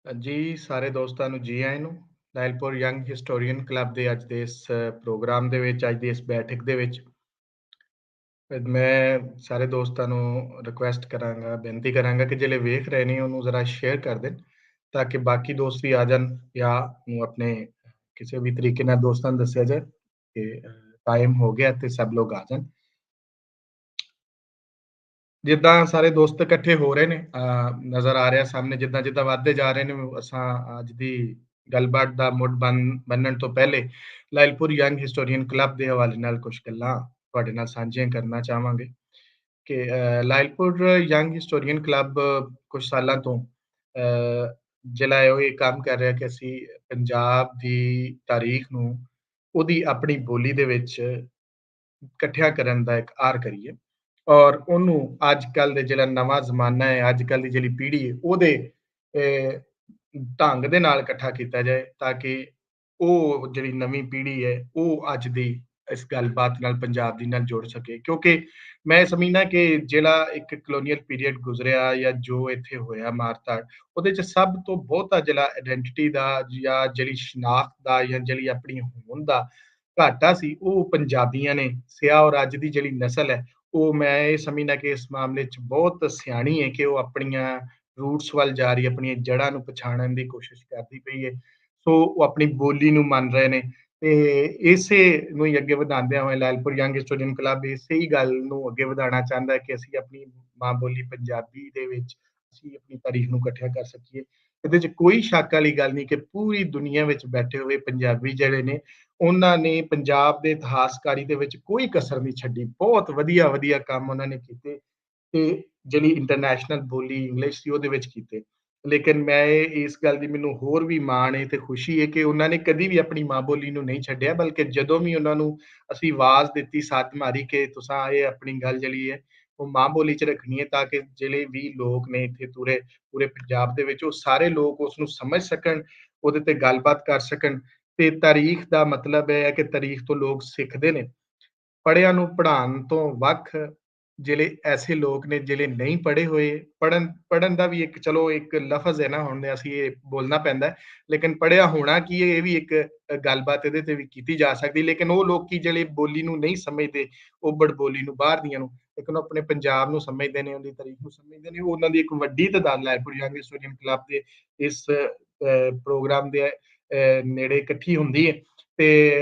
ਜੀ, ਸਾਰੇ ਦੋਸਤਾਂ ਨੂੰ ਜੀ ਆਇਆਂ ਨੂੰ। ਲਾਇਲਪੁਰ ਯੰਗ ਹਿਸਟੋਰੀਅਨ ਕਲੱਬ ਦੇ ਅੱਜ ਦੇ ਇਸ ਪ੍ਰੋਗਰਾਮ ਦੇ ਵਿੱਚ, ਅੱਜ ਦੀ ਇਸ ਬੈਠਕ ਦੇ ਵਿੱਚ ਮੈਂ ਸਾਰੇ ਦੋਸਤਾਂ ਨੂੰ ਰਿਕੁਐਸਟ ਕਰਾਂਗਾ, ਬੇਨਤੀ ਕਰਾਂਗਾ ਕਿ ਜਿਹੜੇ ਵੇਖ ਰਹੇ ਨੇ ਉਹਨੂੰ ਜ਼ਰਾ ਸ਼ੇਅਰ ਕਰ ਦੇਣ ਤਾਂ ਕਿ ਬਾਕੀ ਦੋਸਤ ਵੀ ਆ ਜਾਣ ਜਾਂ ਨੂੰ ਆਪਣੇ ਕਿਸੇ ਵੀ ਤਰੀਕੇ ਨਾਲ ਦੋਸਤਾਂ ਨੂੰ ਦੱਸਿਆ ਜਾਏ ਕਿ ਟਾਈਮ ਹੋ ਗਿਆ ਤੇ ਸਭ ਲੋਕ ਆ ਜਾਣ। ਜਿੱਦਾਂ ਸਾਰੇ ਦੋਸਤ ਇਕੱਠੇ ਹੋ ਰਹੇ ਨੇ ਨਜ਼ਰ ਆ ਰਿਹਾ ਸਾਹਮਣੇ ਜਿੱਦਾਂ ਵੱਧਦੇ ਜਾ ਰਹੇ ਨੇ ਅਸਾਂ ਅੱਜ ਦੀ ਗੱਲਬਾਤ ਦਾ ਮੁੱਢ ਬੰਨਣ ਤੋਂ ਪਹਿਲੇ ਲਾਇਲਪੁਰ ਯੰਗ ਹਿਸਟੋਰੀਅਨ ਕਲੱਬ ਦੇ ਹਵਾਲੇ ਨਾਲ ਕੁਝ ਗੱਲਾਂ ਤੁਹਾਡੇ ਨਾਲ ਸਾਂਝੀਆਂ ਕਰਨਾ ਚਾਹਾਂਗੇ ਕਿ ਲਾਇਲਪੁਰ ਯੰਗ ਹਿਸਟੋਰੀਅਨ ਕਲੱਬ ਕੁਝ ਸਾਲਾਂ ਤੋਂ ਜਿਹੜਾ ਹੈ ਉਹ ਇਹ ਕੰਮ ਕਰ ਰਿਹਾ ਕਿ ਅਸੀਂ ਪੰਜਾਬ ਦੀ ਤਾਰੀਖ ਨੂੰ ਉਹਦੀ ਆਪਣੀ ਬੋਲੀ ਦੇ ਵਿੱਚ ਇਕੱਠਿਆਂ ਕਰਨ ਦਾ ਇੱਕ ਆਰ ਕਰੀਏ ਔਰ ਉਹਨੂੰ ਅੱਜ ਕੱਲ ਦੇ ਜਿਹੜਾ ਨਵਾਂ ਜ਼ਮਾਨਾ ਹੈ ਅੱਜ ਕੱਲ ਦੀ ਜਿਹੜੀ ਪੀੜ੍ਹੀ ਹੈ ਉਹਦੇ ਅਹ, ਢੰਗ ਦੇ ਨਾਲ ਇਕੱਠਾ ਕੀਤਾ ਜਾਏ ਤਾਂ ਕਿ ਉਹ ਜਿਹੜੀ ਨਵੀਂ ਪੀੜ੍ਹੀ ਹੈ ਉਹ ਅੱਜ ਦੀ ਇਸ ਗੱਲਬਾਤ ਨਾਲ ਪੰਜਾਬ ਦੀ ਨਾਲ ਜੁੜ ਸਕੇ ਕਿਉਂਕਿ ਮੈਂ ਸਮਝਦਾ ਕਿ ਜਿਹੜਾ ਇੱਕ ਕਲੋਨੀਅਲ ਪੀਰੀਅਡ ਗੁਜ਼ਰਿਆ ਜਾਂ ਜੋ ਇੱਥੇ ਹੋਇਆ ਮਾਰਤਾੜ ਉਹਦੇ ਚ ਸਭ ਤੋਂ ਬਹੁਤਾ ਜਿਹੜਾ ਆਇਡੈਂਟੀਟੀ ਦਾ ਜਾਂ ਜਿਹੜੀ ਸ਼ਨਾਖਤ ਦਾ ਜਾਂ ਜਿਹੜੀ ਆਪਣੀ ਹੋਂਦ ਦਾ ਘਾਟਾ ਸੀ ਉਹ ਪੰਜਾਬੀਆਂ ਨੇ ਸਿਆ ਔਰ ਅੱਜ ਦੀ ਜਿਹੜੀ ਨਸਲ ਹੈ ਉਹ ਮੈਂ ਇਹ ਸਮਝਦਾ ਕਿ ਇਸ ਮਾਮਲੇ 'ਚ ਬਹੁਤ ਸਿਆਣੀ ਹੈ ਕਿ ਉਹ ਆਪਣੀਆਂ ਰੂਟਸ ਵੱਲ ਜਾ ਰਹੀ ਹੈ, ਆਪਣੀਆਂ ਜੜ੍ਹਾਂ ਨੂੰ ਪਛਾਣਨ ਦੀ ਕੋਸ਼ਿਸ਼ ਕਰਦੀ ਪਈ ਹੈ। ਸੋ ਉਹ ਆਪਣੀ ਬੋਲੀ ਨੂੰ ਮੰਨ ਰਹੇ ਨੇ ਤੇ ਇਸੇ ਨੂੰ ਹੀ ਅੱਗੇ ਵਧਾਉਂਦਿਆਂ ਹੋਏ ਲਾਇਲਪੁਰ ਯੰਗ ਹਿਸਟੋਰੀਅਨ ਕਲੱਬ ਇਸੇ ਹੀ ਗੱਲ ਨੂੰ ਅੱਗੇ ਵਧਾਉਣਾ ਚਾਹੁੰਦਾ ਹੈ ਕਿ ਅਸੀਂ ਆਪਣੀ ਮਾਂ ਬੋਲੀ ਪੰਜਾਬੀ ਦੇ ਵਿੱਚ ਅਸੀਂ ਆਪਣੀ ਤਾਰੀਖ ਨੂੰ ਇਕੱਠਿਆ ਕਰ ਸਕੀਏ। ਇਹਦੇ 'ਚ ਕੋਈ ਸ਼ੱਕ ਵਾਲੀ ਗੱਲ ਨਹੀਂ ਕਿ ਪੂਰੀ ਦੁਨੀਆ ਵਿੱਚ ਬੈਠੇ ਹੋਏ ਪੰਜਾਬੀ ਜਿਹੜੇ ਨੇ ਉਹਨਾਂ ਨੇ ਪੰਜਾਬ ਦੇ ਇਤਿਹਾਸਕਾਰੀ ਦੇ ਵਿੱਚ ਕੋਈ ਕਸਰ ਨਹੀਂ ਛੱਡੀ, ਬਹੁਤ ਵਧੀਆ ਵਧੀਆ ਕੰਮ ਉਹਨਾਂ ਨੇ ਕੀਤੇ ਤੇ ਜਿਹੜੀ ਇੰਟਰਨੈਸ਼ਨਲ ਬੋਲੀ ਇੰਗਲਿਸ਼ ਸੀ ਉਹਦੇ ਵਿੱਚ ਕੀਤੇ। ਲੇਕਿਨ ਮੈਂ ਇਸ ਗੱਲ ਦੀ ਮੈਨੂੰ ਹੋਰ ਵੀ ਮਾਣ ਹੈ ਤੇ ਖੁਸ਼ੀ ਹੈ ਕਿ ਉਹਨਾਂ ਨੇ ਕਦੀ ਵੀ ਆਪਣੀ ਮਾਂ ਬੋਲੀ ਨੂੰ ਨਹੀਂ ਛੱਡਿਆ ਬਲਕਿ ਜਦੋਂ ਵੀ ਉਹਨਾਂ ਨੂੰ ਅਸੀਂ ਆਵਾਜ਼ ਦਿੱਤੀ ਸੱਦ ਮਾਰੀ ਕਿ ਤੁਸੀਂ ਇਹ ਆਪਣੀ ਗੱਲ ਜਿਹੜੀ ਹੈ ਉਹ ਮਾਂ ਬੋਲੀ 'ਚ ਰੱਖਣੀ ਹੈ ਤਾਂ ਕਿ ਜਿਹੜੇ ਵੀ ਲੋਕ ਨੇ ਇੱਥੇ ਪੂਰੇ ਪੂਰੇ ਪੰਜਾਬ ਦੇ ਵਿੱਚ ਉਹ ਸਾਰੇ ਲੋਕ ਉਸ ਨੂੰ ਸਮਝ ਸਕਣ, ਉਹਦੇ ਤੇ ਗੱਲਬਾਤ ਕਰ ਸਕਣ ਤੇ ਤਾਰੀਖ ਦਾ ਮਤਲਬ ਇਹ ਹੈ ਕਿ ਤਾਰੀਖ ਤੋਂ ਲੋਕ ਸਿੱਖਦੇ ਨੇ। ਪੜ੍ਹਿਆਂ ਨੂੰ ਪੜ੍ਹਾਉਣ ਤੋਂ ਵੱਖ ਜਿਹੜੇ ਐਸੇ ਲੋਕ ਨੇ ਜਿਹੜੇ ਨਹੀਂ ਪੜ੍ਹੇ ਹੋਏ ਪੜ੍ਹਨ ਦਾ ਵੀ ਇੱਕ ਚਲੋ ਇੱਕ ਲਫ਼ਜ਼ ਹੈ ਨਾ ਹੁਣ ਅਸੀਂ ਇਹ ਬੋਲਣਾ ਪੈਂਦਾ ਲੇਕਿਨ ਪੜ੍ਹਿਆ ਹੋਣਾ ਕੀ ਹੈ ਇਹ ਵੀ ਇੱਕ ਗੱਲਬਾਤ ਇਹਦੇ ਤੇ ਵੀ ਕੀਤੀ ਜਾ ਸਕਦੀ ਲੇਕਿਨ ਉਹ ਲੋਕੀ ਜਿਹੜੇ ਬੋਲੀ ਨੂੰ ਨਹੀਂ ਸਮਝਦੇ ਉਬੜ ਬੋਲੀ ਨੂੰ ਬਾਹਰ ਦੀਆਂ ਨੂੰ ਲੇਕਿਨ ਉਹ ਆਪਣੇ ਪੰਜਾਬ ਨੂੰ ਸਮਝਦੇ ਨੇ ਉਹਦੀ ਤਾਰੀਖ ਨੂੰ ਸਮਝਦੇ ਨੇ ਉਹ ਉਹਨਾਂ ਦੀ ਇੱਕ ਵੱਡੀ ਤਾਦਾਦ ਲਾਇਲਪੁਰ ਯੰਗ ਹਿਸਟੋਰੀਅਨ ਕਲੱਬ ਦੇ ਇਸ ਪ੍ਰੋਗਰਾਮ ਦੇ ਨੇੜੇ ਇਕੱਠੀ ਹੁੰਦੀ ਹੈ ਤੇ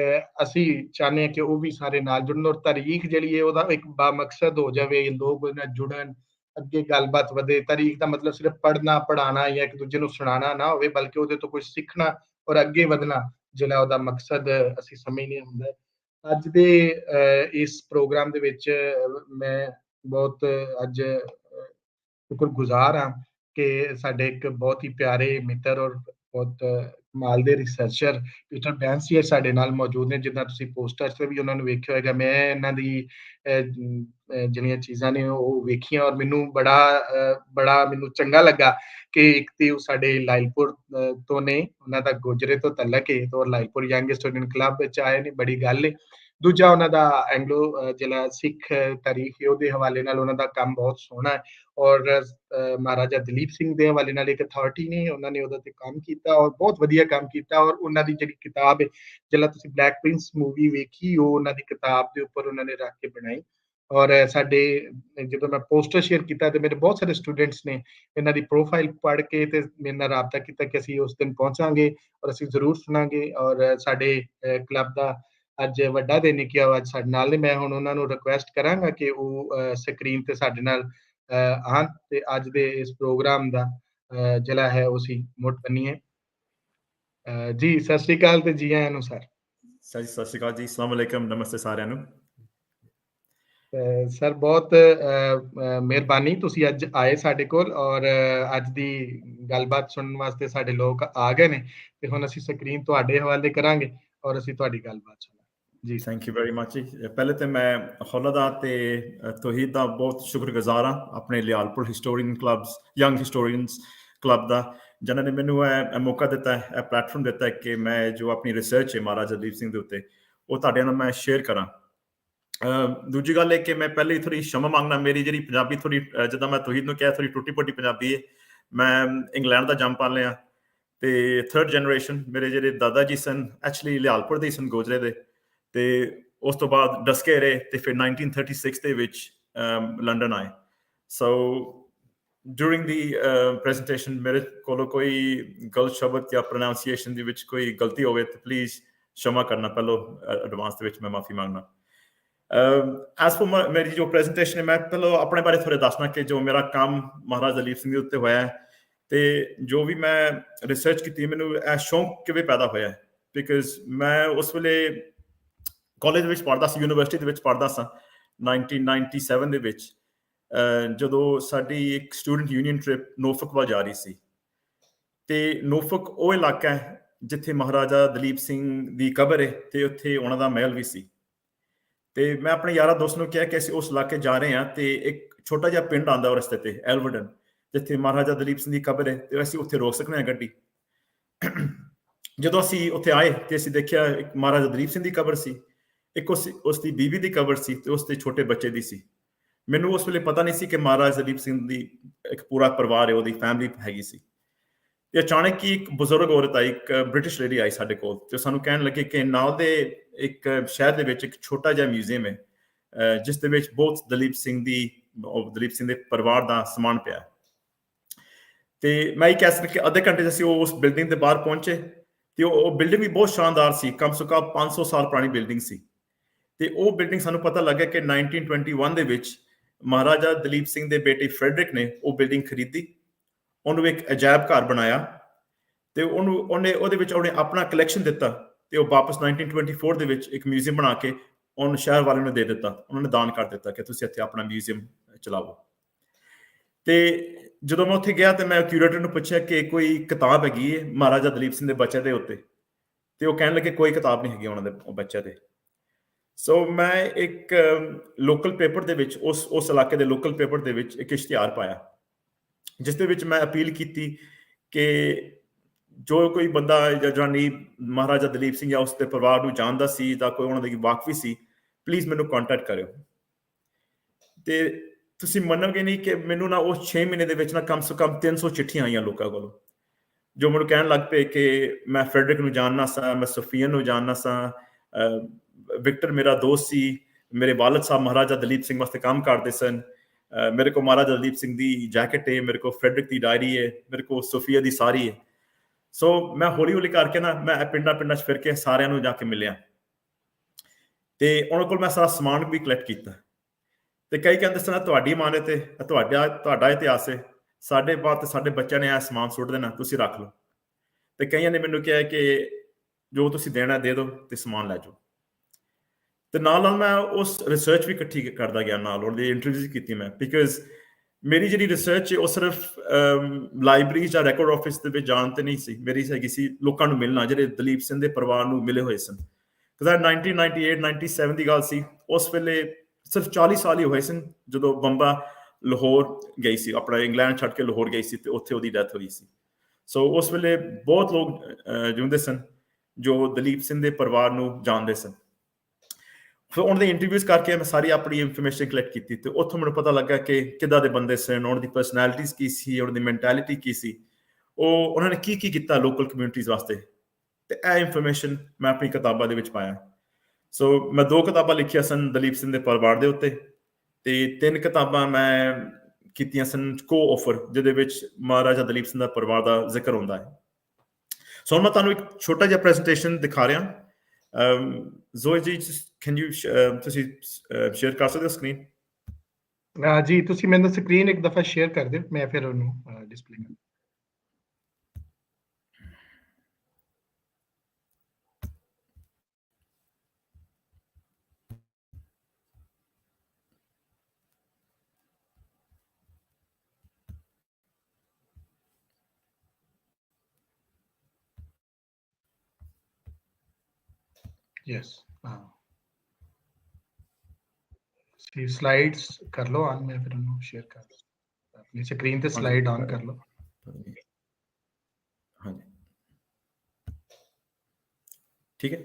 ਅਸੀਂ ਚਾਹੁੰਦੇ ਹਾਂ ਕਿ ਉਹ ਵੀ ਸਾਰੇ ਨਾਲ ਜੁੜਨ ਔਰ ਤਾਰੀਖ ਜਿਹੜੀ ਹੈ ਉਹਦਾ ਇੱਕ ਬਾਮਕਸਦ ਹੋ ਜਾਵੇ ਲੋਕ ਉਹਦੇ ਨਾਲ ਜੁੜਨ ਅੱਗੇ ਗੱਲਬਾਤ ਵਧੇ ਤਾਰੀਖ ਦਾ ਮਤਲਬ ਸਿਰਫ ਪੜ੍ਹਨਾ ਪੜ੍ਹਾਉਣਾ ਜਾਂ ਇੱਕ ਦੂਜੇ ਨੂੰ ਸੁਣਾਉਣਾ ਨਾ ਹੋਵੇ ਬਲਕਿ ਉਹਦੇ ਤੋਂ ਕੁਝ ਸਿੱਖਣਾ ਔਰ ਅੱਗੇ ਵਧਣਾ ਜਿਹੜਾ ਉਹਦਾ ਮਕਸਦ ਅਸੀਂ ਸਮਝਦੇ ਹੁੰਦਾ ਅੱਜ ਦੇ ਇਸ ਪ੍ਰੋਗਰਾਮ ਦੇ ਵਿੱਚ ਮੈਂ ਬਹੁਤ ਅੱਜ ਸ਼ੁਕਰਗੁਜ਼ਾਰ ਹਾਂ ਕਿ ਸਾਡੇ ਇੱਕ ਬਹੁਤ ਹੀ ਪਿਆਰੇ ਮਿੱਤਰ ਔਰ ਬਹੁਤ ਕਮਾਲ ਦੇ ਰਿਸਰਚਰ ਪੀਟਰ ਬੈਂਸ ਜੀ ਸਾਡੇ ਨਾਲ ਮੌਜੂਦ ਨੇ ਜਿੱਦਾਂ ਤੁਸੀਂ ਪੋਸਟਰ 'ਤੇ ਵੀ ਉਹਨਾਂ ਨੂੰ ਵੇਖਿਆ ਹੋਏਗਾ ਮੈਂ ਇਹਨਾਂ ਦੀ ਜਿਹੜੀਆਂ ਚੀਜ਼ਾਂ ਨੇ ਉਹ ਵੇਖੀਆਂ ਔਰ ਮੈਨੂੰ ਬੜਾ ਮੈਨੂੰ ਚੰਗਾ ਲੱਗਾ ਕਿ ਇੱਕ ਤੇ ਉਹ ਸਾਡੇ ਲਾਇਲਪੁਰ ਤੋਂ ਨੇ ਉਹਨਾਂ ਦਾ ਗੁਜਰੇ ਤੋਂ ਤਲਕ ਹੈ ਔਰ ਲਾਇਲਪੁਰ ਯੰਗ ਸਟੂਡੈਂਟ ਕਲੱਬ ਵਿੱਚ ਆਏ ਨੇ ਬੜੀ ਗੱਲ ਹੈ ਦੂਜਾ ਉਹਨਾਂ ਦਾ ਐਂਗਲੋ ਜਿਹੜਾ ਸਿੱਖ ਤਾਰੀਖ ਹੈ ਉਹਦੇ ਹਵਾਲੇ ਨਾਲ ਉਹਨਾਂ ਦਾ ਕੰਮ ਬਹੁਤ ਸੋਹਣਾ ਹੈ ਔਰ ਮਹਾਰਾਜਾ ਦਲੀਪ ਸਿੰਘ ਦੇ ਹਵਾਲੇ ਨਾਲ ਇੱਕ ਅਥਾਰਟੀ ਨੇ ਉਹਨਾਂ ਨੇ ਉਹਦੇ ਤੇ ਕੰਮ ਕੀਤਾ ਔਰ ਬਹੁਤ ਵਧੀਆ ਕੰਮ ਕੀਤਾ ਔਰ ਉਹਨਾਂ ਦੀ ਜਿਹੜੀ ਕਿਤਾਬ ਹੈ ਜਿਹੜਾ ਤੁਸੀਂ ਬਲੈਕ ਪ੍ਰਿੰਸ ਮੂਵੀ ਵੇਖੀ ਉਹ ਉਹਨਾਂ ਦੀ ਕਿਤਾਬ ਦੇ ਉੱਪਰ ਉਹਨਾਂ ਨੇ ਰੱਖ ਕੇ ਬਣਾਈ ਔਰ ਸਾਡੇ ਜਦੋਂ ਮੈਂ ਪੋਸਟਰ ਸ਼ੇਅਰ ਕੀਤਾ ਤੇ ਮੇਰੇ ਬਹੁਤ ਸਾਰੇ ਸਟੂਡੈਂਟਸ ਨੇ ਇਹਨਾਂ ਦੀ ਪ੍ਰੋਫਾਈਲ ਪੜ੍ਹ ਕੇ ਤੇ ਮੇਰੇ ਨਾਲ ਰਾਬਤਾ ਕੀਤਾ ਕਿ ਅਸੀਂ ਉਸ ਦਿਨ ਪਹੁੰਚਾਂਗੇ ਔਰ ਅਸੀਂ ਜ਼ਰੂਰ ਸੁਣਾਂਗੇ ਔਰ ਸਾਡੇ ਕਲੱਬ ਦਾ ਅੱਜ ਵੱਡਾ ਦਿਨ ਕੀ ਅੱਜ ਸਾਡੇ ਨਾਲ ਨੇ ਮੈਂ ਹੁਣ ਉਹਨਾਂ ਨੂੰ ਰਿਕੁਐਸਟ ਕਰਾਂਗਾ ਕਿ ਉਹ ਸਕਰੀਨ ਤੇ ਸਾਡੇ ਨਾਲ ਆਉਣ ਤੇ ਅੱਜ ਦੇ ਇਸ ਪ੍ਰੋਗਰਾਮ ਦਾ ਜਿਹੜਾ ਹੈ ਉਹ ਅਸੀਂ ਮੁੱਢ ਬੰਨੀਏ ਜੀ ਸਤਿ ਸ੍ਰੀ ਅਕਾਲ ਤੇ ਜੀ ਆਇਆਂ ਨੂੰ ਸਰ ਸਤਿ ਸ਼੍ਰੀ ਅਕਾਲ ਜੀ ਅਸਲਾਮ ਵਾਲੇਕਮ ਨਮਸਤੇ ਸਾਰਿਆਂ ਨੂੰ ਸਰ ਬਹੁਤ ਮਿਹਰਬਾਨੀ ਤੁਸੀਂ ਅੱਜ ਆਏ ਸਾਡੇ ਕੋਲ ਔਰ ਅੱਜ ਦੀ ਗੱਲਬਾਤ ਸੁਣਨ ਵਾਸਤੇ ਸਾਡੇ ਲੋਕ ਆ ਗਏ ਨੇ ਤੇ ਹੁਣ ਅਸੀਂ ਸਕਰੀਨ ਤੁਹਾਡੇ ਹਵਾਲੇ ਕਰਾਂਗੇ ਔਰ ਅਸੀਂ ਤੁਹਾਡੀ ਗੱਲਬਾਤ ਸੁਣਾਂਗੇ ਜੀ ਥੈਂਕ ਯੂ ਵੈਰੀ ਮਚ ਜੀ ਪਹਿਲੇ ਤੇ ਮੈਂ ਹੌਲਾ ਦਾ ਤੇ ਤੋਹੀਦ ਦਾ ਬਹੁਤ ਸ਼ੁਕਰਗੁਜ਼ਾਰ ਹਾਂ ਆਪਣੇ Lyallpur historian clubs young historians club ਦਾ ਜਿਨ੍ਹਾਂ ਨੇ ਮੈਨੂੰ ਇਹ ਮੌਕਾ ਦਿੱਤਾ ਇਹ ਪਲੇਟਫਾਰਮ ਦਿੱਤਾ ਕਿ ਮੈਂ ਜੋ ਆਪਣੀ ਰਿਸਰਚ ਹੈ ਮਹਾਰਾਜਾ ਦਲੀਪ ਸਿੰਘ ਦੇ ਉੱਤੇ ਉਹ ਤੁਹਾਡੇ ਨਾਲ ਮੈਂ ਸ਼ੇਅਰ ਕਰਾਂ ਦੂਜੀ ਗੱਲ ਇਹ ਕਿ ਮੈਂ ਪਹਿਲੇ ਹੀ ਥੋੜ੍ਹੀ क्षमा ਮੰਗਣਾ, ਮੇਰੀ ਜਿਹੜੀ ਪੰਜਾਬੀ ਥੋੜ੍ਹੀ ਜਿੱਦਾਂ ਮੈਂ ਤੋਹੀਦ ਨੂੰ ਕਿਹਾ ਥੋੜ੍ਹੀ ਟੁੱਟੀ-ਭੱਟੀ ਪੰਜਾਬੀ ਹੈ। ਮੈਂ ਇੰਗਲੈਂਡ ਦਾ ਜੰਮ ਪਾਲਿਆ ਤੇ 3rd ਜਨਰੇਸ਼ਨ। ਮੇਰੇ ਜਿਹੜੇ ਦਾਦਾ ਜੀ ਸਨ ਐਕਚੁਅਲੀ ਲਿਆਲਪੁਰ ਦੇ ਹੀ ਸਨ, ਗੋਜਰੇ ਦੇ, ਤੇ ਉਸ ਤੋਂ ਬਾਅਦ ਡਸਕੇ ਰਹੇ ਤੇ ਫਿਰ 1936 ਦੇ ਵਿੱਚ ਲੰਡਨ ਆਏ। ਸੋ ਡਿਊਰਿੰਗ ਦੀ ਪ੍ਰੈਜੈਂਟੇਸ਼ਨ ਮੇਰੇ ਕੋਲੋਂ ਕੋਈ ਗਲਤ ਸ਼ਬਦ ਜਾਂ ਪ੍ਰੋਨਾਂਸੀਏਸ਼ਨ ਦੇ ਵਿੱਚ ਕੋਈ ਗਲਤੀ ਹੋਵੇ ਤਾਂ ਪਲੀਜ਼ क्षमा ਕਰਨਾ, ਪਹਿਲੋਂ ਐਡਵਾਂਸ ਦੇ ਵਿੱਚ ਮੈਂ ਮਾਫੀ ਮੰਗਣਾ। ਐਜ਼ ਫॉर ਮੇਰੀ ਜੋ ਪ੍ਰੈਜੈਂਟੇਸ਼ਨ ਹੈ, ਮੈਂ ਪਹਿਲਾਂ ਆਪਣੇ ਬਾਰੇ ਥੋੜ੍ਹਾ ਦੱਸਣਾ ਕਿ ਜੋ ਮੇਰਾ ਕੰਮ ਮਹਾਰਾਜਾ ਦਲੀਪ ਸਿੰਘ ਦੇ ਉੱਤੇ ਹੋਇਆ ਹੈ ਤੇ ਜੋ ਵੀ ਮੈਂ ਰਿਸਰਚ ਕੀਤੀ, ਮੈਨੂੰ ਇਹ ਸ਼ੌਂਕ ਕਿਵੇਂ ਪੈਦਾ ਹੋਇਆ। ਬਿਕਾਜ਼ ਮੈਂ ਉਸ ਵੇਲੇ ਕਾਲਜ ਵਿੱਚ ਪੜ੍ਹਦਾ ਸੀ, ਯੂਨੀਵਰਸਿਟੀ ਦੇ ਵਿੱਚ ਪੜ੍ਹਦਾ ਸਾਂ 1997 ਦੇ ਵਿੱਚ, ਜਦੋਂ ਸਾਡੀ ਇੱਕ ਸਟੂਡੈਂਟ ਯੂਨੀਅਨ ਟ੍ਰਿਪ ਨੋਰਫਕ ਵੱਲ ਜਾ ਰਹੀ ਸੀ। ਤੇ ਨੋਰਫਕ ਉਹ ਇਲਾਕਾ ਹੈ ਜਿੱਥੇ ਮਹਾਰਾਜਾ ਦਲੀਪ ਸਿੰਘ ਦੀ ਕਬਰ ਹੈ ਤੇ ਉੱਥੇ ਉਹਨਾਂ ਦਾ ਮਹਿਲ ਵੀ ਸੀ। ਤੇ ਮੈਂ ਆਪਣੇ ਯਾਰਾਂ ਦੋਸਤ ਨੂੰ ਕਿਹਾ ਕਿ ਅਸੀਂ ਉਸ ਇਲਾਕੇ ਜਾ ਰਹੇ ਹਾਂ ਤੇ ਇੱਕ ਛੋਟਾ ਜਿਹਾ ਪਿੰਡ ਆਉਂਦਾ ਉਹ ਰਸਤੇ ਤੇ, ਐਲਵਰਡਨ, ਜਿੱਥੇ ਮਹਾਰਾਜਾ ਦਲੀਪ ਸਿੰਘ ਦੀ ਕਬਰ ਹੈ ਤੇ ਅਸੀਂ ਉੱਥੇ ਰੋਕ ਸਕਦੇ ਹਾਂ ਗੱਡੀ। ਜਦੋਂ ਅਸੀਂ ਉੱਥੇ ਆਏ ਤੇ ਅਸੀਂ ਦੇਖਿਆ ਇੱਕ ਮਹਾਰਾਜਾ ਦਲੀਪ ਸਿੰਘ ਦੀ ਕਬਰ ਸੀ, ਇੱਕ ਉਸ ਦੀ ਬੀਵੀ ਦੀ ਕਬਰ ਸੀ ਤੇ ਉਸ ਦੇ ਛੋਟੇ ਬੱਚੇ ਦੀ ਸੀ। ਮੈਨੂੰ ਉਸ ਵੇਲੇ ਪਤਾ ਨਹੀਂ ਸੀ ਕਿ ਮਹਾਰਾਜਾ ਦਲੀਪ ਸਿੰਘ ਦੀ ਇੱਕ ਪੂਰਾ ਪਰਿਵਾਰ ਹੈ, ਉਹਦੀ ਫੈਮਿਲੀ ਹੈਗੀ ਸੀ। ਤੇ ਅਚਾਨਕ ਹੀ ਇੱਕ ਬਜ਼ੁਰਗ ਔਰਤ ਆਈ, ਇੱਕ ਬ੍ਰਿਟਿਸ਼ ਲੇਡੀ ਆਈ ਸਾਡੇ ਕੋਲ, ਤੇ ਸਾਨੂੰ ਕਹਿਣ ਲੱਗੇ ਕਿ ਨਾਲ ਦੇ ਇੱਕ ਸ਼ਹਿਰ ਦੇ ਵਿੱਚ ਇੱਕ ਛੋਟਾ ਜਿਹਾ ਮਿਊਜ਼ੀਅਮ ਹੈ ਜਿਸ ਦੇ ਵਿੱਚ ਬਹੁਤ ਦਲੀਪ ਸਿੰਘ ਦੇ ਪਰਿਵਾਰ ਦਾ ਸਮਾਨ ਪਿਆ। ਤੇ ਮੈਂ ਇਹ ਕਹਿ ਸਕਦਾ ਕਿ ਅੱਧੇ ਘੰਟੇ 'ਚ ਅਸੀਂ ਉਸ ਬਿਲਡਿੰਗ ਦੇ ਬਾਹਰ ਪਹੁੰਚੇ ਤੇ ਉਹ ਬਿਲਡਿੰਗ ਵੀ ਬਹੁਤ ਸ਼ਾਨਦਾਰ ਸੀ, ਕਮ ਸੇ ਕਮ 500 ਸਾਲ ਪੁਰਾਣੀ ਬਿਲਡਿੰਗ ਸੀ। ਤੇ ਉਹ ਬਿਲਡਿੰਗ ਸਾਨੂੰ ਪਤਾ ਲੱਗਿਆ ਕਿ 1921 ਦੇ ਵਿੱਚ ਮਹਾਰਾਜਾ ਦਲੀਪ ਸਿੰਘ ਦੇ ਬੇਟੇ ਫਰੈਡਰਿਕ ਨੇ ਉਹ ਬਿਲਡਿੰਗ ਖਰੀਦੀ, ਉਹਨੂੰ ਇੱਕ ਅਜਾਇਬ ਘਰ ਬਣਾਇਆ ਤੇ ਉਹਦੇ ਵਿੱਚ ਉਹਨੇ ਆਪਣਾ ਕਲੈਕਸ਼ਨ ਦਿੱਤਾ ਤੇ ਉਹ ਵਾਪਸ 1924 ਦੇ ਵਿੱਚ ਇੱਕ ਮਿਊਜ਼ੀਅਮ ਬਣਾ ਕੇ ਉਹਨੂੰ ਸ਼ਹਿਰ ਵਾਲਿਆਂ ਨੂੰ ਦੇ ਦਿੱਤਾ। ਉਹਨਾਂ ਨੇ ਦਾਨ ਕਰ ਦਿੱਤਾ ਕਿ ਤੁਸੀਂ ਇੱਥੇ ਆਪਣਾ ਮਿਊਜ਼ੀਅਮ ਚਲਾਓ। ਤੇ ਜਦੋਂ ਮੈਂ ਉੱਥੇ ਗਿਆ ਤੇ ਮੈਂ ਕਿਊਰੇਟਰ ਨੂੰ ਪੁੱਛਿਆ ਕਿ ਕੋਈ ਕਿਤਾਬ ਹੈਗੀ ਹੈ ਮਹਾਰਾਜਾ ਦਲੀਪ ਸਿੰਘ ਦੇ ਬੱਚੇ ਦੇ ਉੱਤੇ, ਤੇ ਉਹ ਕਹਿਣ ਲੱਗੇ ਕੋਈ ਕਿਤਾਬ ਨਹੀਂ ਹੈਗੀ ਉਹਨਾਂ ਦੇ ਬੱਚੇ ਤੇ। ਸੋ ਮੈਂ ਇੱਕ ਲੋਕਲ ਪੇਪਰ ਦੇ ਵਿੱਚ ਉਸ ਇਲਾਕੇ ਦੇ ਲੋਕਲ ਪੇਪਰ ਦੇ ਵਿੱਚ ਇੱਕ ਇਸ਼ਤਿਹਾਰ ਪਾਇਆ, ਜਿਸ ਦੇ ਵਿੱਚ ਮੈਂ ਅਪੀਲ ਕੀਤੀ ਕਿ ਜੋ ਕੋਈ ਬੰਦਾ ਜਾਂ ਜਨਾਨੀ ਮਹਾਰਾਜਾ ਦਲੀਪ ਸਿੰਘ ਜਾਂ ਉਸ ਦੇ ਪਰਿਵਾਰ ਨੂੰ ਜਾਣਦਾ ਸੀ ਜਾਂ ਕੋਈ ਉਹਨਾਂ ਦੀ ਵਾਕਫੀ ਸੀ, ਪਲੀਜ਼ ਮੈਨੂੰ ਕੰਟੈਕਟ ਕਰਿਓ। ਤੇ ਤੁਸੀਂ ਮੰਨੋਗੇ ਨਹੀਂ ਕਿ ਮੈਨੂੰ ਨਾ ਉਸ 6 ਮਹੀਨੇ ਦੇ ਵਿੱਚ ਨਾ ਕਮ ਸੇ ਕਮ 300 ਚਿੱਠੀਆਂ ਆਈਆਂ ਲੋਕਾਂ ਕੋਲੋਂ, ਜੋ ਮੈਨੂੰ ਕਹਿਣ ਲੱਗ ਪਏ ਕਿ ਮੈਂ ਫਰੈਡਰਿਕ ਨੂੰ ਜਾਣਨਾ ਸਾਂ, ਮੈਂ ਸਫੀਅਨ ਨੂੰ ਜਾਣਨਾ ਸਾਂ, ਵਿਕਟਰ ਮੇਰਾ ਦੋਸਤ ਸੀ, ਮੇਰੇ ਵਾਲਦ ਸਾਹਿਬ ਮਹਾਰਾਜਾ ਦਲੀਪ ਸਿੰਘ ਵਾਸਤੇ ਕੰਮ ਕਰਦੇ ਸਨ, ਮੇਰੇ ਕੋਲ ਮਹਾਰਾਜਾ ਦਲੀਪ ਸਿੰਘ ਦੀ ਜੈਕਟ ਹੈ, ਮੇਰੇ ਕੋਲ ਫਰੈਡਰਿਕ ਦੀ ਡਾਇਰੀ ਹੈ, ਮੇਰੇ ਕੋਲ ਸੋਫੀਆ ਦੀ ਸਾਰੀ ਹੈ। ਸੋ ਮੈਂ ਹੌਲੀ ਹੌਲੀ ਕਰਕੇ ਨਾ ਮੈਂ ਪਿੰਡਾਂ 'ਚ ਫਿਰ ਕੇ ਸਾਰਿਆਂ ਨੂੰ ਜਾ ਕੇ ਮਿਲਿਆ ਤੇ ਉਹਨਾਂ ਕੋਲ ਮੈਂ ਸਾਰਾ ਸਮਾਨ ਵੀ ਕਲੈਕਟ ਕੀਤਾ। ਤੇ ਕਈ ਕਹਿੰਦੇ ਸਨ ਤੁਹਾਡੀ ਮਾਨਤ ਹੈ, ਤੁਹਾਡਾ ਇਤਿਹਾਸ ਹੈ, ਸਾਡੇ ਬਾਅਦ ਸਾਡੇ ਬੱਚਿਆਂ ਨੇ ਇਹ ਸਮਾਨ ਸੁੱਟ ਦੇਣਾ, ਤੁਸੀਂ ਰੱਖ ਲਓ। ਤੇ ਕਈਆਂ ਨੇ ਮੈਨੂੰ ਕਿਹਾ ਕਿ ਜੋ ਤੁਸੀਂ ਦੇਣਾ ਦੇ ਦਿਓ ਤੇ ਸਮਾਨ ਲੈ ਜਾਓ। ਤੇ ਨਾਲ ਮੈਂ ਉਸ ਰਿਸਰਚ ਵੀ ਇਕੱਠੀ ਕਰਦਾ ਗਿਆ, ਨਾਲ ਉਹਦੀ ਇੰਟਰਵਿਊ ਕੀਤੀ ਮੈਂ, ਬਿਕਾਜ਼ ਮੇਰੀ ਜਿਹੜੀ ਰਿਸਰਚ ਹੈ ਉਹ ਸਿਰਫ ਲਾਇਬ੍ਰੇਰੀ ਜਾਂ ਰੈਕੋਰਡ ਆਫਿਸ ਦੇ ਵਿੱਚ ਜਾਣ ਤੇ ਨਹੀਂ ਸੀ, ਮੇਰੀ ਹੈਗੀ ਸੀ ਲੋਕਾਂ ਨੂੰ ਮਿਲਣਾ ਜਿਹੜੇ ਦਲੀਪ ਸਿੰਘ ਦੇ ਪਰਿਵਾਰ ਨੂੰ ਮਿਲੇ ਹੋਏ ਸਨ। 1998-97 ਦੀ ਗੱਲ ਸੀ, ਉਸ ਵੇਲੇ ਸਿਰਫ 40 ਸਾਲ ਹੀ ਹੋਏ ਸਨ ਜਦੋਂ ਬੰਬਾ ਲਾਹੌਰ ਗਈ ਸੀ, ਆਪਣਾ ਇੰਗਲੈਂਡ ਛੱਡ ਕੇ ਲਾਹੌਰ ਗਈ ਸੀ ਤੇ ਉੱਥੇ ਉਹਦੀ ਡੈਥ ਹੋਈ ਸੀ। ਸੋ ਉਸ ਵੇਲੇ ਬਹੁਤ ਲੋਕ ਜਿਉਂਦੇ ਸਨ ਜੋ ਦਲੀਪ ਸਿੰਘ ਦੇ ਪਰਿਵਾਰ ਨੂੰ ਜਾਣਦੇ ਸਨ। ਫਿਰ ਉਹਨਾਂ ਦੇ ਇੰਟਰਵਿਊਜ਼ ਕਰਕੇ ਮੈਂ ਸਾਰੀ ਆਪਣੀ ਇਨਫੋਰਮੇਸ਼ਨ ਕਲੈਕਟ ਕੀਤੀ ਤੇ ਉੱਥੋਂ ਮੈਨੂੰ ਪਤਾ ਲੱਗਾ ਕਿ ਕਿੱਦਾਂ ਦੇ ਬੰਦੇ ਸਨ, ਉਹਨਾਂ ਦੀ ਪਰਸਨੈਲਿਟੀਜ਼ ਕੀ ਸੀ, ਉਹਨਾਂ ਦੀ ਮੈਂਟੈਲਿਟੀ ਕੀ ਸੀ, ਉਹਨਾਂ ਨੇ ਕੀ ਕੀਤਾ ਲੋਕਲ ਕਮਿਊਨਿਟੀਜ਼ ਵਾਸਤੇ। ਤੇ ਇਹ ਇਨਫੋਰਮੇਸ਼ਨ ਮੈਂ ਆਪਣੀ ਕਿਤਾਬਾਂ ਦੇ ਵਿੱਚ ਪਾਇਆ। ਸੋ ਮੈਂ 2 ਕਿਤਾਬਾਂ ਲਿਖੀਆਂ ਸਨ ਦਲੀਪ ਸਿੰਘ ਦੇ ਪਰਿਵਾਰ ਦੇ ਉੱਤੇ ਤੇ 3 ਕਿਤਾਬਾਂ ਮੈਂ ਕੀਤੀਆਂ ਸਨ ਕੋ ਆਫਰ, ਜਿਹਦੇ ਵਿੱਚ ਮਹਾਰਾਜਾ ਦਲੀਪ ਸਿੰਘ ਦਾ ਪਰਿਵਾਰ ਦਾ ਜ਼ਿਕਰ ਹੁੰਦਾ ਹੈ। ਸੋ ਮੈਂ ਤੁਹਾਨੂੰ ਇੱਕ ਛੋਟਾ ਜਿਹਾ ਪ੍ਰੈਜੈਂਟੇਸ਼ਨ ਦਿਖਾ ਰਿਹਾ। ਜ਼ੋਏ ਜੀ, ਤੁਸੀਂ ਸ਼ੇਅਰ ਕਰ ਸਕਦੇ ਹੋ ਸਕਰੀਨ? ਜੀ ਤੁਸੀਂ ਮੈਨੂੰ ਸਕਰੀਨ ਇੱਕ ਦਫਾ ਸ਼ੇਅਰ ਕਰ ਦਿਓ, ਮੈਂ ਫਿਰ ਉਹਨੂੰ ਡਿਸਪਲੇ ਕਰ। यस, हाँ स्लाइड्स कर लो ऑन, मैं फिर उन्हें शेयर कर दूँ अपनी स्क्रीन पे, स्लाइड ऑन कर लो। हाँ जी, ठीक है।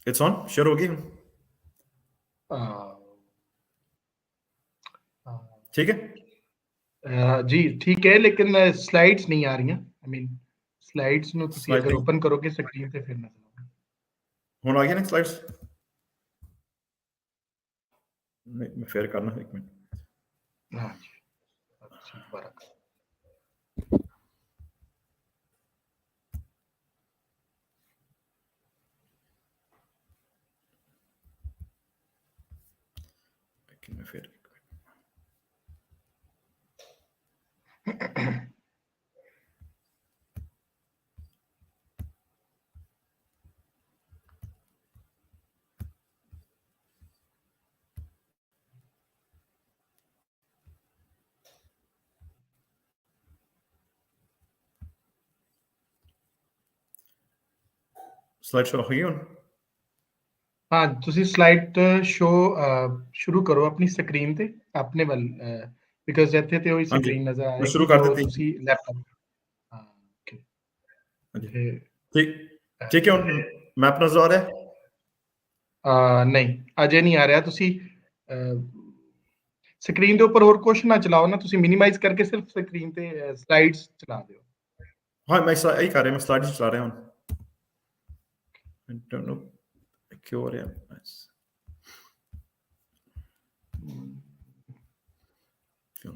इट्स ऑन, शेयर होगी ठीक है जी ठीक है, लेकिन स्लाइड्स नहीं आ रही हैं। आई मीन स्लाइड्स ਨੂੰ ਤੁਸੀਂ स्लाइड ਅਗਰ नहीं ਓਪਨ ਕਰੋਗੇ ਸਕਰੀਨ ਤੇ ਫਿਰ ਨਜ਼ਰ ਆਉਗਾ। हुण आ गया ना स्लाइड्स मैं फेयर करना एक मिनट हाँ जी, ਤੁਸੀਂ ਦੁਬਾਰਾ ਕਰੋ। मैं फेयर स्लाइड शो हो गई हुण ਹਾਂ ਤੁਸੀਂ ਸਲਾਈਡ ਸ਼ੋ ਸ਼ੁਰੂ ਕਰੋ ਆਪਣੀ ਸਕਰੀਨ ਤੇ ਆਪਣੇ ਵੱਲ, ਬਿਕਾਜ਼ ਇੱਥੇ ਤੇ ਉਹੀ हाँ जी ਸਕਰੀਨ ਨਜ਼ਰ मैं ਆਏਗੀ शुरू कर ਜੋ देती ਤੁਸੀਂ ਲੈਪਟਾਪ। ਹਾਂ ਓਕੇ हाँ जी ਤੇ ठीक ठीक है हुण मैप नजर आ रहा है ਨਹੀਂ ਅਜੇ ਨਹੀਂ ਆ ਰਿਹਾ। ਤੁਸੀਂ ਸਕਰੀਨ ਦੇ ਉੱਪਰ ਹੋਰ ਕੁਛ ਨਾ ਚਲਾਓ ਨਾ, ਤੁਸੀਂ ਮਿਨੀਮਾਈਜ਼ ਕਰਕੇ ਸਿਰਫ ਸਕਰੀਨ ਤੇ ਸਲਾਈਡਸ ਚਲਾ ਦਿਓ। हाँ मैं यही कर रहा मैं स्लाइड चला रहा हूँ आई डोंट नो क्यों हो रहा है क्यों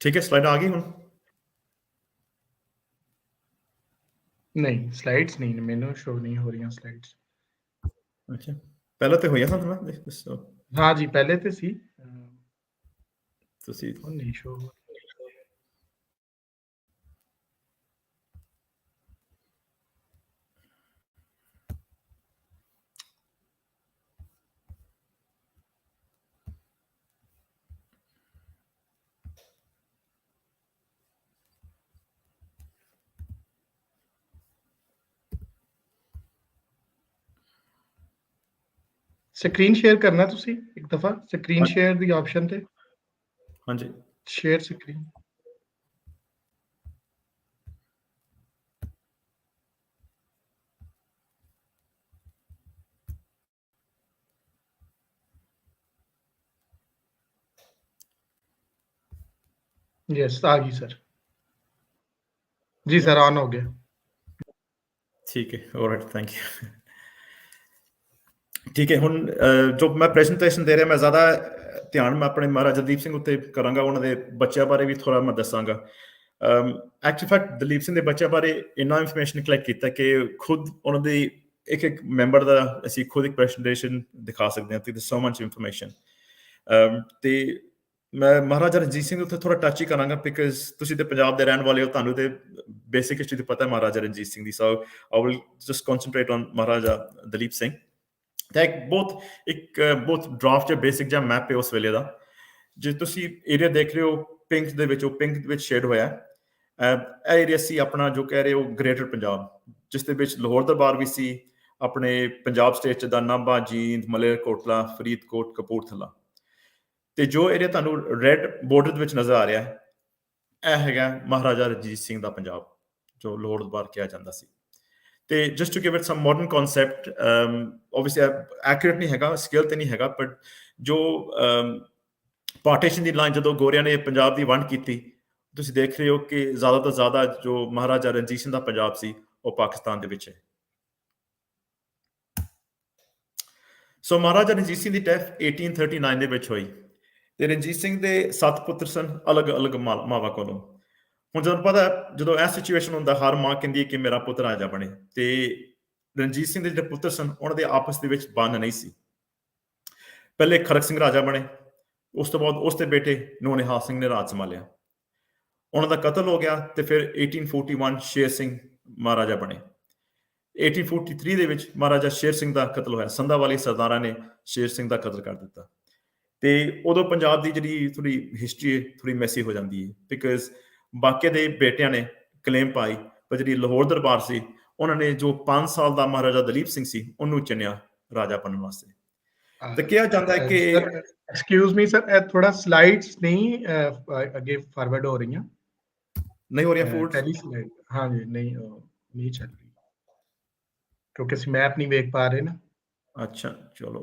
ठीक है स्लाइड आ गई हुण नहीं स्लाइड्स नहीं, ਮੈਨੂੰ ਸ਼ੋ ਨਹੀਂ ਹੋ ਰਹੀਆਂ ਸਲਾਈਡਸ। अच्छा पहले तो होया था ना दसो ਹਾਂ ਜੀ ਪਹਿਲੇ ਤੇ ਸੀ, ਤੁਸੀਂ ਹੁਣ ਨਹੀਂ ਸ਼ੋ। ਸਕਰੀਨ ਸ਼ੇਅਰ ਕਰਨਾ ਤੁਸੀਂ ਇੱਕ ਦਫਾ ਸਕਰੀਨ हाँ ਸ਼ੇਅਰ ਦੀ ਆਪਸ਼ਨ ਤੇ हाँ जी ਸ਼ੇਅਰ ਸਕਰੀਨ। यस आ गई सर जी, सर ऑन हो गया। ठीक है ऑलराइट थैंक यू ठीक है ਹੁਣ ਜੋ ਮੈਂ ਪ੍ਰੈਜੈਂਟੇਸ਼ਨ ਦੇ ਰਿਹਾ ਮੈਂ ਜ਼ਿਆਦਾ ਧਿਆਨ ਮੈਂ ਆਪਣੇ ਮਹਾਰਾਜਾ ਦਲੀਪ ਸਿੰਘ ਉੱਤੇ ਕਰਾਂਗਾ ਉਹਨਾਂ ਦੇ ਬੱਚਿਆਂ ਬਾਰੇ ਵੀ ਥੋੜਾ ਮੈਂ ਦੱਸਾਂਗਾ ਐਕਚੁਅਲੀ ਫੈਕਟ ਦਲੀਪ ਸਿੰਘ ਦੇ ਬੱਚਿਆਂ ਬਾਰੇ ਇੰਨਾ ਇਨਫੋਰਮੇਸ਼ਨ ਕਲੈਕਟ ਕੀਤਾ ਕਿ ਖੁਦ ਉਹਨਾਂ ਦੀ ਇੱਕ ਇੱਕ ਮੈਂਬਰ ਦਾ ਅਸੀਂ ਖੁਦ ਇੱਕ ਪ੍ਰੈਜੈਂਟੇਸ਼ਨ ਦਿਖਾ ਸਕਦੇ ਹਾਂ ਤੇ ਸੋ ਮਚ ਇਨਫੋਰਮੇਸ਼ਨ ਤੇ ਮੈਂ ਮਹਾਰਾਜਾ ਰਣਜੀਤ ਸਿੰਘ ਉੱਤੇ ਥੋੜਾ ਟੱਚ ਹੀ ਕਰਾਂਗਾ ਬਿਕਾਜ਼ ਤੁਸੀਂ ਤੇ ਪੰਜਾਬ ਦੇ ਰਹਿਣ ਵਾਲੇ ਹੋ ਤੁਹਾਨੂੰ ਤੇ ਬੇਸਿਕ ਹਿਸਟਰੀ ਤੇ ਪਤਾ ਹੈ ਮਹਾਰਾਜਾ ਰਣਜੀਤ ਸਿੰਘ ਦੀ so I will just concentrate on Maharaja Duleep Singh ਤਾਂ ਇੱਕ ਬਹੁਤ ਡਰਾਫਟ ਜਾਂ ਬੇਸਿਕ ਜਿਹਾ ਮੈਪ ਹੈ ਉਸ ਵੇਲੇ ਦਾ ਜੇ ਤੁਸੀਂ ਏਰੀਆ ਦੇਖ ਰਹੇ ਹੋ ਪਿੰਕ ਦੇ ਵਿੱਚ ਉਹ ਪਿੰਕ ਵਿੱਚ ਸ਼ੇਡ ਹੋਇਆ ਇਹ ਏਰੀਆ ਸੀ ਆਪਣਾ ਜੋ ਕਹਿ ਰਹੇ ਹੋ ਗ੍ਰੇਟਰ ਪੰਜਾਬ ਜਿਸ ਦੇ ਵਿੱਚ ਲਾਹੌਰ ਦਰਬਾਰ ਵੀ ਸੀ ਆਪਣੇ ਪੰਜਾਬ ਸਟੇਟ 'ਚ ਦਾ ਨਾਭਾ ਜੀਂਦ ਮਲੇਰਕੋਟਲਾ ਫਰੀਦਕੋਟ ਕਪੂਰਥਲਾ ਤੇ ਜੋ ਏਰੀਆ ਤੁਹਾਨੂੰ ਰੈੱਡ ਬਾਰਡਰ ਦੇ ਵਿੱਚ ਨਜ਼ਰ ਆ ਰਿਹਾ ਹੈ ਇਹ ਹੈਗਾ ਮਹਾਰਾਜਾ ਰਣਜੀਤ ਸਿੰਘ ਦਾ ਪੰਜਾਬ ਜੋ ਲਾਹੌਰ ਦਰਬਾਰ ਕਿਹਾ ਜਾਂਦਾ ਸੀ ਤੇ just to give it some modern concept obviously accurate ਨਹੀਂ ਹੈਗਾ ਸਕੇਲ ਤੇ ਨਹੀਂ ਹੈਗਾ ਬਟ ਜੋ ਪਾਰਟੀਸ਼ਨ ਦੀ ਲਾਈਨ ਜਦੋਂ ਗੋਰਿਆਂ ਨੇ ਪੰਜਾਬ ਦੀ ਵੰਡ ਕੀਤੀ ਤੁਸੀਂ ਦੇਖ ਰਹੇ ਹੋ ਕਿ ਜ਼ਿਆਦਾ ਤੋਂ ਜ਼ਿਆਦਾ ਜੋ ਮਹਾਰਾਜਾ ਰਣਜੀਤ ਸਿੰਘ ਦਾ ਪੰਜਾਬ ਸੀ ਉਹ ਪਾਕਿਸਤਾਨ ਦੇ ਵਿੱਚ ਹੈ ਸੋ ਮਹਾਰਾਜਾ ਰਣਜੀਤ ਸਿੰਘ ਦੀ ਡੈਥ 1839 ਦੇ ਵਿੱਚ ਹੋਈ ਤੇ ਰਣਜੀਤ ਸਿੰਘ ਦੇ 7 ਪੁੱਤਰ ਸਨ ਅਲੱਗ-ਅਲੱਗ ਮਾਵਾਂ ਕੋਲੋਂ ਹੁਣ ਜਦੋਂ ਪਤਾ ਜਦੋਂ ਇਹ ਸਿਚੁਏਸ਼ਨ ਹੁੰਦਾ ਹਰ ਮਾਂ ਕਹਿੰਦੀ ਹੈ ਕਿ ਮੇਰਾ ਪੁੱਤ ਰਾਜਾ ਬਣੇ ਤੇ ਰਣਜੀਤ ਸਿੰਘ ਦੇ ਜਿਹੜੇ ਪੁੱਤਰ ਸਨ ਉਹਨਾਂ ਦੇ ਆਪਸ ਦੇ ਵਿੱਚ ਬੰਨ ਨਹੀਂ ਸੀ ਪਹਿਲੇ ਖੜਕ ਸਿੰਘ ਰਾਜਾ ਬਣੇ ਉਸ ਤੋਂ ਬਾਅਦ ਉਸ ਦੇ ਬੇਟੇ ਨੂਰ ਨਿਹਾਲ ਸਿੰਘ ਨੇ ਰਾਜ ਸੰਭਾਲਿਆ ਉਹਨਾਂ ਦਾ ਕਤਲ ਹੋ ਗਿਆ ਤੇ ਫਿਰ 1841 ਸ਼ੇਰ ਸਿੰਘ ਮਹਾਰਾਜਾ ਬਣੇ 1843 ਦੇ ਵਿੱਚ ਮਹਾਰਾਜਾ ਸ਼ੇਰ ਸਿੰਘ ਦਾ ਕਤਲ ਹੋਇਆ ਸੰਧਾ ਵਾਲੀ ਸਰਦਾਰਾਂ ਨੇ ਸ਼ੇਰ ਸਿੰਘ ਦਾ ਕਤਲ ਕਰ ਦਿੱਤਾ ਤੇ ਉਦੋਂ ਪੰਜਾਬ ਦੀ ਜਿਹੜੀ ਥੋੜੀ ਹਿਸਟਰੀ ਹੈ ਥੋੜੀ ਮੈਸੀ ਹੋ ਜਾਂਦੀ ਹੈ, ਬਿਕਾਜ਼ ਬਾਕੀ ਦੇ ਬੇਟਿਆਂ ਨੇ ਕਲੇਮ ਪਾਈ, ਪਰ ਜਿਹੜੀ ਲਾਹੌਰ ਦਰਬਾਰ ਸੀ ਉਹਨਾਂ ਨੇ ਜੋ 5 ਸਾਲ ਦਾ ਮਹਾਰਾਜਾ ਦਲੀਪ ਸਿੰਘ ਸੀ ਉਹਨੂੰ ਚੁਣਿਆ ਰਾਜਾ ਬਣਨ ਵਾਸਤੇ। ਤੇ ਕਿਹਾ ਜਾਂਦਾ ਹੈ ਕਿ ਸਰ ਐਕਸਕਿਊਜ਼ ਮੀ ਸਰ, ਇਹ ਥੋੜਾ ਸਲਾਈਡਸ ਨਹੀਂ ਅੱਗੇ ਫਾਰਵਰਡ ਹੋ ਰਹੀਆਂ, ਨਹੀਂ ਹੋ ਰਿਹਾ ਫੂਡ। ਪਹਿਲੀ ਸਲਾਈਡ ਹਾਂਜੀ ਨਹੀਂ ਚੱਲ ਰਹੀ ਕਿਉਂਕਿ ਅਸੀਂ ਮੈਪ ਨਹੀਂ ਵੇਖ ਪਾ ਰਹੇ ਨਾ। ਅੱਛਾ ਚਲੋ,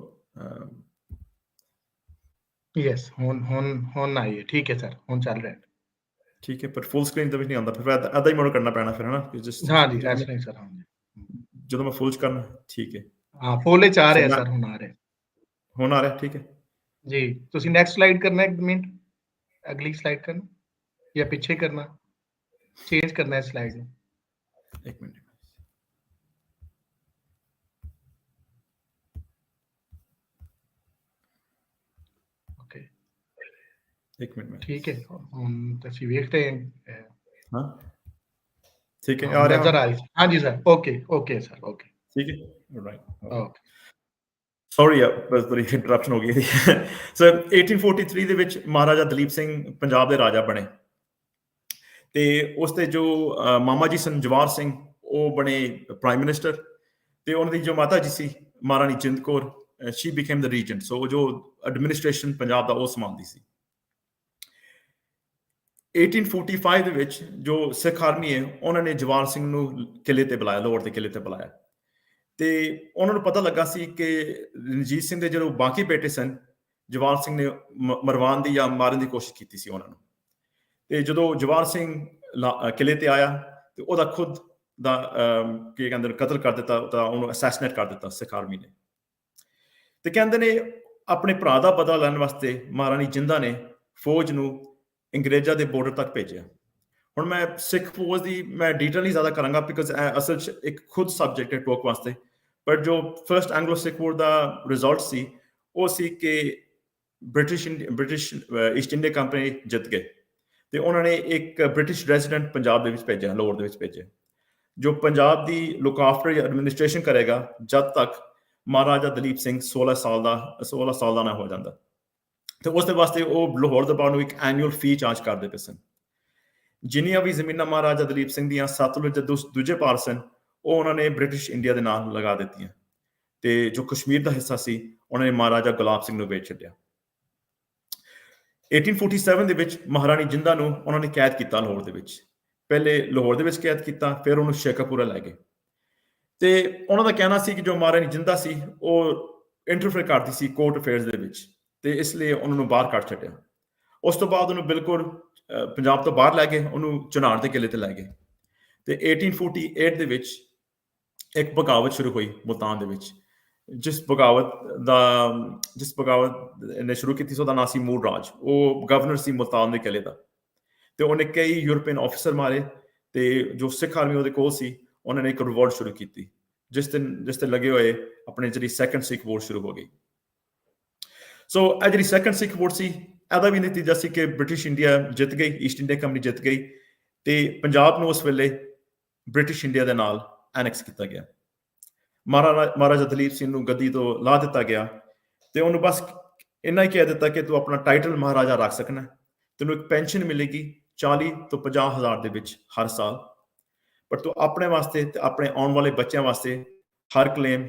ਯੈਸ ਹੁਣ ਆਈ ਹੈ, ਠੀਕ ਹੈ ਸਰ, ਹੁਣ ਚੱਲ ਰਿਹਾ ਹੈ। ਠੀਕ ਹੈ, ਪਰ ਫੁੱਲ ਸਕਰੀਨ ਦੇ ਵਿੱਚ ਨਹੀਂ ਆਉਂਦਾ, ਫਿਰ ਇੱਦਾਂ ਹੀ ਮੈਨੂੰ ਕਰਨਾ ਪੈਣਾ ਫਿਰ, ਹਨਾ? ਹਾਂਜੀ ਐਸ ਨਹੀਂ ਸਰ, ਹਾਂਜੀ ਜਦੋਂ ਮੈਂ ਫੁੱਲ ਚ ਕਰਨਾ, ਠੀਕ ਹੈ। ਹਾਂ ਫੁੱਲ ਚ ਆ ਰਿਹਾ ਸਰ, ਹੁਣ ਆ ਰਿਹਾ, ਹੁਣ ਆ ਰਿਹਾ, ਠੀਕ ਹੈ ਜੀ। ਤੁਸੀਂ ਨੈਕਸਟ ਸਲਾਈਡ ਕਰਨਾ, 1 ਮਿੰਟ ਅਗਲੀ ਸਲਾਈਡ ਕਰਨਾ ਜਾਂ ਪਿੱਛੇ ਕਰਨਾ, ਚੇਂਜ ਕਰਨਾ ਹੈ ਸਲਾਈਡ ਨੂੰ। 1 ਮਿੰਟ। ਓਕੇ 1 ਮਿੰਟ ਠੀਕ ਹੈ, ਹੁਣ ਅਸੀਂ ਵੇਖਦੇ ਹਾਂ। ਹਾਂ ਠੀਕ ਹੈ, ਆ ਰਿਹਾ ਨਜ਼ਰ ਆ ਰਹੀ, ਹਾਂਜੀ ਸਰ, ਓਕੇ ਸਰ, ਓਕੇ ਠੀਕ ਹੈ, ਰਾਈਟ ਓਕੇ। ਸੌਰੀ ਬਸ ਬੜੀ ਇੰਟਰਪਸ਼ਨ ਹੋ ਗਈ ਸੀ। ਸੋ 1843 ਦੇ ਵਿੱਚ ਮਹਾਰਾਜਾ ਦਲੀਪ ਸਿੰਘ ਪੰਜਾਬ ਦੇ ਰਾਜਾ ਬਣੇ, ਤੇ ਉਸ ਦੇ ਜੋ ਮਾਮਾ ਜੀ ਸਨ ਜਵਾਹਰ ਸਿੰਘ, ਉਹ ਬਣੇ ਪ੍ਰਾਈਮ ਮਿਨਿਸਟਰ, ਤੇ ਉਹਨਾਂ ਦੀ ਜੋ ਮਾਤਾ ਜੀ ਸੀ ਮਹਾਰਾਣੀ ਜਿੰਦ ਕੌਰ, ਸ਼ੀ ਬਿਕੇਮ ਦ ਰੀਜੈਂਟ, ਸੋ ਜੋ ਐਡਮਿਨਿਸਟ੍ਰੇਸ਼ਨ ਪੰਜਾਬ ਦਾ ਉਹ ਸੰਭਾਲਦੀ ਸੀ। 1845 ਦੇ ਵਿੱਚ ਜੋ ਸਿੱਖ ਆਰਮੀ ਹੈ ਉਹਨਾਂ ਨੇ ਜਵਾਹਰ ਸਿੰਘ ਨੂੰ ਕਿਲੇ ਤੇ ਬੁਲਾਇਆ, ਲਾਹੌਰ ਦੇ ਕਿਲੇ ਤੇ ਬੁਲਾਇਆ, ਤੇ ਉਹਨਾਂ ਨੂੰ ਪਤਾ ਲੱਗਾ ਸੀ ਕਿ ਰਣਜੀਤ ਸਿੰਘ ਦੇ ਜਦੋਂ ਬਾਕੀ ਬੇਟੇ ਸਨ, ਜਵਾਹਰ ਸਿੰਘ ਨੇ ਮਰਵਾਉਣ ਦੀ ਜਾਂ ਮਾਰਨ ਦੀ ਕੋਸ਼ਿਸ਼ ਕੀਤੀ ਸੀ ਉਹਨਾਂ ਨੂੰ। ਤੇ ਜਦੋਂ ਜਵਾਹਰ ਸਿੰਘ ਕਿਲੇ ਤੇ ਆਇਆ ਤੇ ਉਹਦਾ ਖੁਦ ਦਾ ਕੀ ਕਹਿੰਦੇ ਕਤਲ ਕਰ ਦਿੱਤਾ, ਤਾਂ ਉਹਨੂੰ ਅਸੈਸੀਨੇਟ ਕਰ ਦਿੱਤਾ ਸਿੱਖ ਆਰਮੀ ਨੇ। ਤੇ ਕਹਿੰਦੇ ਨੇ ਆਪਣੇ ਭਰਾ ਦਾ ਬਦਲਾ ਲੈਣ ਵਾਸਤੇ ਮਹਾਰਾਣੀ ਜਿੰਦਾ ਨੇ ਫੌਜ ਨੂੰ ਅੰਗਰੇਜ਼ਾਂ ਦੇ ਬਾਰਡਰ ਤੱਕ ਭੇਜਿਆ। ਹੁਣ ਮੈਂ ਸਿੱਖ ਫੌਜ ਦੀ ਮੈਂ ਡਿਟੇਲ ਨਹੀਂ ਜ਼ਿਆਦਾ ਕਰਾਂਗਾ, ਬਿਕਾਜ਼ ਅਸਲ 'ਚ ਇੱਕ ਖੁਦ ਸਬਜੈਕਟ ਹੈ ਟੋਕ ਵਾਸਤੇ, ਪਰ ਜੋ ਫਰਸਟ ਐਂਗਲੋ ਸਿੱਖ ਵੋਰ ਦਾ ਰਿਜ਼ਲਟ ਸੀ ਉਹ ਸੀ ਕਿ ਬ੍ਰਿਟਿਸ਼ ਈਸਟ ਇੰਡੀਆ ਕੰਪਨੀ ਜਿੱਤ ਗਏ, ਤੇ ਉਹਨਾਂ ਨੇ ਇੱਕ ਬ੍ਰਿਟਿਸ਼ ਰੈਜ਼ੀਡੈਂਟ ਪੰਜਾਬ ਦੇ ਵਿੱਚ ਭੇਜਿਆ, ਲਾਹੌਰ ਦੇ ਵਿੱਚ ਭੇਜਿਆ, ਜੋ ਪੰਜਾਬ ਦੀ ਲੁੱਕ ਆਫਟਰ ਐਡਮਿਨਿਸਟ੍ਰੇਸ਼ਨ ਕਰੇਗਾ ਜਦ ਤੱਕ ਮਹਾਰਾਜਾ ਦਲੀਪ ਸਿੰਘ 16 ਸਾਲ ਦਾ ਨਾ ਹੋ ਜਾਂਦਾ। ਤੇ ਉਸ ਦੇ ਵਾਸਤੇ ਉਹ ਲਾਹੌਰ ਦਰਬਾਰ ਨੂੰ ਇੱਕ ਐਨੂਅਲ ਫੀ ਚਾਰਜ ਕਰਦੇ ਪਏ ਸਨ। ਜਿੰਨੀਆਂ ਵੀ ਜ਼ਮੀਨਾਂ ਮਹਾਰਾਜਾ ਦਲੀਪ ਸਿੰਘ ਦੀਆਂ ਸਤਲੁਜ ਦੇ ਦੂਜੇ ਪਾਰ ਸਨ, ਉਹ ਉਹਨਾਂ ਨੇ ਬ੍ਰਿਟਿਸ਼ ਇੰਡੀਆ ਦੇ ਨਾਲ ਲਗਾ ਦਿੱਤੀਆਂ, ਤੇ ਜੋ ਕਸ਼ਮੀਰ ਦਾ ਹਿੱਸਾ ਸੀ ਉਹਨਾਂ ਨੇ ਮਹਾਰਾਜਾ ਗੁਲਾਬ ਸਿੰਘ ਨੂੰ ਵੇਚ ਛੱਡਿਆ। 1847 ਦੇ ਵਿੱਚ ਮਹਾਰਾਣੀ ਜਿੰਦਾ ਨੂੰ ਉਹਨਾਂ ਨੇ ਕੈਦ ਕੀਤਾ ਲਾਹੌਰ ਦੇ ਵਿੱਚ, ਪਹਿਲੇ ਲਾਹੌਰ ਦੇ ਵਿੱਚ ਕੈਦ ਕੀਤਾ, ਫਿਰ ਉਹਨੂੰ ਸ਼ੇਖਪੁਰਾ ਲੈ ਗਏ। ਤੇ ਉਹਨਾਂ ਦਾ ਕਹਿਣਾ ਸੀ ਕਿ ਜੋ ਮਹਾਰਾਣੀ ਜਿੰਦਾ ਸੀ ਉਹ ਇੰਟਰਫੇਅਰ ਕਰਦੀ ਸੀ ਕੋਰਟ ਅਫੇਅਰਸ ਦੇ ਵਿੱਚ, ਤੇ ਇਸ ਲਈ ਉਹਨਾਂ ਨੂੰ ਬਾਹਰ ਕੱਢ ਛੱਡਿਆ। ਉਸ ਤੋਂ ਬਾਅਦ ਉਹਨੂੰ ਬਿਲਕੁਲ ਪੰਜਾਬ ਤੋਂ ਬਾਹਰ ਲੈ ਗਏ, ਉਹਨੂੰ ਚਨਾਰ ਦੇ ਕਿਲੇ ਤੇ ਲੈ ਗਏ। ਤੇ 1848 ਦੇ ਵਿੱਚ ਇੱਕ ਬਗਾਵਤ ਸ਼ੁਰੂ ਹੋਈ ਮੁਲਤਾਨ ਦੇ ਵਿੱਚ, ਜਿਸ ਬਗਾਵਤ ਨੇ ਸ਼ੁਰੂ ਕੀਤੀ ਸੀ ਉਹਦਾ ਨਾਂ ਸੀ ਮੂਲ ਰਾਜ। ਉਹ ਗਵਰਨਰ ਸੀ ਮੁਲਤਾਨ ਦੇ ਕਿਲੇ ਦਾ, ਤੇ ਉਹਨੇ ਕਈ ਯੂਰਪੀਅਨ ਆਫਿਸਰ ਮਾਰੇ, ਤੇ ਜੋ ਸਿੱਖ ਆਰਮੀ ਉਹਦੇ ਕੋਲ ਸੀ ਉਹਨਾਂ ਨੇ ਇੱਕ ਰਿਵੋਲਟ ਸ਼ੁਰੂ ਕੀਤੀ, ਜਿਸ ਤੇ ਲੱਗੇ ਹੋਏ ਆਪਣੀ ਜਿਹੜੀ ਸੈਕੰਡ ਸਿੱਖ ਵੋਰ ਸ਼ੁਰੂ ਹੋ ਗਈ। ਸੋ ਇਹ ਜਿਹੜੀ ਸੈਕੰਡ ਸਿੱਖ ਵੋਰ ਸੀ, ਇਹਦਾ ਵੀ ਨਤੀਜਾ ਸੀ ਕਿ ਬ੍ਰਿਟਿਸ਼ ਇੰਡੀਆ ਜਿੱਤ ਗਈ, ਈਸਟ ਇੰਡੀਆ ਕੰਪਨੀ ਜਿੱਤ ਗਈ, ਤੇ ਪੰਜਾਬ ਨੂੰ ਉਸ ਵੇਲੇ ਬ੍ਰਿਟਿਸ਼ ਇੰਡੀਆ ਦੇ ਨਾਲ ਐਨੈਕਸ ਕੀਤਾ ਗਿਆ। ਮਹਾਰਾਜਾ ਦਲੀਪ ਸਿੰਘ ਨੂੰ ਗੱਦੀ ਤੋਂ ਲਾ ਦਿੱਤਾ ਗਿਆ, ਤੇ ਉਹਨੂੰ ਬਸ ਇੰਨਾ ਹੀ ਕਹਿ ਦਿੱਤਾ ਕਿ ਤੂੰ ਆਪਣਾ ਟਾਈਟਲ ਮਹਾਰਾਜਾ ਰੱਖ ਸਕਣਾ, ਤੈਨੂੰ ਇੱਕ ਪੈਨਸ਼ਨ ਮਿਲੇਗੀ 40 ਤੋਂ 50 ਹਜ਼ਾਰ ਦੇ ਵਿੱਚ ਹਰ ਸਾਲ, ਪਰ ਤੂੰ ਆਪਣੇ ਵਾਸਤੇ ਤੇ ਆਪਣੇ ਆਉਣ ਵਾਲੇ ਬੱਚਿਆਂ ਵਾਸਤੇ ਹਰ ਕਲੇਮ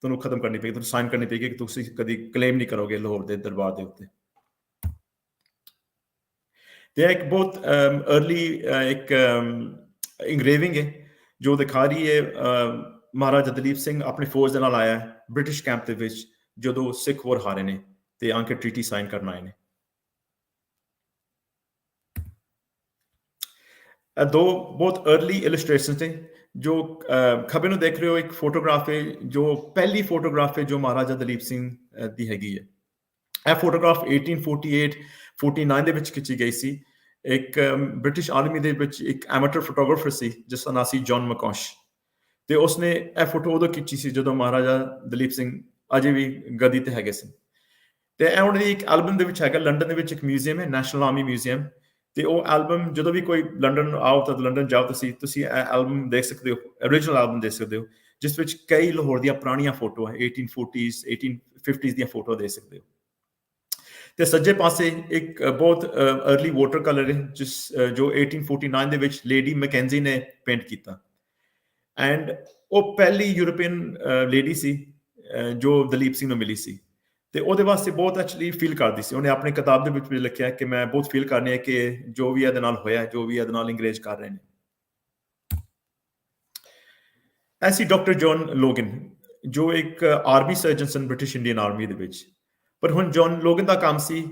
ਤੁਹਾਨੂੰ ਖਤਮ ਕਰਨੀ ਪਏਗੀ, ਤੁਹਾਨੂੰ ਸਾਈਨ ਕਰਨੀ ਪਏਗੀ ਕਿ ਤੁਸੀਂ ਕਦੀ ਕਲੇਮ ਨਹੀਂ ਕਰੋਗੇ ਲਾਹੌਰ ਦੇ ਦਰਬਾਰ ਦੇ ਉੱਤੇ। ਤੇ ਇੱਕ ਬਹੁਤ अर्ਲੀ ਇੱਕ ਇੰਗਰੇਵਿੰਗ ਹੈ ਜੋ ਦਿਖਾ ਰਹੀ ਹੈ ਮਹਾਰਾਜਾ ਦਲੀਪ ਸਿੰਘ ਆਪਣੀ ਫੌਜ ਦੇ ਨਾਲ ਆਇਆ ਬ੍ਰਿਟਿਸ਼ ਕੈਂਪ ਦੇ ਵਿੱਚ ਜਦੋਂ ਸਿੱਖ ਵੋਰ ਹਾਰੇ ਨੇ ਤੇ ਆ ਕੇ ਟ੍ਰੀਟੀ ਸਾਈਨ ਕਰਨ ਆਏ ਨੇ। ਦੋ ਬਹੁਤ अर्ਲੀ ਇਲਸਟ੍ਰੇਸ਼ਨ ਨੇ ਜੋ ਖੱਬੇ ਨੂੰ ਦੇਖ ਰਹੇ ਹੋ, ਇੱਕ ਫੋਟੋਗ੍ਰਾਫ ਹੈ ਜੋ ਪਹਿਲੀ ਫੋਟੋਗ੍ਰਾਫ ਹੈ ਜੋ ਮਹਾਰਾਜਾ ਦਲੀਪ ਸਿੰਘ ਦੀ ਹੈਗੀ ਹੈ। ਇਹ ਫੋਟੋਗ੍ਰਾਫ 1848-49 ਦੇ ਵਿੱਚ ਖਿੱਚੀ ਗਈ ਸੀ। ਇੱਕ ਬ੍ਰਿਟਿਸ਼ ਆਰਮੀ ਦੇ ਵਿੱਚ ਇੱਕ ਐਮੇਟਰ ਫੋਟੋਗ੍ਰਾਫਰ ਸੀ ਜਿਸ ਦਾ ਨਾਂ ਸੀ ਜੌਨ ਮਕੌਸ਼, ਤੇ ਉਸਨੇ ਇਹ ਫੋਟੋ ਉਦੋਂ ਖਿੱਚੀ ਸੀ ਜਦੋਂ ਮਹਾਰਾਜਾ ਦਲੀਪ ਸਿੰਘ ਅਜੇ ਵੀ ਗੱਦੀ ਤੇ ਹੈਗੇ ਸੀ। ਤੇ ਇਹ ਉਹਨਾਂ ਦੀ ਇੱਕ ਐਲਬਮ ਦੇ ਵਿੱਚ ਹੈਗਾ, ਲੰਡਨ ਦੇ ਵਿੱਚ ਇੱਕ ਮਿਊਜ਼ੀਅਮ ਹੈ, ਨੈਸ਼ਨਲ ਆਰਮੀ ਮਿਊਜ਼ੀਅਮ, ਤੇ ਉਹ ਐਲਬਮ ਜਦੋਂ ਵੀ ਕੋਈ ਲੰਡਨ ਆਓ ਤਾਂ ਲੰਡਨ ਜਾਓ ਤੁਸੀਂ ਇਹ ਐਲਬਮ ਦੇਖ ਸਕਦੇ ਹੋ, ਓਰੀਜਨਲ ਐਲਬਮ ਦੇਖ ਸਕਦੇ ਹੋ, ਜਿਸ ਵਿੱਚ ਕਈ ਲਾਹੌਰ ਦੀਆਂ ਪੁਰਾਣੀਆਂ ਫੋਟੋਆਂ 1840s 1850s ਦੀਆਂ ਫੋਟੋ ਦੇਖ ਸਕਦੇ ਹੋ। ਤੇ ਸੱਜੇ ਪਾਸੇ ਇੱਕ ਬਹੁਤ अर्ਲੀ ਵਾਟਰ ਕਲਰ ਹੈ ਜੋ 1849 ਦੇ ਵਿੱਚ ਲੇਡੀ ਮੈਕੈਂਜੀ ਨੇ ਪੇਂਟ ਕੀਤਾ ਐਂਡ ਉਹ ਪਹਿਲੀ ਯੂਰਪੀਅਨ ਲੇਡੀ ਸੀ ਜੋ ਦਲੀਪ ਸਿੰਘ ਨੂੰ ਮਿਲੀ ਸੀ ਤੇ ਉਹਦੇ ਵਾਸਤੇ ਬਹੁਤ ਐਕਚੁਅਲੀ ਫੀਲ ਕਰਦੀ ਸੀ ਉਹਨੇ ਆਪਣੀ ਕਿਤਾਬ ਦੇ ਵਿੱਚ ਵੀ ਲਿਖਿਆ ਕਿ ਮੈਂ ਬਹੁਤ ਫੀਲ ਕਰਨੀ ਹੈ ਕਿ ਜੋ ਵੀ ਇਹਦੇ ਨਾਲ ਹੋਇਆ ਜੋ ਵੀ ਇਹਦੇ ਨਾਲ ਅੰਗਰੇਜ਼ ਕਰ ਰਹੇ ਨੇ ਐਸੀ ਡਾਕਟਰ ਜੌਨ ਲੋਗਨ ਜੋ ਇੱਕ ਆਰਮੀ ਸਰਜਨ ਸਨ ਬ੍ਰਿਟਿਸ਼ ਇੰਡੀਅਨ ਆਰਮੀ ਦੇ ਵਿੱਚ ਪਰ ਹੁਣ ਜੌਨ ਲੋਗਨ ਦਾ ਕੰਮ ਸੀ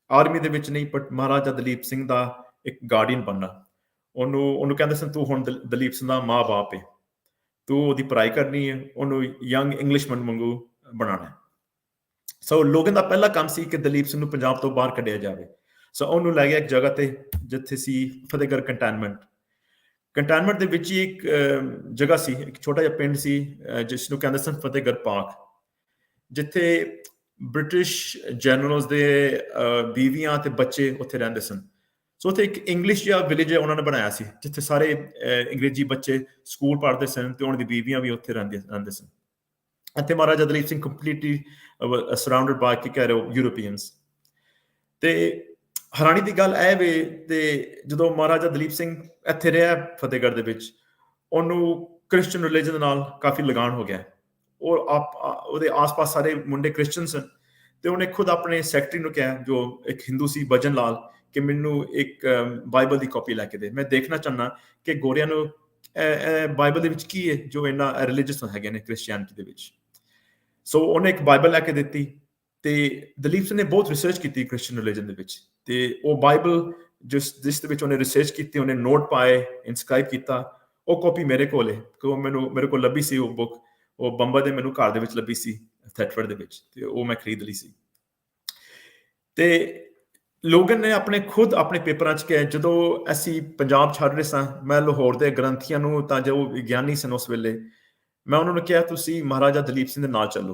ਆਰਮੀ ਦੇ ਵਿੱਚ ਨਹੀਂ ਬਟ ਮਹਾਰਾਜਾ ਦਲੀਪ ਸਿੰਘ ਦਾ ਇੱਕ ਗਾਰਡੀਅਨ ਬਣਨਾ ਉਹਨੂੰ ਕਹਿੰਦੇ ਸਨ ਤੂੰ ਹੁਣ ਦਲੀਪ ਸਿੰਘ ਦਾ ਮਾਂ ਬਾਪ ਹੈ ਤੂੰ ਉਹਦੀ ਪੜ੍ਹਾਈ ਕਰਨੀ ਹੈ ਉਹਨੂੰ ਯੰਗ ਇੰਗਲਿਸ਼ਮੈਨ ਵਾਂਗੂ ਬਣਾਉਣਾ ਸੋ ਲੋਗਨ ਦਾ ਪਹਿਲਾ ਕੰਮ ਸੀ ਕਿ ਦਲੀਪ ਸਿੰਘ ਨੂੰ ਪੰਜਾਬ ਤੋਂ ਬਾਹਰ ਕੱਢਿਆ ਜਾਵੇ ਸੋ ਉਹਨੂੰ ਲੈ ਗਿਆ ਇੱਕ ਜਗ੍ਹਾ ਤੇ ਜਿੱਥੇ ਸੀ ਫਤਿਹਗੜ੍ਹ ਕੰਟੈਨਮੈਂਟ ਦੇ ਵਿੱਚ ਹੀ ਇੱਕ ਜਗ੍ਹਾ ਸੀ ਇੱਕ ਛੋਟਾ ਜਿਹਾ ਪਿੰਡ ਸੀ ਜਿਸ ਨੂੰ ਕਹਿੰਦੇ ਸਨ ਫਤਿਹਗੜ੍ਹ ਪਾਰਕ ਜਿੱਥੇ ਬ੍ਰਿਟਿਸ਼ ਜਨਰਲਸ ਦੇ ਬੀਵੀਆਂ ਤੇ ਬੱਚੇ ਉੱਥੇ ਰਹਿੰਦੇ ਸਨ ਸੋ ਉੱਥੇ ਇੱਕ ਇੰਗਲਿਸ਼ ਜਿਹਾ ਵਿਲੇਜ ਉਹਨਾਂ ਨੇ ਬਣਾਇਆ ਸੀ ਜਿੱਥੇ ਸਾਰੇ ਅੰਗਰੇਜ਼ੀ ਬੱਚੇ ਸਕੂਲ ਪੜ੍ਹਦੇ ਸਨ ਤੇ ਉਹਨਾਂ ਦੀ ਬੀਵੀਆਂ ਵੀ ਉੱਥੇ ਰਹਿੰਦੇ ਸਨ ਅਤੇ ਮਹਾਰਾਜਾ ਦਲੀਪ ਸਿੰਘ ਕੰਪਲੀਟਲੀ ਸਰਾਊਂਡਡ ਬਾਈ ਕੀ ਕਹਿ ਰਹੇ ਯੂਰੋਪੀਅਨਸ ਤੇ ਹੈਰਾਨੀ ਦੀ ਗੱਲ ਇਹ ਵੇ ਤੇ ਜਦੋਂ ਮਹਾਰਾਜਾ ਦਲੀਪ ਸਿੰਘ ਇੱਥੇ ਰਿਹਾ ਫਤਿਹਗੜ੍ਹ ਦੇ ਵਿੱਚ ਉਹਨੂੰ ਕ੍ਰਿਸਚਨ ਰਿਲੀਜਨ ਦੇ ਨਾਲ ਕਾਫੀ ਲਗਾਨ ਹੋ ਗਿਆ ਉਹਦੇ ਆਸ-ਪਾਸ ਸਾਰੇ ਮੁੰਡੇ ਕ੍ਰਿਸਚਨ ਸਨ ਤੇ ਉਹਨੇ ਖੁਦ ਆਪਣੇ ਸੈਕਟਰੀ ਨੂੰ ਕਿਹਾ ਜੋ ਇੱਕ ਹਿੰਦੂ ਸੀ ਭਜਨ ਲਾਲ ਕਿ ਮੈਨੂੰ ਇੱਕ ਬਾਈਬਲ ਦੀ ਕਾਪੀ ਲੈ ਕੇ ਦੇ ਮੈਂ ਦੇਖਣਾ ਚਾਹੁੰਦਾ ਕਿ ਗੋਰਿਆਂ ਨੂੰ ਬਾਈਬਲ ਦੇ ਵਿੱਚ ਕੀ ਹੈ ਜੋ ਇੰਨਾ ਰਿਲੀਜੀਅਸ ਹੈਗੇ ਨੇ ਕ੍ਰਿਸਚੀਅਨਿਟੀ ਦੇ ਵਿੱਚ ਸੋ ਉਹਨੇ ਇੱਕ ਬਾਈਬਲ ਲੈ ਕੇ ਦਿੱਤੀ ਤੇ ਦਲੀਪ ਸਿੰਘ ਨੇ ਬਹੁਤ ਰਿਸਰਚ ਕੀਤੀ ਕ੍ਰਿਸਚਨ ਰਿਲੀਜਨ ਦੇ ਵਿੱਚ ਤੇ ਉਹ ਬਾਈਬਲ ਜਿਸ ਦੇ ਵਿੱਚ ਉਹਨੇ ਰਿਸਰਚ ਕੀਤੀ ਉਹਨੇ ਨੋਟ ਪਾਏ ਇਨਸਕ੍ਰਾਈਬ ਕੀਤਾ ਉਹ ਕਾਪੀ ਮੇਰੇ ਕੋਲ ਹੈ ਕਿ ਮੇਰੇ ਕੋਲ ਲੱਭੀ ਸੀ ਉਹ ਬੁੱਕ ਉਹ ਬੰਬਾ ਦੇ ਮੈਨੂੰ ਘਰ ਦੇ ਵਿੱਚ ਲੱਭੀ ਸੀ ਥੈਟਫੋਰਡ ਦੇ ਵਿੱਚ ਤੇ ਉਹ ਮੈਂ ਖਰੀਦ ਲਈ ਸੀ ਤੇ ਲੋਗਨ ਨੇ ਖੁਦ ਆਪਣੇ ਪੇਪਰਾਂ 'ਚ ਕਿਹਾ ਜਦੋਂ ਅਸੀਂ ਪੰਜਾਬ ਛੱਡ ਰਹੇ ਸਾਂ ਮੈਂ ਲਾਹੌਰ ਦੇ ਗ੍ਰੰਥੀਆਂ ਨੂੰ ਤਾਂ ਜੋ ਵਿਗਿਆਨੀ ਸਨ ਉਸ ਵੇਲੇ ਮੈਂ ਉਹਨਾਂ ਨੂੰ ਕਿਹਾ ਤੁਸੀਂ ਮਹਾਰਾਜਾ ਦਲੀਪ ਸਿੰਘ ਦੇ ਨਾਲ ਚੱਲੋ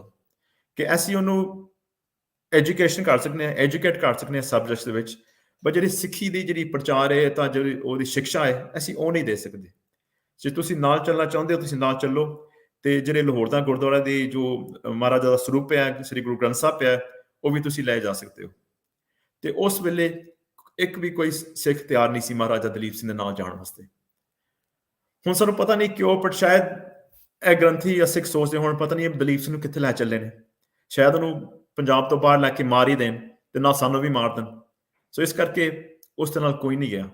ਕਿ ਅਸੀਂ ਉਹਨੂੰ ਐਜੂਕੇਸ਼ਨ ਕਰ ਸਕਦੇ ਹਾਂ ਐਜੂਕੇਟ ਕਰ ਸਕਦੇ ਹਾਂ ਸਬਜੈਕਟਸ ਦੇ ਵਿੱਚ ਪਰ ਜਿਹੜੀ ਸਿੱਖੀ ਦੀ ਜਿਹੜੀ ਪ੍ਰਚਾਰ ਹੈ ਤਾਂ ਜਿਹੜੀ ਉਹਦੀ ਸਿੱਖਿਆ ਹੈ ਅਸੀਂ ਉਹ ਨਹੀਂ ਦੇ ਸਕਦੇ ਜੇ ਤੁਸੀਂ ਨਾਲ ਚੱਲਣਾ ਚਾਹੁੰਦੇ ਹੋ ਤੁਸੀਂ ਨਾਲ ਚੱਲੋ ਤੇ ਜਿਹੜੇ ਲਾਹੌਰ ਦਾ ਗੁਰਦੁਆਰਾ ਦੀ ਜੋ ਮਹਾਰਾਜਾ ਦਾ ਸਰੂਪ ਹੈ ਸ੍ਰੀ ਗੁਰੂ ਗ੍ਰੰਥ ਸਾਹਿਬ ਹੈ ਉਹ ਵੀ ਤੁਸੀਂ ਲੈ ਜਾ ਸਕਦੇ ਹੋ ਤੇ ਉਸ ਵੇਲੇ ਇੱਕ ਵੀ ਕੋਈ ਸਿੱਖ ਤਿਆਰ ਨਹੀਂ ਸੀ ਮਹਾਰਾਜਾ ਦਲੀਪ ਸਿੰਘ ਦੇ ਨਾਲ ਜਾਣ ਵਾਸਤੇ ਹੁਣ ਸਾਨੂੰ ਪਤਾ ਨਹੀਂ ਕਿਉਂ ਪਰ ਸ਼ਾਇਦ ਇਹ ਗ੍ਰੰਥੀ ਜਾਂ ਸਿੱਖ ਸੋਚਦੇ ਹੁਣ ਪਤਾ ਨਹੀਂ ਦਲੀਪ ਸਿੰਘ ਨੂੰ ਕਿੱਥੇ ਲੈ ਚੱਲੇ ਨੇ ਸ਼ਾਇਦ ਉਹਨੂੰ ਪੰਜਾਬ ਤੋਂ ਬਾਹਰ ਲੈ ਕੇ ਮਾਰ ਹੀ ਦੇਣ ਤੇ ਨਾ ਸਾਨੂੰ ਵੀ ਮਾਰ ਦੇਣ ਸੋ ਇਸ ਕਰਕੇ ਉਸ ਦੇ ਨਾਲ ਕੋਈ ਨਹੀਂ ਗਿਆ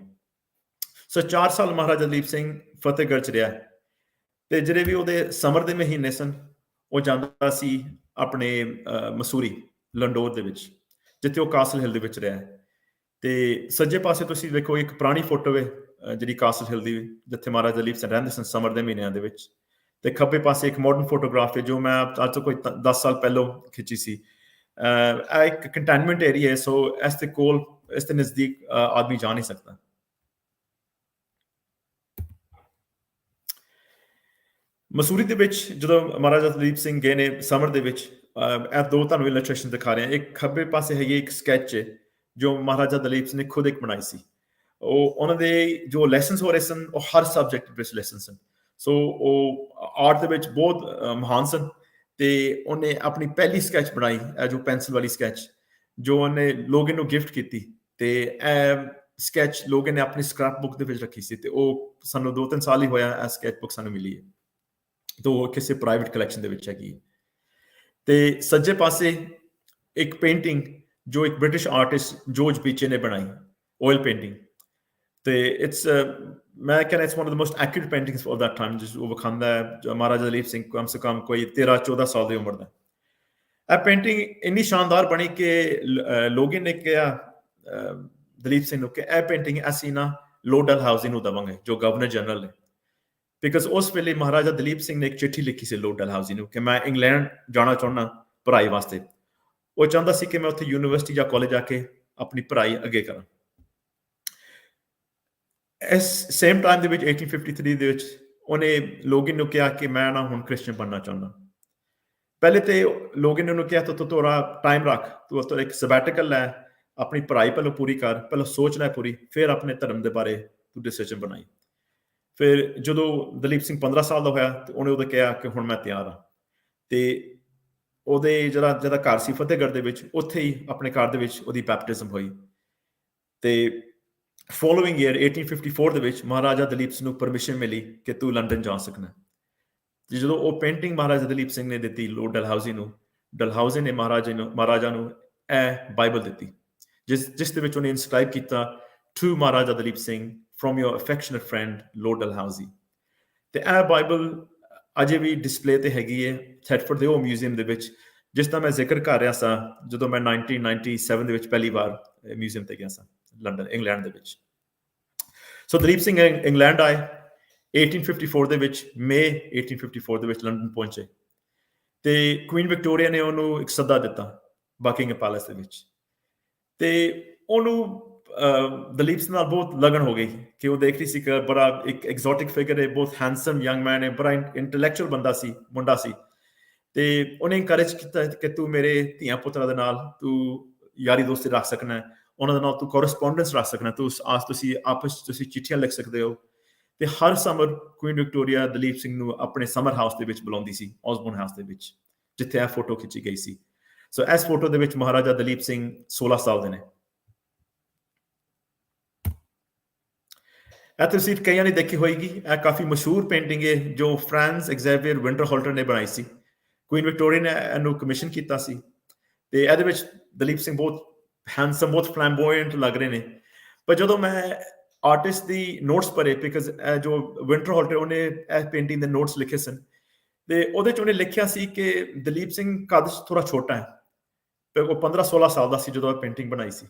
ਸੋ 4 ਸਾਲ ਮਹਾਰਾਜਾ ਦਲੀਪ ਸਿੰਘ ਫਤਿਹਗੜ੍ਹ 'ਚ ਰਿਹਾ ਤੇ ਜਿਹੜੇ ਵੀ ਉਹਦੇ ਸਮਰ ਦੇ ਮਹੀਨੇ ਸਨ ਉਹ ਜਾਂਦਾ ਸੀ ਆਪਣੇ ਮਸੂਰੀ ਲੰਡੋਰ ਦੇ ਵਿੱਚ ਜਿੱਥੇ ਉਹ ਕਾਸਲ ਹਿੱਲ ਦੇ ਵਿੱਚ ਰਿਹਾ ਤੇ ਸੱਜੇ ਪਾਸੇ ਤੁਸੀਂ ਵੇਖੋ ਇੱਕ ਪੁਰਾਣੀ ਫੋਟੋ ਹੈ ਜਿਹੜੀ ਕਾਸਲ ਹਿੱਲ ਦੀ ਜਿੱਥੇ ਮਹਾਰਾਜਾ ਦਲੀਪ ਸਿੰਘ ਰਹਿੰਦੇ ਸਨ ਸਮਰ ਦੇ ਮਹੀਨਿਆਂ ਦੇ ਵਿੱਚ ਤੇ ਖੱਬੇ ਪਾਸੇ ਇੱਕ ਮਾਡਰਨ ਫੋਟੋਗ੍ਰਾਫ ਹੈ ਜੋ ਮੈਂ ਅੱਜ ਤੋਂ ਕੋਈ 10 ਸਾਲ ਪਹਿਲਾਂ ਖਿੱਚੀ ਸੀ ਇਹ ਇੱਕ ਕੰਟੇਨਮੈਂਟ ਏਰੀਆ ਹੈ ਸੋ ਇਸ ਦੇ ਕੋਲ ਇਸ ਦੇ ਨਜ਼ਦੀਕ ਆਦਮੀ ਜਾ ਨਹੀਂ ਸਕਦਾ ਮਸੂਰੀ ਦੇ ਵਿੱਚ ਜਦੋਂ ਮਹਾਰਾਜਾ ਦਲੀਪ ਸਿੰਘ ਗਏ ਨੇ ਸਮਰ ਦੇ ਵਿੱਚ ਇਹ ਦੋ ਤੁਹਾਨੂੰ ਇਲਸਟ੍ਰੇਸ਼ਨ ਦਿਖਾ ਰਹੇ ਹਾਂ ਇੱਕ ਖੱਬੇ ਪਾਸੇ ਹੈਗੀ ਇੱਕ ਸਕੈਚ ਹੈ ਜੋ ਮਹਾਰਾਜਾ ਦਲੀਪ ਸਿੰਘ ਨੇ ਖੁਦ ਇੱਕ ਬਣਾਈ ਸੀ ਉਹ ਉਹਨਾਂ ਦੇ ਜੋ ਲੈਸਨਸ ਹੋ ਰਹੇ ਸਨ ਉਹ ਹਰ ਸਬਜੈਕਟ ਵਿੱਚ ਲੈਸਨ ਸਨ ਸੋ ਉਹ ਆਰਟ ਦੇ ਵਿੱਚ ਬਹੁਤ ਮਹਾਨ ਸਨ ਤੇ ਉਹਨੇ ਆਪਣੀ ਪਹਿਲੀ ਸਕੈਚ ਬਣਾਈ ਜੋ ਪੈਨਸਿਲ ਵਾਲੀ ਸਕੈਚ ਜੋ ਉਹਨੇ ਲੋਗਨ ਨੂੰ ਗਿਫਟ ਕੀਤੀ ਤੇ ਇਹ ਸਕੈਚ ਲੋਗਨ ਨੇ ਆਪਣੀ ਸਕ੍ਰੈਪ ਬੁੱਕ ਦੇ ਵਿੱਚ ਰੱਖੀ ਸੀ ਤੇ ਉਹ ਸਾਨੂੰ 2-3 ਸਾਲ ਹੀ ਹੋਇਆ ਇਹ ਸਕੈਚ ਬੁੱਕ ਸਾਨੂੰ ਮਿਲੀ ਹੈ तो किसी प्राइवेट कलैक्शन है ते सज्जे पासे एक पेंटिंग जो एक ब्रिटिश आर्टिस्ट जॉर्ज बीचे ने बनाई ऑयल पेंटिंग ते इट्स मैं कहना it's one of the most accurate paintings of that time जिस वो विखांदा है महाराजा दलीप सिंह कम से कम कोई 13-14 साल की उम्र का यह पेंटिंग इन्नी शानदार बनी कि लोगों ने कहा दलीप सिंह कि यह पेंटिंग असी ना लॉर्ड डलहौजी नूं देवांगे जो गवर्नर जनरल ने बिकॉज उस वेले महाराजा दलीप सिंह ने एक चिट्ठी लिखी सी लॉर्ड डलहौजी नूं कि मैं इंग्लैंड जाना चाहुंदा पढ़ाई वास्ते वो चाहता सी कि मैं उत्थे यूनिवर्सिटी या कॉलेज जाके अपनी पढ़ाई अगे करा इस सेम टाइम दे विच 1853 दे विच उहने लोगन नूं कहा कि मैं ना हुण क्रिश्चियन बनना चाहुंदा पहले तो लोगन ने उहनूं कहा तो थोड़ा टाइम रख तू एक सबैटिकल लै अपनी पढ़ाई पहलों पूरी कर पहलों सोच लै पूरी फिर अपने धर्म के बारे तू डिसीजन बनाई फिर जो दलीप सिंह 15 साल का होया तो उन्हें उदों कहा कि हुण मैं तैयार हाँ तो ਉਹਦੇ ਜਿਹੜਾ ਘਰ ਸੀ ਫਤਿਹਗੜ੍ਹ ਦੇ ਵਿੱਚ, ਉੱਥੇ ਹੀ ਆਪਣੇ ਘਰ ਦੇ ਵਿੱਚ ਉਹਦੀ ਬੈਪਟਿਜ਼ਮ ਹੋਈ। ਤੇ ਫੋਲੋਇੰਗ ਈਅਰ 1854 ਦੇ ਵਿੱਚ ਮਹਾਰਾਜਾ ਦਲੀਪ ਸਿੰਘ ਨੂੰ ਪਰਮਿਸ਼ਨ ਮਿਲੀ ਕਿ ਤੂੰ ਲੰਡਨ ਜਾ ਸਕਣਾ। ਤੇ ਜਦੋਂ ਉਹ ਪੇਂਟਿੰਗ ਮਹਾਰਾਜਾ ਦਲੀਪ ਸਿੰਘ ਨੇ ਦਿੱਤੀ ਲੋਰਡ ਡਲਹੌਜ਼ੀ ਨੂੰ, ਡਲਹੌਜ਼ੀ ਨੇ ਮਹਾਰਾਜਾ ਨੂੰ ਇਹ ਬਾਈਬਲ ਦਿੱਤੀ, ਜਿਸ ਦੇ ਵਿੱਚ ਉਹਨੇ ਇਨਸਕ੍ਰਾਈਬ ਕੀਤਾ to Maharaja Duleep Singh from your affectionate friend Lord Dalhousie. ਤੇ ਇਹ ਬਾਈਬਲ ਅਜੇ ਵੀ ਡਿਸਪਲੇ ਤੇ ਹੈਗੀ ਹੈ ਥੈਟਫੋਰਡ ਦੇ ਉਹ ਮਿਊਜ਼ੀਅਮ ਦੇ ਵਿੱਚ, ਜਿਸ ਦਾ ਮੈਂ ਜ਼ਿਕਰ ਕਰ ਰਿਹਾ ਸਾਂ ਜਦੋਂ ਮੈਂ 1997 ਦੇ ਵਿੱਚ ਪਹਿਲੀ ਵਾਰ ਮਿਊਜ਼ੀਅਮ ਤੇ ਗਿਆ ਸਾਂ ਲੰਡਨ, ਇੰਗਲੈਂਡ ਦੇ ਵਿੱਚ। ਸੋ ਦਲੀਪ ਸਿੰਘ ਇੰਗਲੈਂਡ ਆਏ 1854 ਦੇ ਵਿੱਚ, ਮਈ 1854 ਦੇ ਵਿੱਚ ਲੰਡਨ ਪਹੁੰਚੇ ਤੇ ਕੁਈਨ ਵਿਕਟੋਰੀਆ ਨੇ ਉਹਨੂੰ ਇੱਕ ਸੱਦਾ ਦਿੱਤਾ ਬਕਿੰਗਮ ਪੈਲੇਸ ਦੇ ਵਿੱਚ। ਤੇ ਉਹਨੂੰ ਦਲੀਪ ਸਿੰਘ ਨਾਲ ਬਹੁਤ ਲਗਨ ਹੋ ਗਈ ਕਿ ਉਹ ਦੇਖ ਰਹੀ ਸੀ ਕਿ ਬੜਾ ਇੱਕ ਐਗਜ਼ੋਟਿਕ ਫਿਗਰ ਹੈ, ਬਹੁਤ ਹੈਂਡਸਮ ਯੰਗ ਮੈਨ ਹੈ, ਬੜਾ ਇੰਟੈਲੈਕਚੁਅਲ ਮੁੰਡਾ ਸੀ। ਤੇ ਉਹਨੇ ਇਨਕਰੇਜ ਕੀਤਾ ਕਿ ਤੂੰ ਮੇਰੇ ਧੀਆਂ ਪੁੱਤਰਾਂ ਦੇ ਨਾਲ ਤੂੰ ਯਾਰੀ ਦੋਸਤੀ ਰੱਖ ਸਕਣਾ, ਉਹਨਾਂ ਦੇ ਨਾਲ ਤੂੰ ਕੋਰਸਪੋਂਡੈਂਸ ਰੱਖ ਸਕਣਾ, ਤੁਸੀਂ ਆਪਸ 'ਚ ਤੁਸੀਂ ਚਿੱਠੀਆਂ ਲਿਖ ਸਕਦੇ ਹੋ। ਤੇ ਹਰ summer Queen Victoria Duleep Singh ਨੂੰ ਆਪਣੇ ਸਮਰ ਹਾਊਸ ਦੇ ਵਿੱਚ ਬੁਲਾਉਂਦੀ ਸੀ, ਔਸਬੋਰਨ ਹਾਊਸ ਦੇ ਵਿੱਚ, ਜਿੱਥੇ ਇਹ ਫੋਟੋ ਖਿੱਚੀ ਗਈ ਸੀ। ਸੋ ਇਸ ਫੋਟੋ ਦੇ ਵਿੱਚ ਮਹਾਰਾਜਾ ਦਲੀਪ ਸਿੰਘ 16 ਸਾਲ ਦੇ ਨੇ। ਇਹ ਤੁਸੀਂ ਕਈਆਂ ਨੇ ਦੇਖੀ ਹੋਏਗੀ, ਇਹ ਕਾਫੀ ਮਸ਼ਹੂਰ ਪੇਂਟਿੰਗ ਹੈ ਜੋ ਫਰਾਂਸ ਐਗਜ਼ੇਵੀਅਰ ਵਿੰਟਰਹੋਲਟਰ ਨੇ ਬਣਾਈ ਸੀ। ਕੁਈਨ ਵਿਕਟੋਰੀਆ ਨੇ ਇਹਨੂੰ ਕਮਿਸ਼ਨ ਕੀਤਾ ਸੀ ਤੇ ਇਹਦੇ ਵਿੱਚ ਦਲੀਪ ਸਿੰਘ ਬਹੁਤ ਹੈਂਡਸਮ, ਬਹੁਤ ਫਲੈਂਬੋਇੰਟ ਲੱਗ ਰਹੇ ਨੇ। ਪਰ ਜਦੋਂ ਮੈਂ ਆਰਟਿਸਟ ਦੀ ਨੋਟਸ ਪੜ੍ਹੇ, ਬਿਕਾਜ਼ ਜੋ ਵਿੰਟਰਹੋਲਟਰ ਉਹਨੇ ਇਹ ਪੇਂਟਿੰਗ ਦੇ ਨੋਟਸ ਲਿਖੇ ਸਨ, ਤੇ ਉਹਦੇ 'ਚ ਉਹਨੇ ਲਿਖਿਆ ਸੀ ਕਿ ਦਲੀਪ ਸਿੰਘ ਕੱਦ 'ਚ ਥੋੜਾ ਛੋਟਾ ਹੈ, ਤੇ ਉਹ 15-16 ਸਾਲ ਦਾ ਸੀ ਜਦੋਂ ਇਹ ਪੇਂਟਿੰਗ ਬਣਾਈ ਸੀ।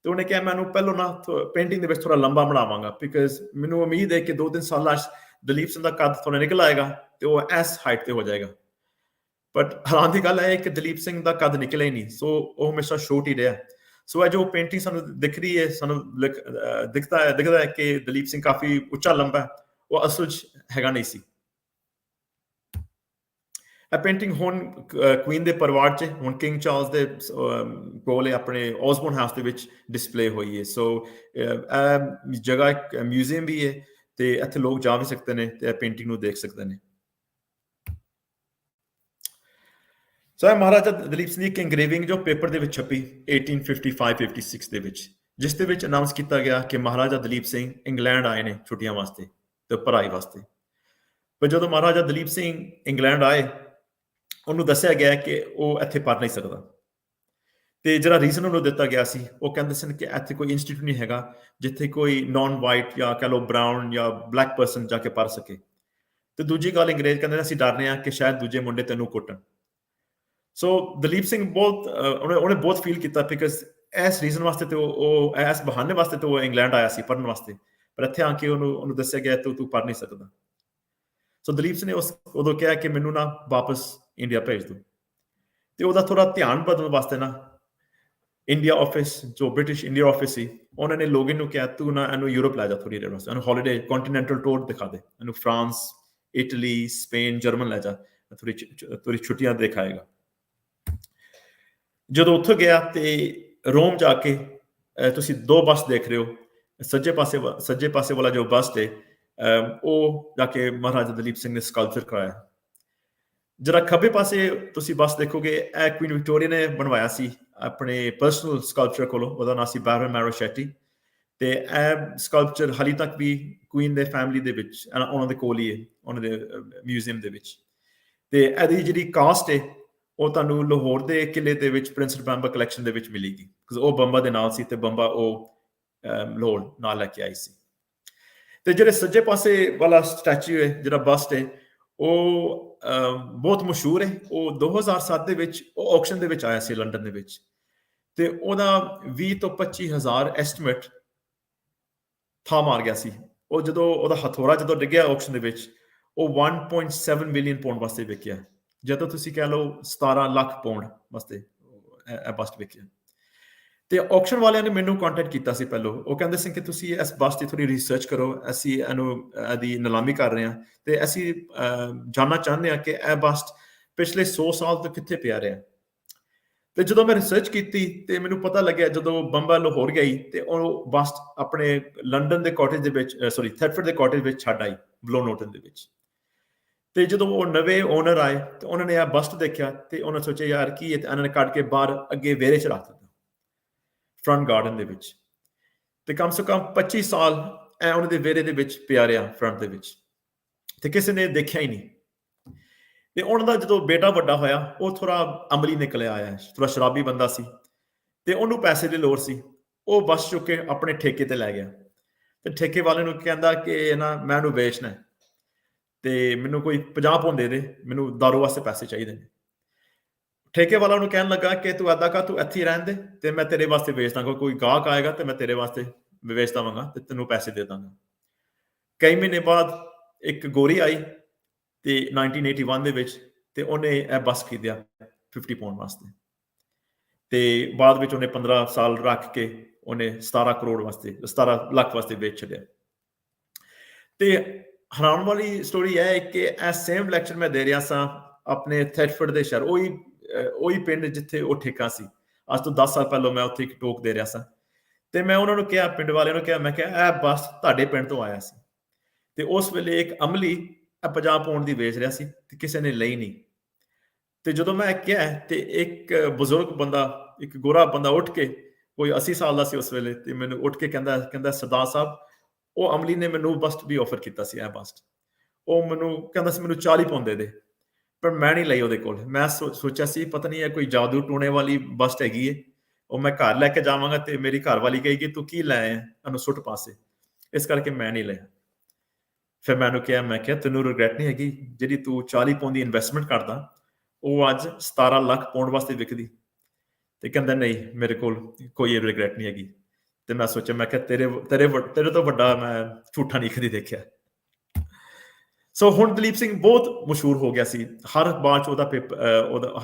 ਤੇ ਉਹਨੇ ਕਿਹਾ ਮੈਨੂੰ ਪਹਿਲੋਂ ਨਾ ਪੇਂਟਿੰਗ ਦੇ ਵਿੱਚ ਥੋੜਾ ਲੰਬਾ ਬਣਾਵਾਂਗਾ, ਬਿਕਾਜ਼ ਮੈਨੂੰ ਉਮੀਦ ਹੈ ਕਿ 2-3 ਸਾਲਾਂ 'ਚ ਦਲੀਪ ਸਿੰਘ ਦਾ ਕੱਦ ਥੋੜਾ ਨਿਕਲ ਆਏਗਾ ਤੇ ਉਹ ਇਸ ਹਾਈਟ ਤੇ ਹੋ ਜਾਏਗਾ। ਬਟ ਹੈਰਾਨ ਦੀ ਗੱਲ ਹੈ ਕਿ ਦਲੀਪ ਸਿੰਘ ਦਾ ਕੱਦ ਨਿਕਲਿਆ ਹੀ ਨਹੀਂ, ਸੋ ਉਹ ਹਮੇਸ਼ਾ ਛੋਟ ਹੀ ਰਿਹਾ। ਸੋ ਇਹ ਜੋ ਪੇਂਟਿੰਗ ਸਾਨੂੰ ਦਿਖ ਰਹੀ ਹੈ, ਸਾਨੂੰ ਦਿਖਦਾ ਹੈ ਕਿ ਦਲੀਪ ਸਿੰਘ ਕਾਫੀ ਉੱਚਾ ਲੰਬਾ ਹੈ, ਉਹ ਅਸਲ 'ਚ ਹੈਗਾ ਨਹੀਂ ਸੀ। ਇਹ ਪੇਂਟਿੰਗ ਹੁਣ ਕੁਈਨ ਦੇ ਪਰਿਵਾਰ 'ਚ, ਹੁਣ ਕਿੰਗ ਚਾਰਲਸ ਦੇ ਕੋਲ ਆਪਣੇ ਔਸਬੋਰਨ ਹਾਊਸ ਦੇ ਵਿੱਚ ਡਿਸਪਲੇ ਹੋਈ ਹੈ। ਸੋ ਇਹ ਜਗ੍ਹਾ ਇੱਕ ਮਿਊਜ਼ੀਅਮ ਵੀ ਹੈ ਤੇ ਇੱਥੇ ਲੋਕ ਜਾ ਵੀ ਸਕਦੇ ਨੇ ਤੇ ਇਹ ਪੇਂਟਿੰਗ ਨੂੰ ਦੇਖ ਸਕਦੇ ਨੇ। ਸੋ ਇਹ ਮਹਾਰਾਜਾ ਦਲੀਪ ਸਿੰਘ ਦੀ ਇੱਕ ਇੰਗਰੇਵਿੰਗ ਜੋ ਪੇਪਰ ਦੇ ਵਿੱਚ ਛਪੀ 1855-56 ਦੇ ਵਿੱਚ, ਜਿਸ ਦੇ ਵਿੱਚ ਅਨਾਉਂਸ ਕੀਤਾ ਗਿਆ ਕਿ ਮਹਾਰਾਜਾ ਦਲੀਪ ਸਿੰਘ ਇੰਗਲੈਂਡ ਆਏ ਨੇ ਛੁੱਟੀਆਂ ਵਾਸਤੇ ਤੇ ਪੜ੍ਹਾਈ ਵਾਸਤੇ। ਪਰ ਜਦੋਂ ਮਹਾਰਾਜਾ ਦਲੀਪ ਸਿੰਘ ਇੰਗਲੈਂਡ ਆਏ, ਉਹਨੂੰ ਦੱਸਿਆ ਗਿਆ ਕਿ ਉਹ ਇੱਥੇ ਪੜ੍ਹ ਨਹੀਂ ਸਕਦਾ। ਤੇ ਜਿਹੜਾ ਰੀਜ਼ਨ ਉਹਨੂੰ ਦਿੱਤਾ ਗਿਆ ਸੀ, ਉਹ ਕਹਿੰਦੇ ਸਨ ਕਿ ਇੱਥੇ ਕੋਈ ਇੰਸਟੀਟਿਊਟ ਨਹੀਂ ਹੈਗਾ ਜਿੱਥੇ ਕੋਈ ਨਾਨ ਵਾਈਟ ਜਾਂ ਕਹਿ ਲਓ ਬਰਾਊਨ ਜਾਂ ਬਲੈਕ ਪਰਸਨ ਜਾ ਕੇ ਪੜ੍ਹ ਸਕੇ। ਤੇ ਦੂਜੀ ਗੱਲ, ਅੰਗਰੇਜ਼ ਕਹਿੰਦੇ ਅਸੀਂ ਡਰ ਰਹੇ ਹਾਂ ਕਿ ਸ਼ਾਇਦ ਦੂਜੇ ਮੁੰਡੇ ਤੈਨੂੰ ਕੁੱਟਣ। ਸੋ ਦਲੀਪ ਸਿੰਘ ਉਹਨੇ ਬਹੁਤ ਫੀਲ ਕੀਤਾ, ਬਿਕਾਜ਼ ਇਸ ਰੀਜ਼ਨ ਵਾਸਤੇ ਤੇ ਉਹ ਇਸ ਬਹਾਨੇ ਵਾਸਤੇ ਤੇ ਉਹ ਇੰਗਲੈਂਡ ਆਇਆ ਸੀ ਪੜ੍ਹਨ ਵਾਸਤੇ, ਪਰ ਇੱਥੇ ਆ ਕੇ ਉਹਨੂੰ ਦੱਸਿਆ ਗਿਆ ਤੂੰ ਪੜ੍ਹ ਨਹੀਂ ਸਕਦਾ। ਸੋ ਦਲੀਪ ਸਿੰਘ ਨੇ ਉਦੋਂ ਕਿਹਾ ਕਿ ਮੈਨੂੰ ਨਾ ਵਾਪਸ ਇੰਡੀਆ ਭੇਜ ਦਿਓ। ਤੇ ਉਹਦਾ ਥੋੜਾ ਧਿਆਨ ਬਦਲਣ ਵਾਸਤੇ ਨਾ ਇੰਡੀਆ ਆਫਿਸ, ਜੋ ਬ੍ਰਿਟਿਸ਼ ਇੰਡੀਆ ਆਫਿਸ ਸੀ, ਉਹਨਾਂ ਨੇ ਲੋਗਨ ਨੂੰ ਕਿਹਾ ਤੂੰ ਨਾ ਇਹਨੂੰ ਯੂਰਪ ਲੈ ਜਾ ਥੋੜੀ ਦੇਰ ਵਾਸਤੇ, ਇਹਨੂੰ ਹੌਲੀਡੇ ਕੰਟੀਨੈਂਟਲ ਟੂਰ ਦਿਖਾ ਦੇ, ਇਹਨੂੰ ਫਰਾਂਸ, ਇਟਲੀ, ਸਪੇਨ, ਜਰਮਨ ਲੈ ਜਾ, ਥੋੜੀ ਛੁੱਟੀਆਂ ਦਿਖਾਏਗਾ। ਜਦੋਂ ਉੱਥੇ ਗਿਆ ਤੇ ਰੋਮ ਜਾ ਕੇ ਤੁਸੀਂ 2 ਬੱਸ ਦੇਖ ਰਹੇ ਹੋ, ਸੱਜੇ ਪਾਸੇ ਵਾਲਾ ਜੋ ਬੱਸ ਹੈ ਉਹ ਜਾ ਕੇ ਮਹਾਰਾਜਾ ਦਲੀਪ ਸਿੰਘ ਨੇ ਸਕਲਪਚਰ ਕਰਾਇਆ। ਜਿਹੜਾ ਖੱਬੇ ਪਾਸੇ ਤੁਸੀਂ ਬੱਸ ਦੇਖੋਗੇ, ਇਹ ਕੁਈਨ ਵਿਕਟੋਰੀਆ ਨੇ ਬਣਵਾਇਆ ਸੀ ਆਪਣੇ ਪਰਸਨਲ ਸਕਲਪਚਰ ਕੋਲੋਂ, ਉਹਦਾ ਨਾਮ ਸੀ ਬਾਰਨ ਮੈਰੋਸ਼ੈਟੀ। ਤੇ ਇਹ ਸਕਲਪਚਰ ਹਾਲੇ ਤੱਕ ਵੀ ਕੁਈਨ ਦੇ ਫੈਮਿਲੀ ਦੇ ਵਿੱਚ ਉਹਨਾਂ ਦੇ ਕੋਲ ਹੀ ਹੈ, ਉਹਨਾਂ ਦੇ ਮਿਊਜ਼ੀਅਮ ਦੇ ਵਿੱਚ। ਤੇ ਇਹਦੀ ਜਿਹੜੀ ਕਾਸਟ ਹੈ ਉਹ ਤੁਹਾਨੂੰ ਲਾਹੌਰ ਦੇ ਕਿਲੇ ਦੇ ਵਿੱਚ ਪ੍ਰਿੰਸ ਬੰਬਾ ਕਲੈਕਸ਼ਨ ਦੇ ਵਿੱਚ ਮਿਲੇਗੀ, ਕਿਉਂਕਿ ਉਹ ਬੰਬਾ ਦੇ ਨਾਲ ਸੀ ਤੇ ਬੰਬਾ ਉਹ ਲਾਹੌਰ ਨਾਲ ਲੈ ਕੇ ਆਈ ਸੀ। ਤੇ ਜਿਹੜੇ ਸੱਜੇ ਪਾਸੇ ਵਾਲਾ ਸਟੈਚੂ ਹੈ, ਜਿਹੜਾ ਬਸਟ ਹੈ, ਉਹ ਬਹੁਤ ਮਸ਼ਹੂਰ ਹੈ। ਉਹ 2007 ਦੇ ਵਿੱਚ ਉਹ ਆਕਸ਼ਨ ਦੇ ਵਿੱਚ ਆਇਆ ਸੀ ਲੰਡਨ ਦੇ ਵਿੱਚ, ਤੇ ਉਹਦਾ 20 ਤੋਂ 25 ਹਜ਼ਾਰ ਐਸਟੀਮੇਟ ਥਾਂ ਮਾਰ ਗਿਆ ਸੀ। ਉਹ ਜਦੋਂ ਉਹਦਾ ਹਥੌੜਾ ਜਦੋਂ ਡਿੱਗਿਆ ਆਕਸ਼ਨ ਦੇ ਵਿੱਚ, ਉਹ 1.7 ਮਿਲੀਅਨ ਪਾਉਂਡ ਵਾਸਤੇ ਵਿਕਿਆ, ਜਦੋਂ ਤੁਸੀਂ ਕਹਿ ਲਓ 17 ਲੱਖ ਪਾਉਂਡ ਵਾਸਤੇ ਇਹ ਬਸਟ ਵਿਕਿਆ। ਤੇ ਆਕਸ਼ਨ ਵਾਲਿਆਂ ਨੇ ਮੈਨੂੰ ਕੰਟੈਕਟ ਕੀਤਾ ਸੀ ਪਹਿਲੋਂ, ਉਹ ਕਹਿੰਦੇ ਸੀ ਕਿ ਤੁਸੀਂ ਇਸ ਬਸਟ ਦੀ ਥੋੜੀ ਰਿਸਰਚ ਕਰੋ, ਅਸੀਂ ਇਹਦੀ ਨਿਲਾਮੀ ਕਰ ਰਹੇ ਹਾਂ ਤੇ ਅਸੀਂ ਜਾਣਨਾ ਚਾਹੁੰਦੇ ਹਾਂ ਕਿ ਇਹ ਬਸਟ ਪਿਛਲੇ 100 ਸਾਲ ਤੋਂ ਕਿੱਥੇ ਪਿਆ ਰਿਹਾ। ਤੇ ਜਦੋਂ ਮੈਂ ਰਿਸਰਚ ਕੀਤੀ ਤੇ ਮੈਨੂੰ ਪਤਾ ਲੱਗਿਆ, ਜਦੋਂ ਬੰਬਾ ਲਾਹੌਰ ਗਈ ਤੇ ਉਹ ਬਸਟ ਆਪਣੇ ਲੰਡਨ ਦੇ ਕਾਟੇਜ ਦੇ ਵਿੱਚ, ਥੈਟਫੋਰਡ ਦੇ ਕਾਟੇਜ ਵਿੱਚ ਛੱਡ ਆਈ, ਬਲੋਨੋਟਨ ਦੇ ਵਿੱਚ। ਤੇ ਜਦੋਂ ਉਹ ਨਵੇਂ ਓਨਰ ਆਏ ਤੇ ਉਹਨਾਂ ਨੇ ਇਹ ਬਸਟ ਦੇਖਿਆ ਤੇ ਉਹਨਾਂ ਸੋਚਿਆ ਯਾਰ ਕੀ ਹੈ, ਤੇ ਇਹਨਾਂ ਨੇ ਕੱਢ ਕੇ ਬਾਹਰ ਅੱਗੇ ਵਿਹੜੇ 'ਚ ਰੱਖ ਦਿੱਤਾ, ਫਰੰਟ ਗਾਰਡਨ ਦੇ ਵਿੱਚ। ਤੇ ਕਮ ਸੇ ਕਮ 25 ਸਾਲ ਇਹ ਉਹਨਾਂ ਦੇ ਵਿਹੜੇ ਦੇ ਵਿੱਚ ਪਿਆ ਰਿਹਾ, ਫਰੰਟ ਦੇ ਵਿੱਚ, ਤੇ ਕਿਸੇ ਨੇ ਦੇਖਿਆ ਹੀ ਨਹੀਂ। ਤੇ ਉਹਨਾਂ ਦਾ ਜਦੋਂ ਬੇਟਾ ਵੱਡਾ ਹੋਇਆ, ਉਹ ਥੋੜਾ ਅਮਲੀ ਨਿਕਲਿਆ ਆਇਆ, ਥੋੜਾ ਸ਼ਰਾਬੀ ਬੰਦਾ ਸੀ, ਤੇ ਉਹਨੂੰ ਪੈਸੇ ਦੀ ਲੋੜ ਸੀ। ਉਹ ਬਸ ਚੁੱਕ ਕੇ ਆਪਣੇ ਠੇਕੇ ਤੇ ਲੈ ਗਿਆ, ਤੇ ਠੇਕੇ ਵਾਲੇ ਨੂੰ ਕਹਿੰਦਾ ਕਿ ਨਾ ਮੈਂ ਇਹਨੂੰ ਵੇਚਣਾ ਤੇ ਮੈਨੂੰ ਕੋਈ 50 ਪੌਂਡ ਦੇ ਦੇ, ਮੈਨੂੰ ਦਾਰੂ ਵਾਸਤੇ ਪੈਸੇ ਚਾਹੀਦੇ ਨੇ। ਠੇਕੇ ਵਾਲਾ ਉਹਨੂੰ ਕਹਿਣ ਲੱਗਾ ਕਿ ਤੂੰ ਏਦਾਂ ਕਰ, ਤੂੰ ਇੱਥੇ ਹੀ ਰਹਿਣ ਦੇ ਤੇ ਮੈਂ ਤੇਰੇ ਵਾਸਤੇ ਵੇਚ ਦਾਂਗਾ, ਕੋਈ ਗਾਹਕ ਆਏਗਾ ਤੇ ਮੈਂ ਤੇਰੇ ਵਾਸਤੇ ਵੇਚ ਦੇਵਾਂਗਾ ਤੇ ਤੈਨੂੰ ਪੈਸੇ ਦੇ ਦਾਂਗਾ। ਕਈ ਮਹੀਨੇ ਬਾਅਦ ਇੱਕ ਗੋਰੀ ਆਈ ਤੇ 1981 ਦੇ ਵਿੱਚ, ਤੇ ਉਹਨੇ ਇਹ ਬੱਸ ਖਰੀਦਿਆ 50 ਪੌਂਡ ਵਾਸਤੇ, ਤੇ ਬਾਅਦ ਵਿੱਚ ਉਹਨੇ 15 ਸਾਲ ਰੱਖ ਕੇ ਉਹਨੇ 17 ਲੱਖ ਵਾਸਤੇ ਵੇਚ ਛੱਡਿਆ। ਤੇ ਹੈਰਾਨ ਵਾਲੀ ਸਟੋਰੀ ਇਹ ਹੈ ਕਿ ਇਹ ਸੇਮ ਲੈਕਚਰ ਮੈਂ ਦੇ ਰਿਹਾ ਸਾਂ ਆਪਣੇ ਥੈਟਫੋਰਡ ਦੇ ਸ਼ਹਿਰ, ਉਹੀ ਪਿੰਡ ਜਿੱਥੇ ਉਹ ਠੇਕਾ ਸੀ। ਅੱਜ ਤੋਂ 10 ਸਾਲ ਪਹਿਲਾਂ ਮੈਂ ਉੱਥੇ ਇੱਕ ਟੋਕ ਦੇ ਰਿਹਾ ਸਾਂ, ਤੇ ਮੈਂ ਉਹਨਾਂ ਨੂੰ ਕਿਹਾ, ਪਿੰਡ ਵਾਲਿਆਂ ਨੂੰ ਕਿਹਾ, ਮੈਂ ਕਿਹਾ ਇਹ ਬੱਸ ਤੁਹਾਡੇ ਪਿੰਡ ਤੋਂ ਆਇਆ ਸੀ। ਤੇ ਉਸ ਵੇਲੇ ਇੱਕ ਅਮਲੀ 50 ਪੌਂਡ ਦੀ ਵੇਚ ਰਿਹਾ ਸੀ ਤੇ ਕਿਸੇ ਨੇ ਲਈ ਨਹੀਂ। ਤੇ ਜਦੋਂ ਮੈਂ ਕਿਹਾ ਤੇ ਇੱਕ ਬਜ਼ੁਰਗ ਬੰਦਾ, ਇੱਕ ਗੋਰਾ ਬੰਦਾ ਉੱਠ ਕੇ, ਕੋਈ 80 ਸਾਲ ਦਾ ਸੀ ਉਸ ਵੇਲੇ, ਤੇ ਮੈਨੂੰ ਉੱਠ ਕੇ ਕਹਿੰਦਾ ਸਰਦਾਰ ਸਾਹਿਬ, ਉਹ ਅਮਲੀ ਨੇ ਮੈਨੂੰ ਬਸਟ ਵੀ ਆਫਰ ਕੀਤਾ ਸੀ, ਇਹ ਬਸਟ। ਉਹ ਮੈਨੂੰ ਕਹਿੰਦਾ ਸੀ ਮੈਨੂੰ 40 ਪੌਂਡ ਦੇ ਦੇ, ਪਰ ਮੈਂ ਨਹੀਂ ਲਈ ਉਹਦੇ ਕੋਲ। ਮੈਂ ਸੋਚਿਆ ਸੀ ਪਤਾ ਨਹੀਂ ਇਹ ਕੋਈ ਜਾਦੂ ਟੂਣੇ ਵਾਲੀ ਬਸਟ ਹੈਗੀ ਏ, ਉਹ ਮੈਂ ਘਰ ਲੈ ਕੇ ਜਾਵਾਂਗਾ ਤੇ ਮੇਰੀ ਘਰ ਵਾਲੀ ਕਹੇਗੀ ਤੂੰ ਕੀ ਲੈ ਆਇਆ, ਇਹਨੂੰ ਸੁੱਟ ਪਾਸੇ, ਇਸ ਕਰਕੇ ਮੈਂ ਨਹੀਂ ਲਿਆ। ਫਿਰ ਮੈਂ ਉਹਨੂੰ ਕਿਹਾ, ਮੈਂ ਕਿਹਾ ਤੈਨੂੰ ਰਿਗਰੈਟ ਨਹੀਂ ਹੈਗੀ ਜਿਹੜੀ ਤੂੰ 40 ਪੌਂਡ ਦੀ ਇਨਵੈਸਟਮੈਂਟ ਕਰਦਾ, ਉਹ ਅੱਜ 17 ਲੱਖ ਪੌਂਡ ਵਾਸਤੇ ਵਿਕਦੀ? ਤੇ ਕਹਿੰਦਾ ਨਹੀਂ, ਮੇਰੇ ਕੋਲ ਕੋਈ ਰਿਗਰੈਟ ਨਹੀਂ ਹੈਗੀ। ਤੇ ਮੈਂ ਸੋਚਿਆ, ਮੈਂ ਕਿਹਾ ਤੇਰੇ ਤੋਂ ਵੱਡਾ ਮੈਂ ਝੂਠਾ ਨਹੀਂ ਕਦੀ ਦੇਖਿਆ। ਸੋ ਹੁਣ ਦਲੀਪ ਸਿੰਘ ਬਹੁਤ ਮਸ਼ਹੂਰ ਹੋ ਗਿਆ ਸੀ, ਹਰ ਅਖਬਾਰ 'ਚ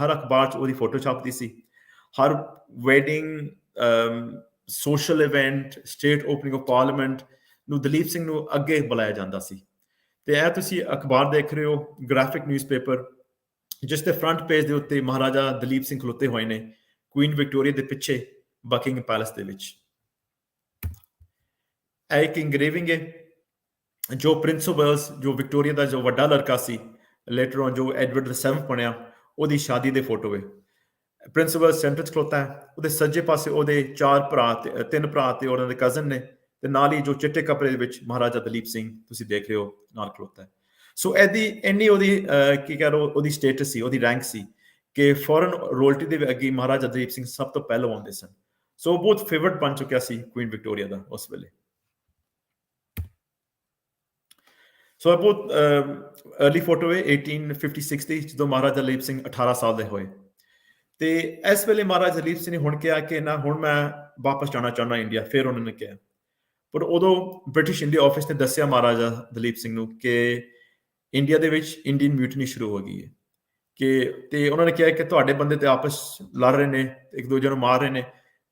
ਹਰ ਅਖਬਾਰ 'ਚ ਉਹਦੀ ਫੋਟੋ ਛਪਦੀ ਸੀ, ਹਰ wedding, social event, state opening of Parliament ਨੂੰ ਦਲੀਪ ਸਿੰਘ ਨੂੰ ਅੱਗੇ ਬੁਲਾਇਆ ਜਾਂਦਾ ਸੀ। ਤੇ ਇਹ ਤੁਸੀਂ ਅਖਬਾਰ ਦੇਖ ਰਹੇ ਹੋ, ਗ੍ਰਾਫਿਕ ਨਿਊਜ਼ਪੇਪਰ, ਜਿਸ ਦੇ ਫਰੰਟ ਪੇਜ ਦੇ ਉੱਤੇ ਮਹਾਰਾਜਾ ਦਲੀਪ ਸਿੰਘ ਖਲੋਤੇ ਹੋਏ ਨੇ ਕੁਈਨ ਵਿਕਟੋਰੀਆ ਦੇ ਪਿੱਛੇ ਬਕਿੰਗਮ ਪੈਲੇਸ ਦੇ ਵਿੱਚ। ਇਹ ਇੱਕ ਇੰਗਰੇਵਿੰਗ ਹੈ ਜੋ ਪ੍ਰਿੰਸ ਆਫ ਵੇਲਸ, ਜੋ ਵਿਕਟੋਰੀਆ ਦਾ ਜੋ ਵੱਡਾ ਲੜਕਾ ਸੀ, ਲੇਟਰ ਔਨ ਜੋ ਐਡਵਰਡ VII ਬਣਿਆ, ਉਹਦੀ ਸ਼ਾਦੀ ਦੇ ਫੋਟੋ ਹੈ। ਪ੍ਰਿੰਸ ਆਫ ਵੇਲਸ ਸੈਂਟਰ 'ਚ ਖਲੋਤਾ ਹੈ, ਉਹਦੇ ਸੱਜੇ ਪਾਸੇ ਉਹਦੇ 3 ਭਰਾ ਤੇ ਉਹਨਾਂ ਦੇ ਕਜ਼ਨ ਨੇ, ਤੇ ਨਾਲ ਹੀ ਜੋ ਚਿੱਟੇ ਕੱਪੜੇ ਦੇ ਵਿੱਚ ਮਹਾਰਾਜਾ ਦਲੀਪ ਸਿੰਘ ਤੁਸੀਂ ਦੇਖ ਰਹੇ ਹੋ ਨਾਲ ਖਲੋਤਾ ਹੈ। ਸੋ ਇੰਨੀ ਉਹਦੀ ਕੀ ਕਹਿ ਲਓ ਉਹਦੀ ਸਟੇਟਸ ਸੀ, ਉਹਦੀ ਰੈਂਕ ਸੀ ਕਿ ਫੋਰਨ ਰੋਇਲਟੀ ਦੇ ਅੱਗੇ ਮਹਾਰਾਜਾ ਦਲੀਪ ਸਿੰਘ ਸਭ ਤੋਂ ਪਹਿਲਾਂ ਆਉਂਦੇ ਸਨ। ਸੋ ਬਹੁਤ ਫੇਵਰਟ ਬਣ ਚੁੱਕਿਆ ਸੀ ਕੁਈਨ ਵਿਕਟੋਰੀਆ ਦਾ ਉਸ ਵੇਲੇ। ਸੋ ਬਹੁਤ ਅਰਲੀ ਫੋਟੋ ਹੈ 1856 ਦੀ, ਜਦੋਂ ਮਹਾਰਾਜਾ ਦਲੀਪ ਸਿੰਘ 18 ਸਾਲ ਦੇ ਹੋਏ। ਤੇ ਇਸ ਵੇਲੇ ਮਹਾਰਾਜਾ ਦਲੀਪ ਸਿੰਘ ਨੇ ਹੁਣ ਕਿਹਾ ਕਿ ਨਾ ਹੁਣ ਮੈਂ ਵਾਪਸ ਜਾਣਾ ਚਾਹੁੰਦਾ ਇੰਡੀਆ। ਫਿਰ ਉਹਨਾਂ ਨੇ ਕਿਹਾ, ਪਰ ਉਦੋਂ ਬ੍ਰਿਟਿਸ਼ ਇੰਡੀਆ ਆਫਿਸ ਨੇ ਦੱਸਿਆ ਮਹਾਰਾਜਾ ਦਲੀਪ ਸਿੰਘ ਨੂੰ ਕਿ ਇੰਡੀਆ ਦੇ ਵਿੱਚ ਇੰਡੀਅਨ ਮਿਊਟਨੀ ਸ਼ੁਰੂ ਹੋ ਗਈ ਹੈ, ਤੇ ਉਹਨਾਂ ਨੇ ਕਿਹਾ ਕਿ ਤੁਹਾਡੇ ਬੰਦੇ ਤੇ ਆਪਸ ਲੜ ਰਹੇ ਨੇ, ਇੱਕ ਦੂਜੇ ਨੂੰ ਮਾਰ ਰਹੇ ਨੇ,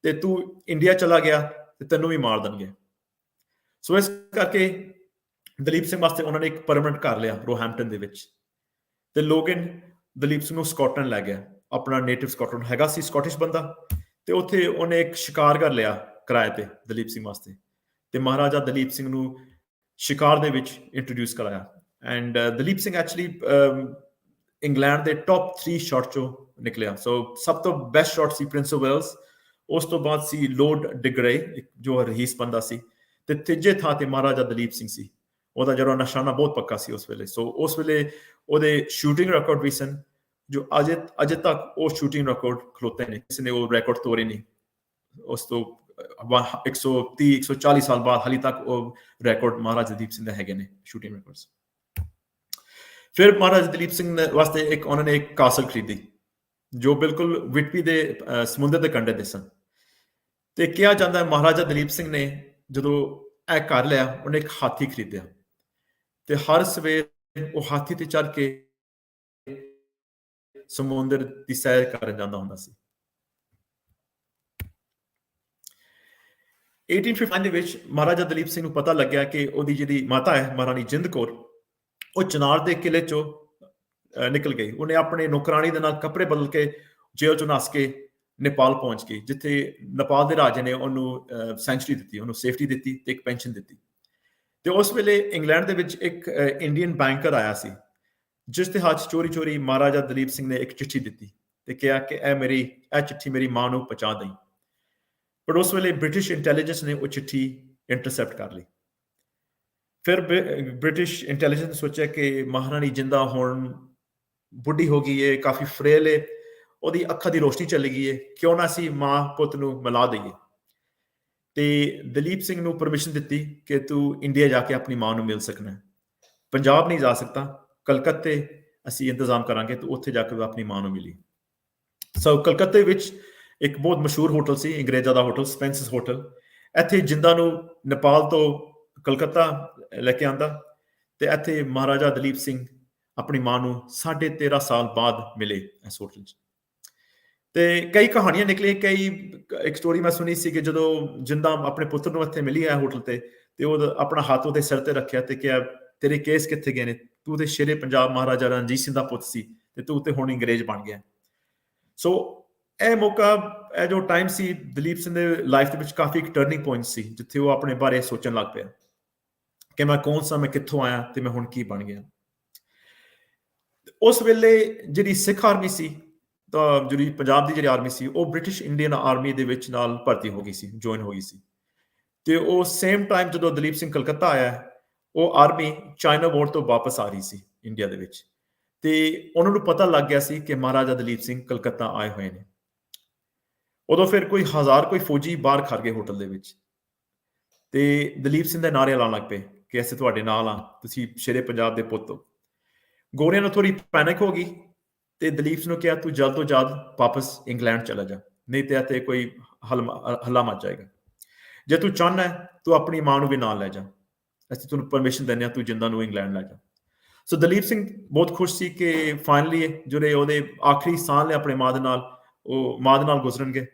ਤੇ ਤੂੰ ਇੰਡੀਆ ਚਲਾ ਗਿਆ ਤੇ ਤੈਨੂੰ ਵੀ ਮਾਰ ਦੇਣਗੇ। ਸੋ ਇਸ ਕਰਕੇ ਦਲੀਪ ਸਿੰਘ ਵਾਸਤੇ ਉਹਨਾਂ ਨੇ ਇੱਕ ਪਰਮਨੈਂਟ ਘਰ ਲਿਆ ਰੋਹੈਂਪਟਨ ਦੇ ਵਿੱਚ, ਤੇ ਲੋਗਨ ਦਲੀਪ ਸਿੰਘ ਨੂੰ ਸਕਾਟਲੈਂਡ ਲੈ ਗਿਆ, ਆਪਣਾ ਨੇਟਿਵ ਸਕਾਟਲੈਂਡ ਹੈਗਾ ਸੀ, ਸਕਾਟਿਸ਼ ਬੰਦਾ, ਤੇ ਉੱਥੇ ਉਹਨੇ ਇੱਕ ਸ਼ਿਕਾਰ ਘਰ ਲਿਆ ਕਿਰਾਏ ਤੇ ਦਲੀਪ ਸਿੰਘ ਵਾਸਤੇ, ਤੇ ਮਹਾਰਾਜਾ ਦਲੀਪ ਸਿੰਘ ਨੂੰ ਸ਼ਿਕਾਰ ਦੇ ਵਿੱਚ ਇੰਟਰੋਡਿਊਸ ਕਰਾਇਆ। And Dalip Singh actually England ਦੇ ਟੌਪ 3 ਸ਼ਾਟ ਚੋਂ ਨਿਕਲਿਆ। ਸੋ ਸਭ ਤੋਂ best shot C Prince of Wales, ਉਸ ਤੋਂ ਬਾਅਦ ਸੀ ਲੋਰਡ ਡਿਗਰੇ ਜੋ ਰਹੀਸ ਬੰਦਾ ਸੀ, ਤੇ ਤੀਜੇ ਥਾਂ ਤੇ ਮਹਾਰਾਜਾ ਦਲੀਪ ਸਿੰਘ ਸੀ। ਉਹਦਾ ਜਿਹੜਾ ਨਿਸ਼ਾਨਾ ਬਹੁਤ ਪੱਕਾ ਸੀ ਉਸ ਵੇਲੇ। ਸੋ ਉਸ ਵੇਲੇ ਉਹਦੇ ਸ਼ੂਟਿੰਗ ਰਿਕਾਰਡ ਵੀ ਸਨ ਜੋ ਅਜੇ ਤੱਕ ਉਹ ਸ਼ੂਟਿੰਗ ਰਿਕਾਰਡ ਖਲੋਤੇ ਨੇ, ਕਿਸੇ ਨੇ ਉਹ ਰਿਕਾਰਡ ਤੋੜੇ ਨਹੀਂ। ਉਸ ਤੋਂ 130-140 ਸਾਲ ਬਾਅਦ ਹਾਲੇ ਤੱਕ ਉਹ ਰਿਕਾਰਡ ਮਹਾਰਾਜਾ ਦਲੀਪ ਸਿੰਘ ਦੇ ਹੈਗੇ ਨੇ, ਸ਼ੂਟਿੰਗ ਰਿਕਾਰਡਸ। ਫਿਰ ਮਹਾਰਾਜਾ ਦਲੀਪ ਸਿੰਘ ਵਾਸਤੇ ਉਹਨਾਂ ਨੇ ਇੱਕ ਕਾਸਲ ਖਰੀਦੀ ਜੋ ਬਿਲਕੁਲ ਵਿਟਬੀ ਦੇ ਸਮੁੰਦਰ ਦੇ ਕੰਢੇ ਤੇ ਸਨ, ਤੇ ਕਿਹਾ ਜਾਂਦਾ ਮਹਾਰਾਜਾ ਦਲੀਪ ਸਿੰਘ ਨੇ ਜਦੋਂ ਇਹ ਘਰ ਲਿਆ, ਉਹਨੇ ਇੱਕ ਹਾਥੀ ਖਰੀਦਿਆ, ਤੇ ਹਰ ਸਵੇਰ ਉਹ ਹਾਥੀ ਤੇ ਚੜ੍ਹ ਕੇ ਸਮੁੰਦਰ ਦੀ ਸੈਰ ਕਰਨ ਜਾਂਦਾ ਹੁੰਦਾ ਸੀ। 1859 ਦੇ ਵਿੱਚ ਮਹਾਰਾਜਾ ਦਲੀਪ ਸਿੰਘ ਨੂੰ ਪਤਾ ਲੱਗਿਆ ਕਿ ਉਹਦੀ ਜਿਹੜੀ ਮਾਤਾ ਹੈ ਮਹਾਰਾਣੀ ਜਿੰਦ ਕੌਰ, ਉਹ ਚਨਾਰ ਦੇ ਕਿਲੇ ਚੋਂ ਨਿਕਲ ਗਈ। ਉਹਨੇ ਆਪਣੇ ਨੌਕਰਾਣੀ ਦੇ ਨਾਲ ਕੱਪੜੇ ਬਦਲ ਕੇ ਜੇਲ੍ਹ ਚੋਂ ਨੱਸ ਕੇ ਨੇਪਾਲ ਪਹੁੰਚ ਗਈ, ਜਿੱਥੇ ਨੇਪਾਲ ਦੇ ਰਾਜੇ ਨੇ ਉਹਨੂੰ ਸੈਂਚੁਰੀ ਦਿੱਤੀ, ਉਹਨੂੰ ਸੇਫਟੀ ਦਿੱਤੀ ਤੇ ਇੱਕ ਪੈਨਸ਼ਨ ਦਿੱਤੀ। ਤੇ ਉਸ ਵੇਲੇ ਇੰਗਲੈਂਡ ਦੇ ਵਿੱਚ ਇੱਕ ਇੰਡੀਅਨ ਬੈਂਕਰ ਆਇਆ ਸੀ ਜਿਸ ਦੇ ਹੱਥ ਚੋਰੀ ਮਹਾਰਾਜਾ ਦਲੀਪ ਸਿੰਘ ਨੇ ਇੱਕ ਚਿੱਠੀ ਦਿੱਤੀ ਤੇ ਕਿਹਾ ਕਿ ਇਹ ਚਿੱਠੀ ਮੇਰੀ ਮਾਂ ਨੂੰ ਪਹੁੰਚਾ ਦੇਈ। ਪਰ ਉਸ ਵੇਲੇ ਬ੍ਰਿਟਿਸ਼ ਇੰਟੈਲੀਜੈਂਸ ਨੇ ਉਹ ਚਿੱਠੀ ਇੰਟਰਸੈਪਟ ਕਰ ਲਈ। ਫਿਰ ਬ੍ਰਿਟਿਸ਼ ਇੰਟੈਲੀਜੈਂਸ ਨੇ ਸੋਚਿਆ ਕਿ ਮਹਾਰਾਣੀ ਜਿੰਦਾ ਹੁਣ ਬੁੱਢੀ ਹੋ ਗਈ ਹੈ, ਕਾਫੀ ਫਰੇਲ ਹੈ, ਉਹਦੀ ਅੱਖਾਂ ਦੀ ਰੋਸ਼ਨੀ ਚਲੀ ਗਈ ਹੈ, ਕਿਉਂ ਨਾ ਅਸੀਂ ਮਾਂ ਪੁੱਤ ਨੂੰ ਮਿਲਾ ਦਈਏ। ਤੇ ਦਲੀਪ ਸਿੰਘ ਨੂੰ ਪਰਮਿਸ਼ਨ ਦਿੱਤੀ ਕਿ ਤੂੰ ਇੰਡੀਆ ਜਾ ਕੇ ਆਪਣੀ ਮਾਂ ਨੂੰ ਮਿਲ ਸਕਣਾ, ਪੰਜਾਬ ਨਹੀਂ ਜਾ ਸਕਦਾ, ਕਲਕੱਤੇ ਅਸੀਂ ਇੰਤਜ਼ਾਮ ਕਰਾਂਗੇ, ਤੂੰ ਉੱਥੇ ਜਾ ਕੇ ਆਪਣੀ ਮਾਂ ਨੂੰ ਮਿਲੀ। ਸੋ ਕਲਕੱਤੇ ਵਿੱਚ ਇੱਕ ਬਹੁਤ ਮਸ਼ਹੂਰ ਹੋਟਲ ਸੀ, ਅੰਗਰੇਜ਼ਾਂ ਦਾ ਹੋਟਲ, ਸਪੈਂਸਸ ਹੋਟਲ। ਇੱਥੇ ਜਿੰਦਾ ਨੂੰ ਨੇਪਾਲ ਤੋਂ ਕਲਕੱਤਾ ਲੈ ਕੇ ਆਂਦਾ ਤੇ ਇੱਥੇ ਮਹਾਰਾਜਾ ਦਲੀਪ ਸਿੰਘ ਆਪਣੀ ਮਾਂ ਨੂੰ 13.5 ਸਾਲ ਬਾਅਦ ਮਿਲੇ ਇਸ ਹੋਟਲ 'ਚ। ਤੇ ਕਈ ਕਹਾਣੀਆਂ ਨਿਕਲੀਆਂ, ਇੱਕ ਸਟੋਰੀ ਮੈਂ ਸੁਣੀ ਸੀ ਕਿ ਜਦੋਂ ਜਿੰਦਾ ਆਪਣੇ ਪੁੱਤਰ ਨੂੰ ਇੱਥੇ ਮਿਲੀ ਹੈ ਹੋਟਲ ਤੇ ਉਹ ਆਪਣਾ ਹੱਥ ਉਹਦੇ ਸਿਰ ਤੇ ਰੱਖਿਆ ਤੇ ਕਿਹਾ ਤੇਰੇ ਕੇਸ ਕਿੱਥੇ ਗਏ ਨੇ, ਤੂੰ ਤੇ ਸ਼ੇਰੇ ਪੰਜਾਬ ਮਹਾਰਾਜਾ ਰਣਜੀਤ ਸਿੰਘ ਦਾ ਪੁੱਤ ਸੀ ਤੇ ਤੂੰ ਤੇ ਹੁਣ ਅੰਗਰੇਜ਼ ਬਣ ਗਿਆ। ਸੋ ਇਹ ਮੌਕਾ, ਇਹ ਜੋ ਟਾਈਮ ਸੀ ਦਲੀਪ ਸਿੰਘ ਦੇ ਲਾਈਫ ਦੇ ਵਿੱਚ ਕਾਫੀ ਇੱਕ ਟਰਨਿੰਗ ਪੁਆਇੰਟ ਸੀ, ਜਿੱਥੇ ਉਹ ਆਪਣੇ ਬਾਰੇ ਸੋਚਣ ਲੱਗ ਪਿਆ ਕਿ ਮੈਂ ਕੌਣ ਸਾਂ, ਮੈਂ ਕਿੱਥੋਂ ਆਇਆ ਤੇ ਮੈਂ ਹੁਣ ਕੀ ਬਣ ਗਿਆ। ਉਸ ਵੇਲੇ ਜਿਹੜੀ ਸਿੱਖ ਆਰਮੀ ਸੀ, ਤਾਂ ਜਿਹੜੀ ਪੰਜਾਬ ਦੀ ਜਿਹੜੀ ਆਰਮੀ ਸੀ, ਉਹ ਬ੍ਰਿਟਿਸ਼ ਇੰਡੀਅਨ ਆਰਮੀ ਦੇ ਵਿੱਚ ਨਾਲ ਭਰਤੀ ਹੋ ਗਈ ਸੀ, ਜੁਆਇਨ ਹੋ ਗਈ ਸੀ। ਤੇ ਉਹ ਸੇਮ ਟਾਈਮ ਜਦੋਂ ਦਲੀਪ ਸਿੰਘ ਕਲਕੱਤਾ ਆਇਆ, ਉਹ ਆਰਮੀ ਚਾਈਨਾ ਵਾਰ ਤੋਂ ਵਾਪਸ ਆ ਰਹੀ ਸੀ ਇੰਡੀਆ ਦੇ ਵਿੱਚ, ਤੇ ਉਹਨਾਂ ਨੂੰ ਪਤਾ ਲੱਗ ਗਿਆ ਸੀ ਕਿ ਮਹਾਰਾਜਾ ਦਲੀਪ ਸਿੰਘ ਕਲਕੱਤਾ ਆਏ ਹੋਏ ਨੇ। ਉਦੋਂ ਫਿਰ ਕੋਈ 1000 ਕੋਈ ਫੌਜੀ ਬਾਹਰ ਖੜ ਗਏ ਹੋਟਲ ਦੇ ਵਿੱਚ ਤੇ ਦਲੀਪ ਸਿੰਘ ਦੇ ਨਾਰੇ ਲਾਉਣ ਲੱਗ ਪਏ ਕਿ ਅਸੀਂ ਤੁਹਾਡੇ ਨਾਲ ਆ, ਤੁਸੀਂ ਸ਼ੇਰੇ ਪੰਜਾਬ ਦੇ ਪੁੱਤ ਹੋ। ਗੋਰਿਆਂ ਨੂੰ ਥੋੜੀ ਪੈਨਿਕ ਹੋ ਗਈ ਤੇ ਦਲੀਪ ਸਿੰਘ ਨੂੰ ਕਿਹਾ ਤੂੰ ਜਲਦ ਤੋਂ ਜਲਦ ਵਾਪਸ ਇੰਗਲੈਂਡ ਚਲਾ ਜਾ, ਨਹੀਂ ਤੇ ਇੱਥੇ ਕੋਈ ਹੱਲਾ ਮਚ ਜਾਏਗਾ। ਜੇ ਤੂੰ ਚਾਹੁੰਦਾ ਤੂੰ ਆਪਣੀ ਮਾਂ ਨੂੰ ਵੀ ਨਾਲ ਲੈ ਜਾ, ਅਸੀਂ ਤੁਹਾਨੂੰ ਪਰਮਿਸ਼ਨ ਦਿੰਦੇ ਹਾਂ, ਤੂੰ ਜਿੰਦਾ ਨੂੰ ਇੰਗਲੈਂਡ ਲੈ ਜਾ। ਸੋ ਦਲੀਪ ਸਿੰਘ ਬਹੁਤ ਖੁਸ਼ ਸੀ ਕਿ ਫਾਈਨਲੀ ਜਿਹੜੇ ਉਹਦੇ ਆਖਰੀ ਸਾਲ ਨੇ ਆਪਣੇ ਮਾਂ ਦੇ ਨਾਲ, ਉਹ ਮਾਂ ਦੇ ਨਾਲ ਗੁਜ਼ਰਨਗੇ।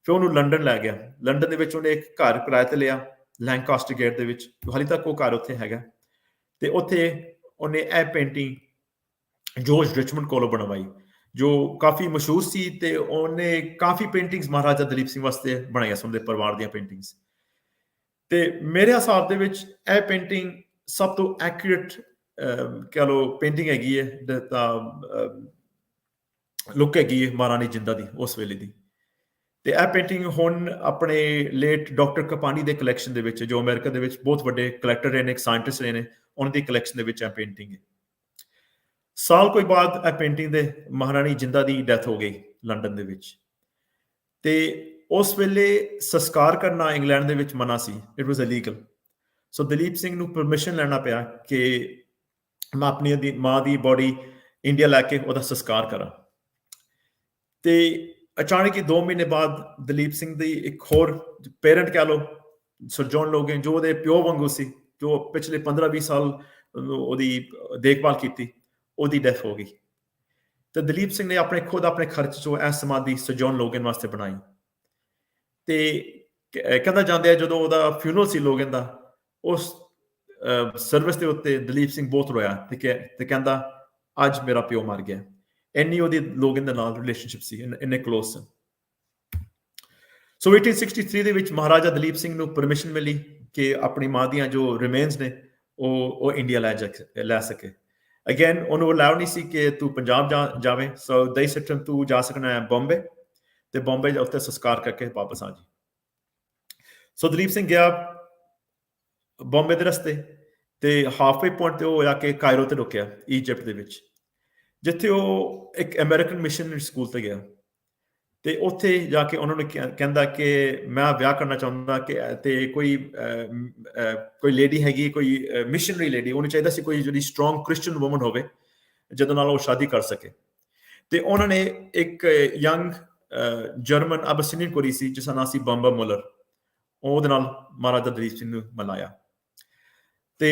ਫਿਰ ਉਹਨੂੰ ਲੰਡਨ ਲੈ ਗਿਆ। ਲੰਡਨ ਦੇ ਵਿੱਚ ਉਹਨੇ ਇੱਕ ਘਰ ਕਿਰਾਏ ਤੇ ਲਿਆ ਲੈਂਕਾਸਟਰ ਗੇਟ ਦੇ ਵਿੱਚ, ਹਾਲੇ ਤੱਕ ਉਹ ਘਰ ਉੱਥੇ ਹੈਗਾ। ਤੇ ਉੱਥੇ ਉਹਨੇ ਇਹ ਪੇਂਟਿੰਗ ਜੋਰਜ ਰਿਚਮੰਡ ਕੋਲੋਂ ਬਣਵਾਈ, ਜੋ ਕਾਫੀ ਮਸ਼ਹੂਰ ਸੀ, ਤੇ ਉਹਨੇ ਕਾਫੀ ਪੇਂਟਿੰਗਸ ਮਹਾਰਾਜਾ ਦਲੀਪ ਸਿੰਘ ਵਾਸਤੇ ਬਣਾਈਆਂ ਸਨ, ਉਹਦੇ ਪਰਿਵਾਰ ਦੀਆਂ ਪੇਂਟਿੰਗਸ। ਤੇ ਮੇਰੇ ਹਿਸਾਬ ਦੇ ਵਿੱਚ ਇਹ ਪੇਂਟਿੰਗ ਸਭ ਤੋਂ ਐਕੂਰੇਟ ਕਹਿ ਲਓ ਪੇਂਟਿੰਗ ਹੈਗੀ ਹੈ, ਲੁੱਕ ਹੈਗੀ ਹੈ ਮਹਾਰਾਣੀ ਜਿੰਦਾ ਦੀ ਉਸ ਵੇਲੇ ਦੀ। ਤੇ ਇਹ ਪੇਂਟਿੰਗ ਹੁਣ ਆਪਣੇ ਲੇਟ ਡਾਕਟਰ ਕਪਾਨੀ ਦੇ ਕਲੈਕਸ਼ਨ ਦੇ ਵਿੱਚ, ਜੋ ਅਮਰੀਕਾ ਦੇ ਵਿੱਚ ਬਹੁਤ ਵੱਡੇ ਕਲੈਕਟਰ ਰਹੇ ਨੇ, ਸਾਇੰਟਿਸਟ ਰਹੇ ਨੇ, ਉਹਨਾਂ ਦੀ ਕਲੈਕਸ਼ਨ ਦੇ ਵਿੱਚ ਇਹ ਪੇਂਟਿੰਗ ਹੈ। ਸਾਲ ਕੋਈ ਬਾਅਦ ਇਹ ਪੇਂਟਿੰਗ ਦੇ ਮਹਾਰਾਣੀ ਜਿੰਦਾ ਦੀ ਡੈਥ ਹੋ ਗਈ ਲੰਡਨ ਦੇ ਵਿੱਚ, ਤੇ ਉਸ ਵੇਲੇ ਸੰਸਕਾਰ ਕਰਨਾ ਇੰਗਲੈਂਡ ਦੇ ਵਿੱਚ ਮਨਾ ਸੀ, ਇਟ ਵਾਸ ਇਲੀਗਲ। ਸੋ ਦਲੀਪ ਸਿੰਘ ਨੂੰ ਪਰਮਿਸ਼ਨ ਲੈਣਾ ਪਿਆ ਕਿ ਮੈਂ ਆਪਣੀ ਮਾਂ ਦੀ ਬੋਡੀ ਇੰਡੀਆ ਲੈ ਕੇ ਉਹਦਾ ਸੰਸਕਾਰ ਕਰਾਂ। ਤੇ ਅਚਾਨਕ ਹੀ 2 ਮਹੀਨੇ ਬਾਅਦ ਦਲੀਪ ਸਿੰਘ ਦੀ ਇੱਕ ਹੋਰ ਪੇਰੈਂਟ ਕਹਿ ਲਓ, ਸਰ ਜੌਨ ਲੋਗਨ, ਜੋ ਉਹਦੇ ਪਿਓ ਵਾਂਗੂ ਸੀ, ਜੋ ਪਿਛਲੇ 15-20 ਸਾਲ ਉਹਦੀ ਦੇਖਭਾਲ ਕੀਤੀ, ਉਹਦੀ ਡੈਥ ਹੋ ਗਈ। ਤੇ ਦਲੀਪ ਸਿੰਘ ਨੇ ਆਪਣੇ ਖਰਚ ਚੋਂ ਇਹ ਸਮਾਧੀ ਸਰ ਜੌਨ ਲੋਗਨ ਵਾਸਤੇ ਬਣਾਈ। ਤੇ ਕਹਿੰਦਾ ਜਾਂਦੇ ਆ ਜਦੋਂ ਉਹਦਾ ਫਿਊਨਰਲ ਸੀ ਲੋਗਨ ਦਾ, ਉਸ ਸਰਵਿਸ ਦੇ ਉੱਤੇ ਦਲੀਪ ਸਿੰਘ ਬਹੁਤ ਰੋਇਆ ਤੇ ਕਹਿੰਦਾ ਅੱਜ ਮੇਰਾ ਪਿਓ ਮਰ ਗਿਆ। ਇੰਨੀ ਉਹਦੀ ਲੋਗਨ ਦੇ ਨਾਲ ਰਿਲੇਸ਼ਨਸ਼ਿਪ ਸੀ, ਇੰਨੇ ਕਲੋਜ਼ ਸਨ। ਸੋ 1863 ਦੇ ਵਿੱਚ ਮਹਾਰਾਜਾ ਦਲੀਪ ਸਿੰਘ ਨੂੰ ਪਰਮਿਸ਼ਨ ਮਿਲੀ ਕਿ ਆਪਣੀ ਮਾਂ ਦੀਆਂ ਜੋ ਰਿਮੇਨਸ ਨੇ ਉਹ ਇੰਡੀਆ ਲੈ ਸਕੇ। ਅਗੇਨ ਉਹਨੂੰ ਅਲਾਉ ਨਹੀਂ ਸੀ ਕਿ ਤੂੰ ਪੰਜਾਬ ਜਾਵੇਂ। ਸੋ ਦੇ ਸਿਸਟਮ ਤੂੰ ਜਾ ਸਕਣਾ ਹੈ ਬੰਬੇ, ਤੇ ਬੰਬੇ ਜਾ ਉੱਤੇ ਸੰਸਕਾਰ ਕਰਕੇ ਵਾਪਸ ਆ ਜੀ। ਸੋ ਦਲੀਪ ਸਿੰਘ ਗਿਆ ਬੰਬੇ ਦੇ ਰਸਤੇ, ਤੇ ਹਾਫਵੇ ਪੁਆਇੰਟ ਤੇ ਉਹ ਜਾ ਕੇ ਕਾਇਰੋ ਤੇ ਰੁਕਿਆ ਈਜਿਪਟ ਦੇ ਵਿੱਚ, ਜਿੱਥੇ ਉਹ ਇੱਕ ਅਮਰੀਕਨ ਮਿਸ਼ਨਰੀ ਸਕੂਲ ਤੇ ਗਿਆ। ਤੇ ਉੱਥੇ ਜਾ ਕੇ ਉਹਨਾਂ ਨੂੰ ਕਹਿੰਦਾ ਕਿ ਮੈਂ ਵਿਆਹ ਕਰਨਾ ਚਾਹੁੰਦਾ, ਕਿ ਤੇ ਕੋਈ ਲੇਡੀ ਹੈਗੀ, ਕੋਈ ਮਿਸ਼ਨਰੀ ਲੇਡੀ, ਉਹਨੂੰ ਚਾਹੀਦਾ ਸੀ ਕੋਈ ਜਿਹੜੀ ਸਟਰੋਂਗ ਕ੍ਰਿਸਚਨ ਵੂਮਨ ਹੋਵੇ ਜਿਹਦੇ ਨਾਲ ਉਹ ਸ਼ਾਦੀ ਕਰ ਸਕੇ। ਤੇ ਉਹਨਾਂ ਨੇ ਇੱਕ ਯੰਗ ਜਰਮਨ ਅਬਸੀਨੀਅਨ ਕੁੜੀ ਸੀ ਜਿਸਦਾ ਨਾਂ ਸੀ ਬੰਬਾ ਮੁਲਰ, ਉਹਦੇ ਨਾਲ ਮਹਾਰਾਜਾ ਦਲੀਪ ਸਿੰਘ ਨੂੰ ਮਿਲਾਇਆ। ਤੇ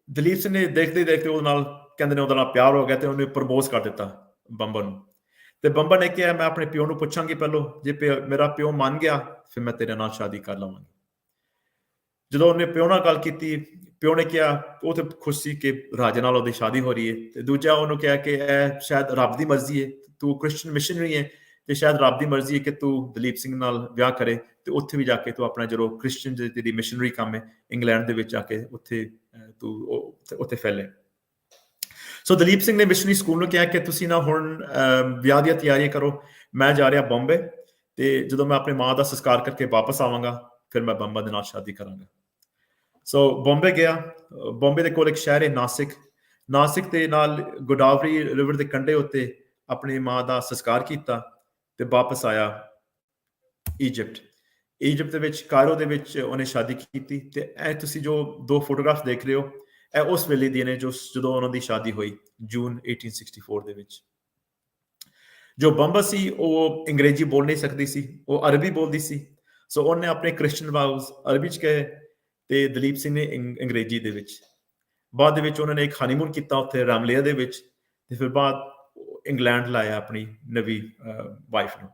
ਦਲੀਪ ਸਿੰਘ ਨੇ ਦੇਖਦੇ ਦੇਖਦੇ ਉਹਦੇ ਨਾਲ, ਕਹਿੰਦੇ ਨੇ ਉਹਦੇ ਨਾਲ ਪਿਆਰ ਹੋ ਗਿਆ, ਤੇ ਉਹਨੇ ਪ੍ਰਪੋਜ਼ ਕਰ ਦਿੱਤਾ ਬੰਬਾ ਨੂੰ। ਤੇ ਬੰਬਾ ਨੇ ਕਿਹਾ ਮੈਂ ਆਪਣੇ ਪਿਓ ਨੂੰ ਪੁੱਛਾਂਗੀ ਪਹਿਲੋਂ, ਜੇ ਮੇਰਾ ਪਿਓ ਮੰਨ ਗਿਆ ਫਿਰ ਮੈਂ ਤੇਰੇ ਨਾਲ ਸ਼ਾਦੀ ਕਰ ਲਵਾਂਗੀ। ਜਦੋਂ ਉਹਨੇ ਪਿਓ ਨਾਲ ਗੱਲ ਕੀਤੀ, ਪਿਓ ਨੇ ਕਿਹਾ, ਉਹ ਤੇ ਖੁਸ਼ ਸੀ ਕਿ ਰਾਜੇ ਨਾਲ ਉਹਦੀ ਸ਼ਾਦੀ ਹੋ ਰਹੀ ਹੈ। ਤੇ ਦੂਜਾ ਉਹਨੂੰ ਕਿਹਾ ਕਿ ਇਹ ਸ਼ਾਇਦ ਰੱਬ ਦੀ ਮਰਜ਼ੀ ਹੈ, ਤੂੰ ਕ੍ਰਿਸਚਨ ਮਿਸ਼ਨਰੀ ਹੈ ਤੇ ਸ਼ਾਇਦ ਰੱਬ ਦੀ ਮਰਜ਼ੀ ਹੈ ਕਿ ਤੂੰ ਦਲੀਪ ਸਿੰਘ ਨਾਲ ਵਿਆਹ ਕਰੇ, ਤੇ ਉੱਥੇ ਵੀ ਜਾ ਕੇ ਤੂੰ ਆਪਣਾ ਜਦੋਂ ਕ੍ਰਿਸਚਨ ਜਿਹੜੀ ਮਿਸ਼ਨਰੀ ਕੰਮ ਹੈ ਇੰਗਲੈਂਡ ਦੇ ਵਿੱਚ ਜਾ ਕੇ ਉੱਥੇ ਤੂੰ ਉੱਥੇ ਫੈਲੇ। ਸੋ ਦਲੀਪ ਸਿੰਘ ਨੇ ਮਿਸ਼ਨਰੀ ਸਕੂਲ ਨੂੰ ਕਿਹਾ ਕਿ ਤੁਸੀਂ ਨਾ ਹੁਣ ਵਿਆਹ ਦੀਆਂ ਤਿਆਰੀਆਂ ਕਰੋ, ਮੈਂ ਜਾ ਰਿਹਾ ਬੰਬੇ, ਤੇ ਜਦੋਂ ਮੈਂ ਆਪਣੀ ਮਾਂ ਦਾ ਸੰਸਕਾਰ ਕਰਕੇ ਵਾਪਸ ਆਵਾਂਗਾ ਫਿਰ ਮੈਂ ਬੰਬਾ ਦੇ ਨਾਲ ਸ਼ਾਦੀ ਕਰਾਂਗਾ। ਸੋ ਬੰਬੇ ਗਿਆ। ਬੰਬੇ ਦੇ ਕੋਲ ਇੱਕ ਸ਼ਹਿਰ ਹੈ ਨਾਸਿਕ ਦੇ ਨਾਲ ਗੋਦਾਵਰੀ ਰਿਵਰ ਦੇ ਕੰਢੇ ਉੱਤੇ ਆਪਣੀ ਮਾਂ ਦਾ ਸੰਸਕਾਰ ਕੀਤਾ ਤੇ ਵਾਪਸ ਆਇਆ ਈਜਿਪਟ ਦੇ ਵਿੱਚ, ਕਾਇਰੋ ਦੇ ਵਿੱਚ ਉਹਨੇ ਸ਼ਾਦੀ ਕੀਤੀ। ਤੇ ਇਹ ਤੁਸੀਂ ਜੋ 2 ਫੋਟੋਗ੍ਰਾਫ ਦੇਖ ਰਹੇ ਹੋ, ਇਹ ਉਸ ਵੇਲੇ ਦੀਆਂ ਨੇ ਜਦੋਂ ਉਹਨਾਂ ਦੀ ਸ਼ਾਦੀ ਹੋਈ ਜੂਨ 1864 ਦੇ ਵਿੱਚ। ਜੋ ਬੰਬਾ ਸੀ ਉਹ ਅੰਗਰੇਜ਼ੀ ਬੋਲ ਨਹੀਂ ਸਕਦੀ ਸੀ, ਉਹ ਅਰਬੀ ਬੋਲਦੀ ਸੀ। ਸੋ ਉਹਨੇ ਆਪਣੇ ਕ੍ਰਿਸਚਨ ਵਾਊਜ਼ ਅਰਬੀ 'ਚ ਕਹੇ ਤੇ ਦਲੀਪ ਸਿੰਘ ਨੇ ਅੰਗਰੇਜ਼ੀ ਦੇ ਵਿੱਚ। ਬਾਅਦ ਦੇ ਵਿੱਚ ਉਹਨਾਂ ਨੇ ਇੱਕ ਹਨੀਮੂਨ ਕੀਤਾ ਉੱਥੇ ਰਾਮਲੀਆ ਦੇ ਵਿੱਚ, ਤੇ ਫਿਰ ਬਾਅਦ ਇੰਗਲੈਂਡ ਲਾਇਆ ਆਪਣੀ ਨਵੀਂ ਵਾਈਫ ਨੂੰ।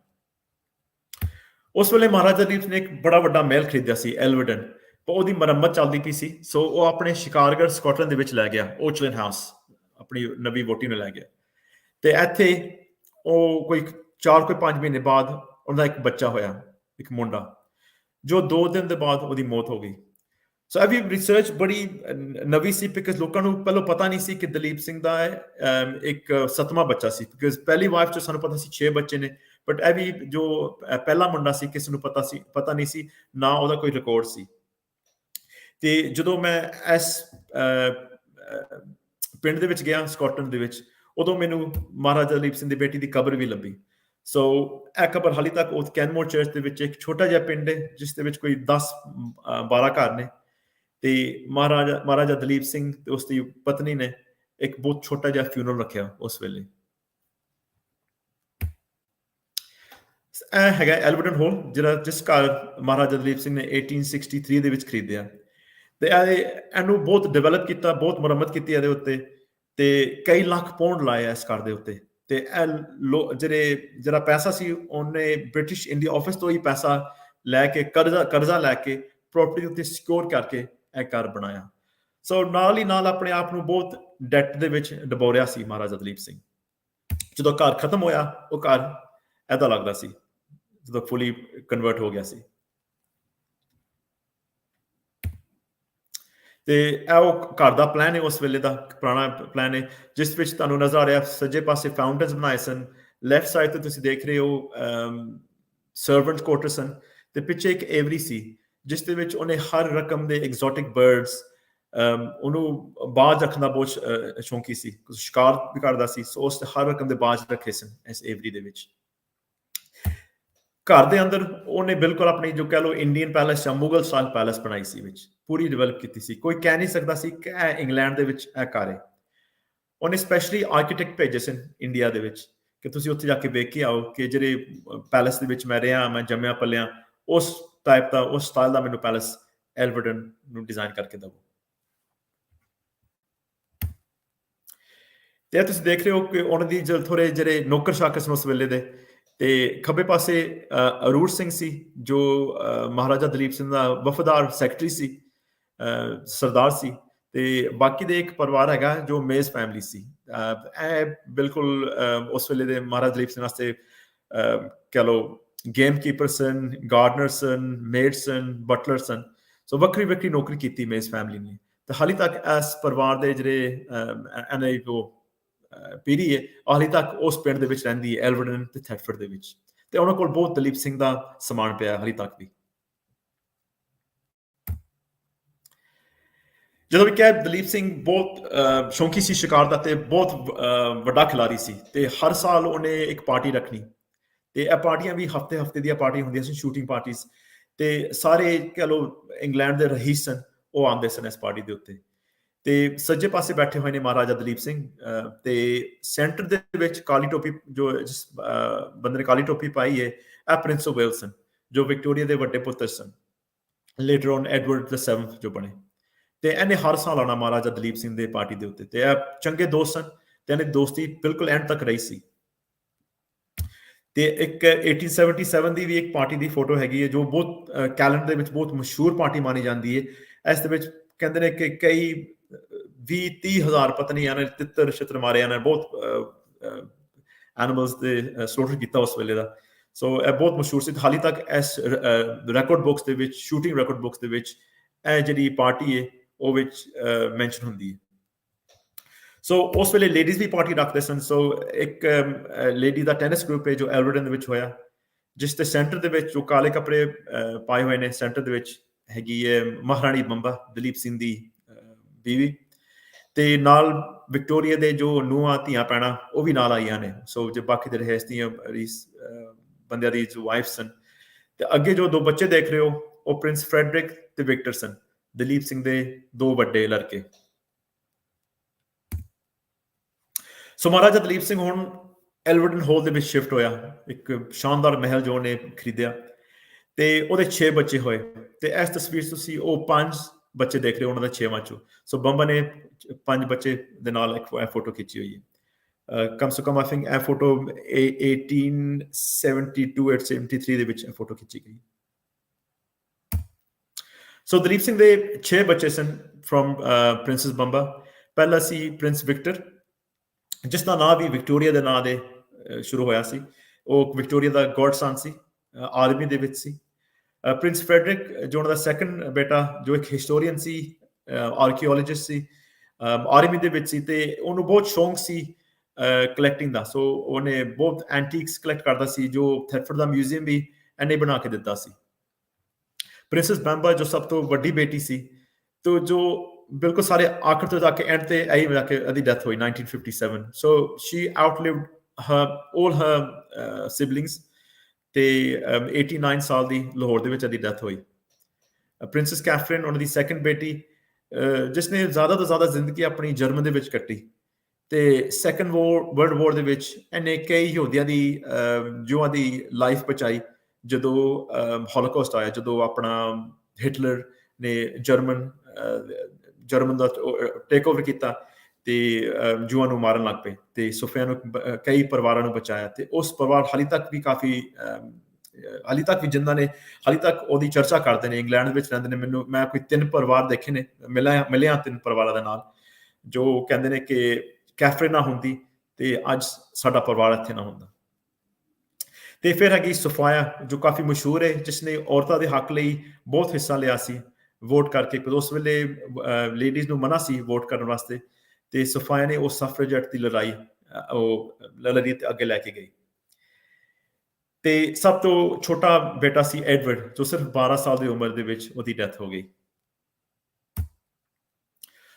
ਉਸ ਵੇਲੇ ਮਹਾਰਾਜਾ ਦਲੀਪ ਸਿੰਘ ਨੇ ਇੱਕ ਬੜਾ ਵੱਡਾ ਮਹਿਲ ਖਰੀਦਿਆ ਸੀ ਐਲਵਰਡਨ, ਪਰ ਉਹਦੀ ਮੁਰੰਮਤ ਚੱਲਦੀ ਪਈ ਸੀ। ਸੋ ਉਹ ਆਪਣੇ ਸ਼ਿਕਾਰਗੜ੍ਹ ਸਕਾਟਲੈਂਡ ਦੇ ਵਿੱਚ ਲੈ ਗਿਆ, ਓਚਲਨ ਹਾਊਸ, ਆਪਣੀ ਨਵੀਂ ਵਹੁਟੀ ਨੂੰ ਲੈ ਗਿਆ। ਤੇ ਇੱਥੇ ਉਹ ਕੋਈ 5 ਮਹੀਨੇ ਬਾਅਦ ਉਹਦਾ ਇੱਕ ਬੱਚਾ ਹੋਇਆ, ਇੱਕ ਮੁੰਡਾ, ਜੋ 2 ਦਿਨ ਦੇ ਬਾਅਦ ਉਹਦੀ ਮੌਤ ਹੋ ਗਈ। ਸੋ ਇਹ ਵੀ ਰਿਸਰਚ ਬੜੀ ਨਵੀਂ ਸੀ, ਬਿਕਾਜ਼ ਲੋਕਾਂ ਨੂੰ ਪਹਿਲਾਂ ਪਤਾ ਨਹੀਂ ਸੀ ਕਿ ਦਲੀਪ ਸਿੰਘ ਦਾ ਇੱਕ 7ਵਾਂ ਬੱਚਾ ਸੀ। ਬਿਕਾਜ਼ ਪਹਿਲੀ ਵਾਈਫ 'ਚ ਸਾਨੂੰ ਪਤਾ ਸੀ 6 ਬੱਚੇ ਨੇ, ਬਟ ਇਹ ਵੀ ਜੋ ਪਹਿਲਾ ਮੁੰਡਾ ਸੀ ਕਿਸੇ ਨੂੰ ਪਤਾ ਨਹੀਂ ਸੀ, ਨਾ ਉਹਦਾ ਕੋਈ ਰਿਕਾਰਡ ਸੀ। ਤੇ ਜਦੋਂ ਮੈਂ ਇਸ ਪਿੰਡ ਦੇ ਵਿੱਚ ਗਿਆ ਸਕਾਟਲੈਂਡ ਦੇ ਵਿੱਚ, ਉਦੋਂ ਮੈਨੂੰ ਮਹਾਰਾਜਾ ਦਲੀਪ ਸਿੰਘ ਦੀ ਬੇਟੀ ਦੀ ਕਬਰ ਵੀ ਲੱਭੀ। ਸੋ ਇਹ ਕਬਰ ਹਾਲੇ ਤੱਕ ਉਹ ਕੈਨਮੋਰ ਚਰਚ ਦੇ ਵਿੱਚ, ਇੱਕ ਛੋਟਾ ਜਿਹਾ ਪਿੰਡ ਹੈ ਜਿਸ ਦੇ ਵਿੱਚ ਕੋਈ 10-12 ਘਰ ਨੇ, ਤੇ ਮਹਾਰਾਜਾ ਦਲੀਪ ਸਿੰਘ ਤੇ ਉਸ ਦੀ ਪਤਨੀ ਨੇ ਇੱਕ ਬਹੁਤ ਛੋਟਾ ਜਿਹਾ ਫਿਊਨਰਲ ਰੱਖਿਆ ਉਸ ਵੇਲੇ। ਇਹ ਹੈਗਾ ਐਲਵਰਡਨ ਹਾਲ, ਜਿਸ ਘਰ ਮਹਾਰਾਜਾ ਦਲੀਪ ਸਿੰਘ ਨੇ 1863 ਦੇ ਵਿੱਚ ਖਰੀਦਿਆ। ਤੇ ਇਹਨੂੰ ਬਹੁਤ ਡਿਵੈਲਪ ਕੀਤਾ, ਬਹੁਤ ਮੁਰੰਮਤ ਕੀਤੀ ਇਹਦੇ ਉੱਤੇ, ਤੇ ਕਈ ਲੱਖ ਪਾਉਂਡ ਲਾਇਆ ਇਸ ਘਰ ਦੇ ਉੱਤੇ। ਤੇ ਇਹ ਜਿਹੜਾ ਪੈਸਾ ਸੀ ਉਹਨੇ ਬ੍ਰਿਟਿਸ਼ ਇੰਡੀਆ ਆਫਿਸ ਤੋਂ ਹੀ ਪੈਸਾ ਲੈ ਕੇ, ਕਰਜ਼ਾ ਲੈ ਕੇ ਪ੍ਰੋਪਰਟੀ ਉੱਤੇ ਸਿਕਿਉਰ ਕਰਕੇ ਇਹ ਘਰ ਬਣਾਇਆ। ਸੋ ਨਾਲ ਹੀ ਨਾਲ ਆਪਣੇ ਆਪ ਨੂੰ ਬਹੁਤ ਡੈਟ ਦੇ ਵਿੱਚ ਡਬੋਰਿਆ ਸੀ ਮਹਾਰਾਜਾ ਦਲੀਪ ਸਿੰਘ। ਜਦੋਂ ਘਰ ਖਤਮ ਹੋਇਆ, ਉਹ ਘਰ ਏਦਾਂ ਲੱਗਦਾ ਸੀ ਜਦੋਂ ਫੁੱਲੀ ਕਨਵਰਟ ਹੋ ਗਿਆ ਸੀ। ਤੇ ਇਹ ਉਹ ਘਰ ਦਾ ਪਲਾਨ ਹੈ, ਉਸ ਵੇਲੇ ਦਾ ਪੁਰਾਣਾ ਪਲਾਨ ਹੈ, ਜਿਸ ਵਿੱਚ ਤੁਹਾਨੂੰ ਨਜ਼ਰ ਆ ਰਿਹਾ ਸੱਜੇ ਪਾਸੇ ਫਾਊਂਟਨਸ ਬਣਾਏ ਸਨ, ਲੈਫਟ ਸਾਈਡ ਤੇ ਤੁਸੀਂ ਦੇਖ ਰਹੇ ਹੋ ਸਰਵੈਂਟ ਕੁਆਰਟਰ ਸਨ, ਤੇ ਪਿੱਛੇ ਇੱਕ ਏਵਰੀ ਸੀ ਜਿਸ ਦੇ ਵਿੱਚ ਉਹਨੇ ਹਰ ਰਕਮ ਦੇ ਐਗਜ਼ੋਟਿਕ ਬਰਡਸ, ਉਹਨੂੰ ਬਾਜ਼ ਰੱਖਣ ਦਾ ਬਹੁਤ ਸ਼ੌਂਕੀ ਸੀ, ਸ਼ਿਕਾਰ ਵੀ ਕਰਦਾ ਸੀ। ਸੋ ਉਸ ਹਰ ਰਕਮ ਦੇ ਬਾਜ਼ ਰੱਖੇ ਸਨ ਇਸ ਏਵਰੀ ਦੇ ਵਿੱਚ। ਘਰ ਦੇ ਅੰਦਰ ਉਹਨੇ ਬਿਲਕੁਲ ਆਪਣੀ ਜੋ ਕਹਿ ਲਓ ਇੰਡੀਅਨ ਪੈਲੇਸ ਜਾਂ ਮੁਗਲ ਸਟਾਈਲ ਪੈਲੇਸ ਬਣਾਈ ਸੀ, ਵਿੱਚ ਪੂਰੀ ਡਿਵੈਲਪ ਕੀਤੀ ਸੀ। ਕੋਈ ਕਹਿ ਨਹੀਂ ਸਕਦਾ ਸੀ ਕਿ ਇਹ ਇੰਗਲੈਂਡ ਦੇ ਵਿੱਚ ਇਹ ਘਰ ਹੈ। ਉਹਨੇ ਸਪੈਸ਼ਲੀ ਆਰਕੀਟੈਕਟ ਭੇਜੇ ਸਨ ਇੰਡੀਆ ਦੇ ਵਿੱਚ ਕਿ ਤੁਸੀਂ ਉੱਥੇ ਜਾ ਕੇ ਵੇਖ ਕੇ ਆਓ ਕਿ ਜਿਹੜੇ ਪੈਲੇਸ ਦੇ ਵਿੱਚ ਮੈਂ ਰਿਹਾ, ਮੈਂ ਜੰਮਿਆ ਪਲਿਆ, ਉਸ ਟਾਈਪ ਦਾ, ਉਸ ਸਟਾਈਲ ਦਾ ਮੈਨੂੰ ਪੈਲੇਸ ਐਲਵਰਡਨ ਨੂੰ ਡਿਜ਼ਾਈਨ ਕਰਕੇ ਦਿਓ। ਤੇ ਤੁਸੀਂ ਦੇਖ ਰਹੇ ਹੋ ਕਿ ਉਹਨਾਂ ਦੀ ਥੋੜੇ ਜਿਹੜੇ ਨੌਕਰ ਸ਼ਾਕਰ ਸਨ ਉਸ ਵੇਲੇ ਦੇ, ਤੇ ਖੱਬੇ ਪਾਸੇ ਅਰੂਰ ਸਿੰਘ ਸੀ ਜੋ ਮਹਾਰਾਜਾ ਦਲੀਪ ਸਿੰਘ ਦਾ ਵਫਾਦਾਰ ਸੈਕਟਰੀ ਸੀ, ਸਰਦਾਰ ਸੀ। ਤੇ ਬਾਕੀ ਦੇ ਇੱਕ ਪਰਿਵਾਰ ਹੈਗਾ ਜੋ ਮੇਜ਼ ਫੈਮਿਲੀ ਸੀ। ਇਹ ਬਿਲਕੁਲ ਉਸ ਵੇਲੇ ਦੇ ਮਹਾਰਾਜਾ ਦਲੀਪ ਸਿੰਘ ਵਾਸਤੇ ਕਹਿ ਲਓ ਗੇਮ ਕੀਪਰ ਸਨ, ਗਾਰਡਨਰ ਸਨ, ਮੇਡ ਸਨ, ਬਟਲਰ ਸਨ। ਸੋ ਵੱਖਰੀ ਵੱਖਰੀ ਨੌਕਰੀ ਕੀਤੀ ਮੇਜ਼ ਫੈਮਿਲੀ ਨੇ। ਤੇ ਹਾਲੇ ਤੱਕ ਇਸ ਪਰਿਵਾਰ ਦੇ ਜਿਹੜੇ ਜੋ ਪੀੜ੍ਹੀ ਹੈ ਹਾਲੇ ਤੱਕ ਉਸ ਪਿੰਡ ਦੇ ਵਿੱਚ ਰਹਿੰਦੀ ਹੈ, ਐਲਵਰਡਨ ਤੇ ਥੈਟਫੋਰਡ ਦੇ ਵਿੱਚ। ਤੇ ਉਹਨਾਂ ਕੋਲ ਬਹੁਤ ਦਲੀਪ ਸਿੰਘ ਦਾ ਸਮਾਨ ਪਿਆ ਹਾਲੇ ਤੱਕ ਵੀ। ਜਦੋਂ ਵੀ ਕਿਹਾ, ਦਲੀਪ ਸਿੰਘ ਬਹੁਤ ਸ਼ੌਂਕੀ ਸੀ ਸ਼ਿਕਾਰ ਦਾ ਤੇ ਬਹੁਤ ਵੱਡਾ ਖਿਲਾੜੀ ਸੀ। ਤੇ ਹਰ ਸਾਲ ਉਹਨੇ ਇੱਕ ਪਾਰਟੀ ਰੱਖਣੀ, ਤੇ ਇਹ ਪਾਰਟੀਆਂ ਵੀ ਹਫ਼ਤੇ ਦੀਆਂ ਪਾਰਟੀਆਂ ਹੁੰਦੀਆਂ ਸੀ, ਸ਼ੂਟਿੰਗ ਪਾਰਟੀਜ਼। ਤੇ ਸਾਰੇ ਕਹਿ ਲਓ ਇੰਗਲੈਂਡ ਦੇ ਰਹੀਸ ਸਨ, ਉਹ ਆਉਂਦੇ ਸਨ ਇਸ ਪਾਰਟੀ ਦੇ ਉੱਤੇ। ਤੇ ਸੱਜੇ ਪਾਸੇ ਬੈਠੇ ਹੋਏ ਨੇ ਮਹਾਰਾਜਾ ਦਲੀਪ ਸਿੰਘ, ਤੇ ਸੈਂਟਰ ਦੇ ਵਿੱਚ ਕਾਲੀ ਟੋਪੀ, ਜੋ ਜਿਸ ਬੰਦੇ ਨੇ ਕਾਲੀ ਟੋਪੀ ਪਾਈ ਹੈ, ਇਹ ਪ੍ਰਿੰਸ ਆਫ ਵੇਲਸ ਸਨ, ਜੋ ਵਿਕਟੋਰੀਆ ਦੇ ਵੱਡੇ ਪੁੱਤਰ ਸਨ, ਲੇਟਰ ਔਨ ਐਡਵਰਡ VII ਜੋ ਬਣੇ। ਤੇ ਇਹਨੇ ਹਰ ਸਾਲ ਆਉਣਾ ਮਹਾਰਾਜਾ ਦਲੀਪ ਸਿੰਘ ਦੇ ਪਾਰਟੀ ਦੇ ਉੱਤੇ। ਤੇ ਇਹ ਚੰਗੇ ਦੋਸਤ ਸਨ, ਤੇ ਇਹਨੇ ਦੋਸਤੀ ਬਿਲਕੁਲ ਐਂਡ ਤੱਕ ਰਹੀ ਸੀ। ਤੇ ਇੱਕ 1877 ਦੀ ਵੀ ਇੱਕ ਪਾਰਟੀ ਦੀ ਫੋਟੋ ਹੈਗੀ ਹੈ, ਜੋ ਬਹੁਤ ਕੈਲੰਡਰ ਦੇ ਵਿੱਚ ਬਹੁਤ ਮਸ਼ਹੂਰ ਪਾਰਟੀ ਮਾਨੀ ਜਾਂਦੀ ਹੈ। ਇਸ ਦੇ ਵਿੱਚ ਕਹਿੰਦੇ ਨੇ ਕਿ ਕਈ 20-30 ਹਜ਼ਾਰ ਪਤਨੀਆਂ ਨੇ ਤਿੱਤਰ ਛਿੱਤਰ ਮਾਰਿਆ ਨੇ, ਬਹੁਤ ਐਨੀਮਲਸ ਦੇ ਸਲੋਟਰ ਕੀਤਾ ਉਸ ਵੇਲੇ ਦਾ। ਸੋ ਇਹ ਬਹੁਤ ਮਸ਼ਹੂਰ ਸੀ। ਹਾਲੇ ਤੱਕ ਇਸ ਰਿਕਾਰਡ ਬੁੱਕਸ ਦੇ ਵਿੱਚ, ਸ਼ੂਟਿੰਗ ਰਿਕਾਰਡ ਬੁੱਕਸ ਦੇ ਵਿੱਚ ਇਹ ਜਿਹੜੀ ਪਾਰਟੀ ਹੈ ਉਹ ਵਿੱਚ ਮੈਂਸ਼ਨ ਹੁੰਦੀ ਹੈ। ਸੋ ਉਸ ਵੇਲੇ ਲੇਡੀਜ਼ ਵੀ ਪਾਰਟੀ ਰੱਖਦੇ ਸਨ। ਸੋ ਇੱਕ ਲੇਡੀ ਦਾ ਟੈਨਿਸ ਗਰੁੱਪ ਹੈ ਜੋ ਐਲਵਰਡਨ ਦੇ ਵਿੱਚ ਹੋਇਆ, ਜਿਸ ਦੇ ਸੈਂਟਰ ਦੇ ਵਿੱਚ ਜੋ ਕਾਲੇ ਕੱਪੜੇ ਪਾਏ ਹੋਏ ਨੇ, ਸੈਂਟਰ ਦੇ ਵਿੱਚ ਹੈਗੀ ਹੈ ਮਹਾਰਾਣੀ ਬੰਬਾ, ਦਲੀਪ ਸਿੰਘ ਦੀ ਬੀਵੀ, ਤੇ ਨਾਲ ਵਿਕਟੋਰੀਆ ਦੇ ਜੋ ਨੂੰਹਾਂ ਧੀਆਂ ਭੈਣਾਂ ਉਹ ਵੀ ਨਾਲ ਆਈਆਂ ਨੇ। ਸੋ ਜੋ ਬਾਕੀ ਦੇ ਰਿਹਾਇਸ਼ ਦੀਆਂ ਬੰਦਿਆਂ ਦੀ ਜੋ ਵਾਈਫ ਸਨ, ਤੇ ਅੱਗੇ ਜੋ ਦੋ ਬੱਚੇ ਦੇਖ ਰਹੇ ਹੋ ਉਹ ਪ੍ਰਿੰਸ ਫਰੈਡਰਿਕ ਤੇ ਵਿਕਟਰ ਸਨ, ਦਲੀਪ ਸਿੰਘ ਦੇ ਦੋ ਵੱਡੇ ਲੜਕੇ। ਸੋ ਮਹਾਰਾਜਾ ਦਲੀਪ ਸਿੰਘ ਹੁਣ ਐਲਵਰਡਨ ਹਾਲ ਦੇ ਵਿੱਚ ਸ਼ਿਫਟ ਹੋਇਆ, ਇੱਕ ਸ਼ਾਨਦਾਰ ਮਹਿਲ ਜੋ ਉਹਨੇ ਖਰੀਦਿਆ, ਤੇ ਉਹਦੇ 6 ਬੱਚੇ ਹੋਏ। ਤੇ ਇਸ ਤਸਵੀਰ 'ਚ ਤੁਸੀਂ ਉਹ 5 ਬੱਚੇ ਦੇਖ ਰਹੇ ਹੋ, ਉਹਨਾਂ ਦਾ 6ਵਾਂ ਚੋਂ। ਸੋ ਬੰਬਾ ਨੇ 5 ਬੱਚੇ ਦੇ ਨਾਲ ਇੱਕ ਫੋਟੋ ਖਿੱਚੀ ਹੋਈ ਹੈ। ਕਮ ਸੇ ਕਮ ਆਈ ਥਿੰਕ ਇਹ ਫੋਟੋ 1872 1873 ਦੇ ਵਿੱਚ ਫੋਟੋ ਖਿੱਚੀ ਗਈ। ਸੋ ਦਲੀਪ ਸਿੰਘ ਦੇ 6 ਬੱਚੇ ਸਨ ਫਰੋਮ ਪ੍ਰਿੰਸੈਸ ਬੰਬਾ। ਪਹਿਲਾ ਸੀ ਪ੍ਰਿੰਸ ਵਿਕਟਰ, ਜਿਸ ਦਾ ਨਾਂ ਵੀ ਵਿਕਟੋਰੀਆ ਦੇ ਨਾਂ ਦੇ ਸ਼ੁਰੂ ਹੋਇਆ ਸੀ। ਉਹ ਵਿਕਟੋਰੀਆ ਦਾ ਗੋਡਸਨ ਸੀ, ਆਰਮੀ ਦੇ ਵਿੱਚ ਸੀ। ਪ੍ਰਿੰਸ ਫਰੈਡਰਿਕ ਜੋ ਉਹਨਾਂ ਦਾ ਸੈਕੰਡ ਬੇਟਾ, ਜੋ ਇੱਕ ਹਿਸਟੋਰੀਅਨ ਸੀ, ਆਰਕੀਓਲੋਜਿਸਟ ਸੀ, ਆਰਮੀ ਦੇ ਵਿੱਚ ਸੀ, ਤੇ ਉਹਨੂੰ ਬਹੁਤ ਸ਼ੌਂਕ ਸੀ ਕਲੈਕਟਿੰਗ ਦਾ। ਸੋ ਉਹਨੇ ਬਹੁਤ ਐਂਟੀਕਸ ਕਲੈਕਟ ਕਰਦਾ ਸੀ, ਜੋ ਥੈਟਫੋਰਡ ਦਾ ਮਿਊਜ਼ੀਅਮ ਵੀ ਇਹਨੇ ਬਣਾ ਕੇ ਦਿੱਤਾ ਸੀ। ਪ੍ਰਿੰਸੈਸ ਬੰਬਾ ਜੋ ਸਭ ਤੋਂ ਵੱਡੀ ਬੇਟੀ ਸੀ, ਤੋ ਜੋ ਬਿਲਕੁਲ ਸਾਰੇ ਆਖਰ ਤੋਂ ਜਾ ਕੇ ਐਂਡ ਤੇ ਆਈ ਜਾ ਕੇ ਇਹਦੀ ਡੈਥ ਹੋਈ 1957। ਸੋ ਸ਼ੀ ਆਊਟਲਿਵਡ all her siblings, ਤੇ 89 ਸਾਲ ਦੀ ਲਾਹੌਰ ਦੇ ਵਿੱਚ ਇਹਦੀ ਡੈਥ ਹੋਈ। ਪ੍ਰਿੰਸੈਸ ਕੈਥਰੀਨ ਉਹਨਾਂ ਦੀ ਸੈਕੰਡ ਬੇਟੀ, ਜਿਸ ਨੇ ਜ਼ਿਆਦਾ ਤੋਂ ਜ਼ਿਆਦਾ ਜ਼ਿੰਦਗੀ ਆਪਣੀ ਜਰਮਨ ਦੇ ਵਿੱਚ ਕੱਟੀ, ਤੇ ਸੈਕੰਡ ਵਰਲਡ ਵਾਰ ਦੇ ਵਿੱਚ ਇਹਨੇ ਕਈ ਯਹੂਦੀਆਂ ਦੀ ਜੂਆਂ ਦੀ ਲਾਈਫ ਬਚਾਈ। ਜਦੋਂ ਹੌਲੋਕਾਸਟ ਆਇਆ, ਜਦੋਂ ਆਪਣਾ ਹਿਟਲਰ ਨੇ ਜਰਮਨ ਦਾ ਟੇਕ ਓਵਰ ਕੀਤਾ ਤੇ ਜੂਆਂ ਨੂੰ ਮਾਰਨ ਲੱਗ ਪਏ, ਤੇ ਸੁਫਿਆਂ ਨੂੰ ਕਈ ਪਰਿਵਾਰਾਂ ਨੂੰ ਬਚਾਇਆ। ਤੇ ਉਸ ਪਰਿਵਾਰ ਹਾਲੇ ਤੱਕ ਵੀ ਕਾਫੀ ਹਾਲੇ ਤੱਕ ਵੀ ਜਿਨ੍ਹਾਂ ਨੇ ਹਾਲੇ ਤੱਕ ਉਹਦੀ ਚਰਚਾ ਕਰਦੇ ਨੇ, ਇੰਗਲੈਂਡ ਵਿੱਚ ਰਹਿੰਦੇ ਨੇ। ਮੈਂ ਕੋਈ 3 ਪਰਿਵਾਰ ਦੇਖੇ ਨੇ, ਮਿਲਿਆ 3 ਪਰਿਵਾਰਾਂ ਦੇ ਨਾਲ, ਜੋ ਕਹਿੰਦੇ ਨੇ ਕਿ ਕੈਥਰੀਨ ਨਾ ਹੁੰਦੀ ਤੇ ਅੱਜ ਸਾਡਾ ਪਰਿਵਾਰ ਇੱਥੇ ਨਾ ਹੁੰਦਾ। ਤੇ ਫਿਰ ਹੈਗੀ ਸਫਾਇਆ, ਜੋ ਕਾਫੀ ਮਸ਼ਹੂਰ ਹੈ, ਜਿਸ ਨੇ ਔਰਤਾਂ ਦੇ ਹੱਕ ਲਈ ਬਹੁਤ ਹਿੱਸਾ ਲਿਆ ਸੀ ਵੋਟ ਕਰਕੇ। ਉਸ ਵੇਲੇ ਲੇਡੀਜ਼ ਨੂੰ ਮਨਾ ਸੀ ਵੋਟ ਕਰਨ ਵਾਸਤੇ, ਤੇ ਸਫਾਇਆ ਨੇ ਉਹ ਸਫਰੇਜੈਟ ਦੀ ਲੜਾਈ ਲੜੀ ਤੇ ਅੱਗੇ ਲੈ ਕੇ ਗਈ। ਤੇ ਸਭ ਤੋਂ ਛੋਟਾ ਬੇਟਾ ਸੀ ਐਡਵਰਡ, ਜੋ ਸਿਰਫ 12 ਸਾਲ ਦੀ ਉਮਰ ਦੇ ਵਿੱਚ ਉਹਦੀ ਡੈਥ ਹੋ ਗਈ।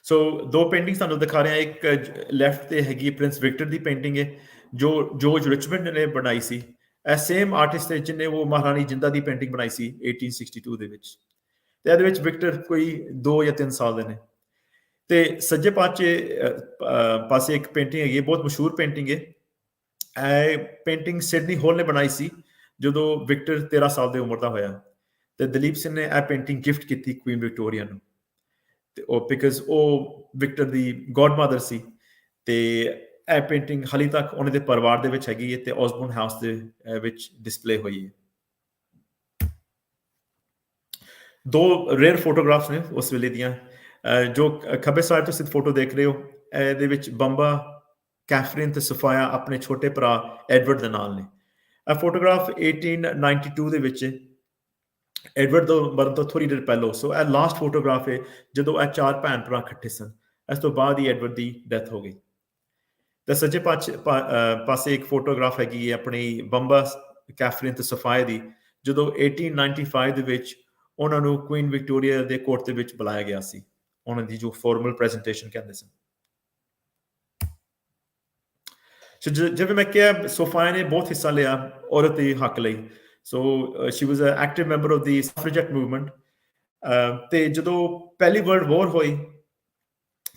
ਸੋ 2 ਪੇਂਟਿੰਗ ਤੁਹਾਨੂੰ ਦਿਖਾ ਰਿਹਾ। ਇੱਕ ਲੈਫਟ ਤੇ ਹੈਗੀ ਪ੍ਰਿੰਸ ਵਿਕਟਰ ਦੀ ਪੇਂਟਿੰਗ ਹੈ, ਜੋ ਜੋਰਜ ਰਿਚਮੰਡ ਨੇ ਬਣਾਈ ਸੀ। ਇਹ ਸੇਮ ਆਰਟਿਸਟ ਹੈ ਜਿਹਨੇ ਉਹ ਮਹਾਰਾਣੀ ਜਿੰਦਾ ਦੀ ਪੇਂਟਿੰਗ ਬਣਾਈ ਸੀ 1862 ਦੇ ਵਿੱਚ। ਤੇ ਇਹਦੇ ਵਿੱਚ ਵਿਕਟਰ ਕੋਈ 2 ਜਾਂ 3 ਸਾਲ ਦੇ ਨੇ। ਤੇ ਸੱਜੇ ਪਾਸੇ ਇੱਕ ਪੇਂਟਿੰਗ ਹੈਗੀ, ਬਹੁਤ ਮਸ਼ਹੂਰ ਪੇਂਟਿੰਗ ਹੈ। ਇਹ ਪੇਂਟਿੰਗ ਸਿਡਨੀ ਹੌਲ ਨੇ ਬਣਾਈ ਸੀ ਜਦੋਂ ਵਿਕਟਰ 13 ਸਾਲ ਦੀ ਉਮਰ ਦਾ ਹੋਇਆ, ਤੇ ਦਲੀਪ ਸਿੰਘ ਨੇ ਇਹ ਪੇਂਟਿੰਗ ਗਿਫਟ ਕੀਤੀ ਕੁਈਨ ਵਿਕਟੋਰੀਆ ਨੂੰ। ਤੇ ਉਹ ਬਿਕਾਜ਼ ਉਹ ਵਿਕਟਰ ਦੀ ਗੋਡ ਮਦਰ ਸੀ, ਤੇ ਇਹ ਪੇਂਟਿੰਗ ਹਾਲੇ ਤੱਕ ਉਹਨਾਂ ਦੇ ਪਰਿਵਾਰ ਦੇ ਵਿੱਚ ਹੈਗੀ ਹੈ, ਤੇ ਔਸਬੋਰਨ ਹਾਊਸ ਦੇ ਵਿੱਚ ਡਿਸਪਲੇ ਹੋਈ ਹੈ। 2 ਰੇਅਰ ਫੋਟੋਗ੍ਰਾਫਸ ਨੇ ਉਸ ਵੇਲੇ ਦੀਆਂ। ਜੋ ਖੱਬੇ ਸਾਈਡ ਤੁਸੀਂ ਫੋਟੋ ਦੇਖ ਰਹੇ ਹੋ, ਇਹਦੇ ਵਿੱਚ ਬੰਬਾ, ਕੈਥਰੀਨ ਤੇ ਸਫਾਇਆ ਆਪਣੇ ਛੋਟੇ ਭਰਾ ਐਡਵਰਡ ਦੇ ਨਾਲ ਨੇ। ਇਹ ਫੋਟੋਗ੍ਰਾਫ 1892 ਦੇ ਵਿੱਚ ਐਡਵਰਡ ਤੋਂ ਮਰਨ ਤੋਂ ਥੋੜੀ ਦੇਰ ਪਹਿਲਾਂ। ਸੋ ਇਹ ਲਾਸਟ ਫੋਟੋਗ੍ਰਾਫ ਹੈ ਜਦੋਂ ਇਹ 4 ਭੈਣ ਭਰਾ ਇਕੱਠੇ ਸਨ। ਇਸ ਤੋਂ ਬਾਅਦ ਹੀ ਐਡਵਰਡ ਦੀ ਡੈਥ ਹੋ ਗਈ। ਤੇ ਸੱਜੇ ਪਾਸੇ ਇੱਕ ਫੋਟੋਗ੍ਰਾਫ ਹੈਗੀ ਹੈ ਆਪਣੀ ਬੰਬਾ, ਕੈਥਰੀਨ ਤੇ ਸਫਾਇਆ ਦੀ, ਜਦੋਂ 1895 ਦੇ ਵਿੱਚ ਉਹਨਾਂ ਨੂੰ ਕੁਈਨ ਵਿਕਟੋਰੀਆ ਦੇ ਕੋਰਟ ਦੇ ਵਿੱਚ ਬੁਲਾਇਆ ਗਿਆ ਸੀ, ਉਹਨਾਂ ਦੀ ਜੋ ਫਾਰਮਲ ਪ੍ਰੈਜੈਂਟੇਸ਼ਨ ਕਹਿੰਦੇ ਸਨ। ਸੋ ਜਿਵੇਂ ਮੈਂ ਕਿਹਾ, ਸਫਾਇਆ ਨੇ ਬਹੁਤ ਹਿੱਸਾ ਲਿਆ ਔਰਤ ਦੇ ਹੱਕ ਲਈ। So she was a active member of the suffragette movement. ਤੇ ਜਦੋਂ ਪਹਿਲੀ ਵਰਲਡ ਵਾਰ ਹੋਈ,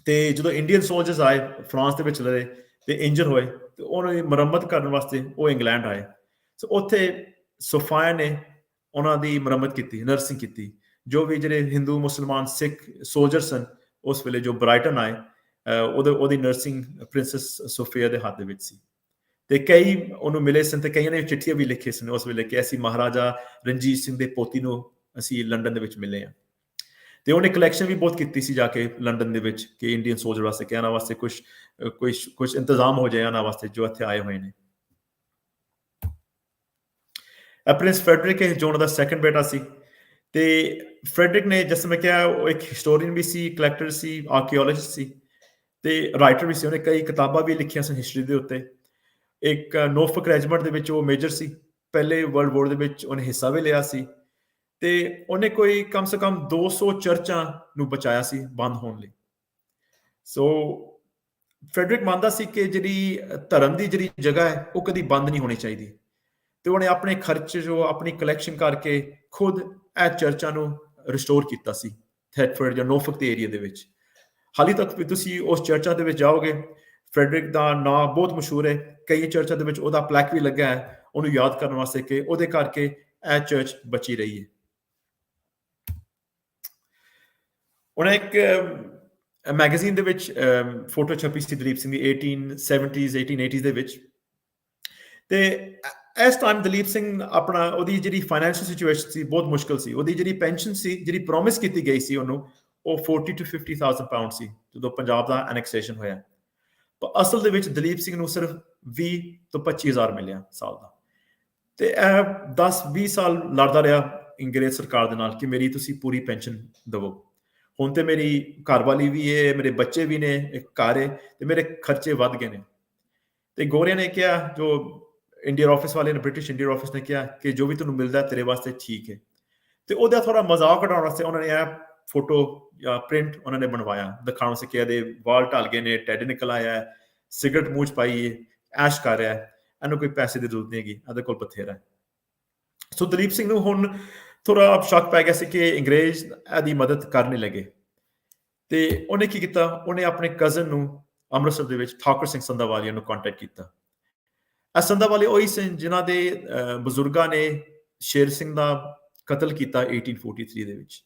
ਤੇ ਜਦੋਂ ਇੰਡੀਅਨ ਸੋਲਜਰਸ ਆਏ ਫਰਾਂਸ ਦੇ ਵਿੱਚ ਲੜੇ ਤੇ ਇੰਜਰ ਹੋਏ, ਤੇ ਉਹਨਾਂ ਦੀ ਮੁਰੰਮਤ ਕਰਨ ਵਾਸਤੇ ਉਹ ਇੰਗਲੈਂਡ ਆਏ। ਸੋ ਉੱਥੇ ਸਫਾਇਆ ਨੇ ਉਹਨਾਂ ਦੀ ਮੁਰੰਮਤ ਕੀਤੀ, ਨਰਸਿੰਗ ਕੀਤੀ। ਜੋ ਵੀ ਜਿਹੜੇ ਹਿੰਦੂ, ਮੁਸਲਮਾਨ, ਸਿੱਖ ਸੋਲਜਰ ਸਨ ਉਸ ਵੇਲੇ ਜੋ ਬ੍ਰਾਈਟਨ ਆਏ, ਉਹਦੀ ਨਰਸਿੰਗ ਪ੍ਰਿੰਸੈਸ ਸੋਫੀਆ ਦੇ ਹੱਥ ਦੇ ਵਿੱਚ ਸੀ। ਤੇ ਕਈ ਉਹਨੂੰ ਮਿਲੇ ਸਨ, ਤੇ ਕਈਆਂ ਨੇ ਚਿੱਠੀਆਂ ਵੀ ਲਿਖੀਆਂ ਸਨ ਉਸ ਵੇਲੇ ਕਿ ਅਸੀਂ ਮਹਾਰਾਜਾ ਰਣਜੀਤ ਸਿੰਘ ਦੇ ਪੋਤੀ ਨੂੰ ਅਸੀਂ ਲੰਡਨ ਦੇ ਵਿੱਚ ਮਿਲੇ ਹਾਂ। ਤੇ ਉਹਨੇ ਕਲੈਕਸ਼ਨ ਵੀ ਬਹੁਤ ਕੀਤੀ ਸੀ ਜਾ ਕੇ ਲੰਡਨ ਦੇ ਵਿੱਚ, ਕਿ ਇੰਡੀਅਨ ਸੋਲਜਰ ਵਾਸਤੇ, ਕਿ ਇਹਨਾਂ ਵਾਸਤੇ ਕੁਝ ਇੰਤਜ਼ਾਮ ਹੋ ਜਾਏ ਇਹਨਾਂ ਵਾਸਤੇ ਜੋ ਇੱਥੇ ਆਏ ਹੋਏ ਨੇ। ਪ੍ਰਿੰਸ ਫਰੈਡਰਿਕ ਹੈ ਜੋ ਉਹਨਾਂ ਦਾ ਸੈਕੰਡ ਬੇਟਾ ਸੀ। ਤੇ ਫਰੈਡਰਿਕ ਨੇ, ਜਿਸ ਮੈਂ ਕਿਹਾ, ਉਹ ਇੱਕ ਹਿਸਟੋਰੀਅਨ ਵੀ ਸੀ, ਕਲੈਕਟਰ ਸੀ, ਆਰਕੀਓਲੋਜਿਸਟ ਸੀ। ਤੇ ਰਾਈਟਰ ਵੀ ਸੀ, ਉਹਨੇ ਕਈ ਕਿਤਾਬਾਂ ਵੀ ਲਿਖੀਆਂ ਸਨ ਹਿਸਟਰੀ ਦੇ ਉੱਤੇ। ਇੱਕ ਨੋਰਫਕ ਰੈਜੀਮੈਂਟ ਦੇ ਵਿੱਚ ਉਹ ਮੇਜਰ ਸੀ, ਪਹਿਲੇ ਵਰਲਡ ਵਾਰ ਦੇ ਵਿੱਚ ਉਹਨੇ ਹਿੱਸਾ ਵੀ ਲਿਆ ਸੀ, ਤੇ ਉਹਨੇ ਕੋਈ ਕਮ ਸੇ ਕਮ 200 ਚਰਚਾਂ ਨੂੰ ਬਚਾਇਆ ਸੀ ਬੰਦ ਹੋਣ ਲਈ। ਸੋ ਫੈਡਰਿਕ ਮੰਨਦਾ ਸੀ ਕਿ ਜਿਹੜੀ ਧਰਮ ਦੀ ਜਿਹੜੀ ਜਗ੍ਹਾ ਹੈ ਉਹ ਕਦੀ ਬੰਦ ਨਹੀਂ ਹੋਣੀ ਚਾਹੀਦੀ, ਤੇ ਉਹਨੇ ਆਪਣੇ ਖਰਚ ਜੋ ਆਪਣੀ ਕਲੈਕਸ਼ਨ ਕਰਕੇ ਖੁਦ ਇਹ ਚਰਚਾਂ ਨੂੰ ਰਿਸਟੋਰ ਕੀਤਾ ਸੀ ਥੈਟਫੋਰਡ ਜਾਂ ਨੋਰਫਕ ਦੇ ਏਰੀਆ ਦੇ ਵਿੱਚ। ਹਾਲੇ ਤੱਕ ਵੀ ਤੁਸੀਂ ਉਸ ਚਰਚਾਂ ਦੇ ਵਿੱਚ ਜਾਓਗੇ, ਫੈਡਰਿਕ ਦਾ ਨਾਂ ਬਹੁਤ ਮਸ਼ਹੂਰ ਹੈ, ਕਈ ਚਰਚਾਂ ਦੇ ਵਿੱਚ ਉਹਦਾ ਪਲੈਕ ਵੀ ਲੱਗਾ ਹੈ ਉਹਨੂੰ ਯਾਦ ਕਰਨ ਵਾਸਤੇ ਕਿ ਉਹਦੇ ਕਰਕੇ ਇਹ ਚਰਚ ਬਚੀ ਰਹੀ ਹੈ। ਉਹਨੇ ਇੱਕ ਮੈਗਜ਼ੀਨ ਦੇ ਵਿੱਚ ਫੋਟੋ ਛਪੀ ਸੀ ਦਲੀਪ ਸਿੰਘ ਦੀ 1870s 1880s ਦੇ ਵਿੱਚ, ਤੇ ਇਸ ਟਾਈਮ ਦਲੀਪ ਸਿੰਘ ਆਪਣਾ ਉਹਦੀ ਜਿਹੜੀ ਫਾਈਨੈਂਸ਼ੀਅਲ ਸਿਚੁਏਸ਼ਨ ਸੀ ਬਹੁਤ ਮੁਸ਼ਕਿਲ ਸੀ। ਉਹਦੀ ਜਿਹੜੀ ਪੈਨਸ਼ਨ ਸੀ ਜਿਹੜੀ ਪ੍ਰੋਮਿਸ ਕੀਤੀ ਗਈ ਸੀ ਉਹਨੂੰ, ਉਹ 40 to 50,000 ਪਾਉਂਡ ਸੀ ਜਦੋਂ ਪੰਜਾਬ ਦਾ ਐਨੈਕਸੇਸ਼ਨ ਹੋਇਆ, ਪਰ ਅਸਲ ਦੇ ਵਿੱਚ ਦਲੀਪ ਸਿੰਘ ਨੂੰ ਸਿਰਫ 20 ਤੋਂ 25,000 ਮਿਲਿਆ ਸਾਲ ਦਾ। ਤੇ ਇਹ 10-20 ਸਾਲ ਲੜਦਾ ਰਿਹਾ ਅੰਗਰੇਜ਼ ਸਰਕਾਰ ਦੇ ਨਾਲ ਕਿ ਮੇਰੀ ਤੁਸੀਂ ਪੂਰੀ ਪੈਨਸ਼ਨ ਦੇਵੋ। ਹੁਣ ਤੇ ਮੇਰੀ ਘਰਵਾਲੀ ਵੀ ਹੈ, ਮੇਰੇ ਬੱਚੇ ਵੀ ਨੇ, ਇੱਕ ਘਰ ਹੈ, ਤੇ ਮੇਰੇ ਖਰਚੇ ਵੱਧ ਗਏ ਨੇ। ਤੇ ਗੋਰਿਆਂ ਨੇ ਕਿਹਾ, ਜੋ ਇੰਡੀਅਨ ਆਫਿਸ ਵਾਲੇ ਨੇ, ਬ੍ਰਿਟਿਸ਼ ਇੰਡੀਅਨ ਆਫਿਸ ਨੇ ਕਿਹਾ ਕਿ ਜੋ ਵੀ ਤੁਹਾਨੂੰ ਮਿਲਦਾ ਤੇਰੇ ਵਾਸਤੇ ਠੀਕ ਹੈ। ਤੇ ਉਹਦਾ ਥੋੜਾ ਮਜ਼ਾਕ ਉਡਾਉਣ ਵਾਸਤੇ ਉਹਨਾਂ ਨੇ ਇਹ ਫੋਟੋ ਜਾਂ ਪ੍ਰਿੰਟ ਉਹਨਾਂ ਨੇ ਬਣਵਾਇਆ, ਦਿਖਾਉਣ ਵਾਸਤੇ ਕਿ ਇਹਦੇ ਵਾਲ ਢਲ ਗਏ ਨੇ, ਟੈਡ ਨਿਕਲ ਆਇਆ, ਸਿਗਰਟ ਮੂੰਹ 'ਚ ਪਾਈ ਹੈ, ਐਸ਼ ਕਰ ਰਿਹਾ, ਇਹਨੂੰ ਕੋਈ ਪੈਸੇ ਦੀ ਜ਼ਰੂਰਤ ਨਹੀਂ ਹੈਗੀ, ਇਹਦੇ ਕੋਲ ਬਥੇਰਾ ਹੈ। ਸੋ ਦਲੀਪ ਸਿੰਘ ਨੂੰ ਹੁਣ ਥੋੜਾ ਸ਼ੱਕ ਪੈ ਗਿਆ ਸੀ ਕਿ ਅੰਗਰੇਜ਼ ਇਹਦੀ ਮਦਦ ਕਰ ਨਹੀਂ ਲੱਗੇ, ਤੇ ਉਹਨੇ ਕੀ ਕੀਤਾ, ਉਹਨੇ ਆਪਣੇ ਕਜ਼ਨ ਨੂੰ ਅੰਮ੍ਰਿਤਸਰ ਦੇ ਵਿੱਚ ਠਾਕੁਰ ਸਿੰਘ ਸੰਧਾਵਾਲੀਆ ਨੂੰ ਕੰਟੈਕਟ ਕੀਤਾ। ਇਹ ਸੰਧਾਵਾਲੀਆ ਉਹੀ ਸਨ ਜਿਨ੍ਹਾਂ ਦੇ ਬਜ਼ੁਰਗਾਂ ਨੇ ਸ਼ੇਰ ਸਿੰਘ ਦਾ ਕਤਲ ਕੀਤਾ 1843 ਦੇ ਵਿੱਚ।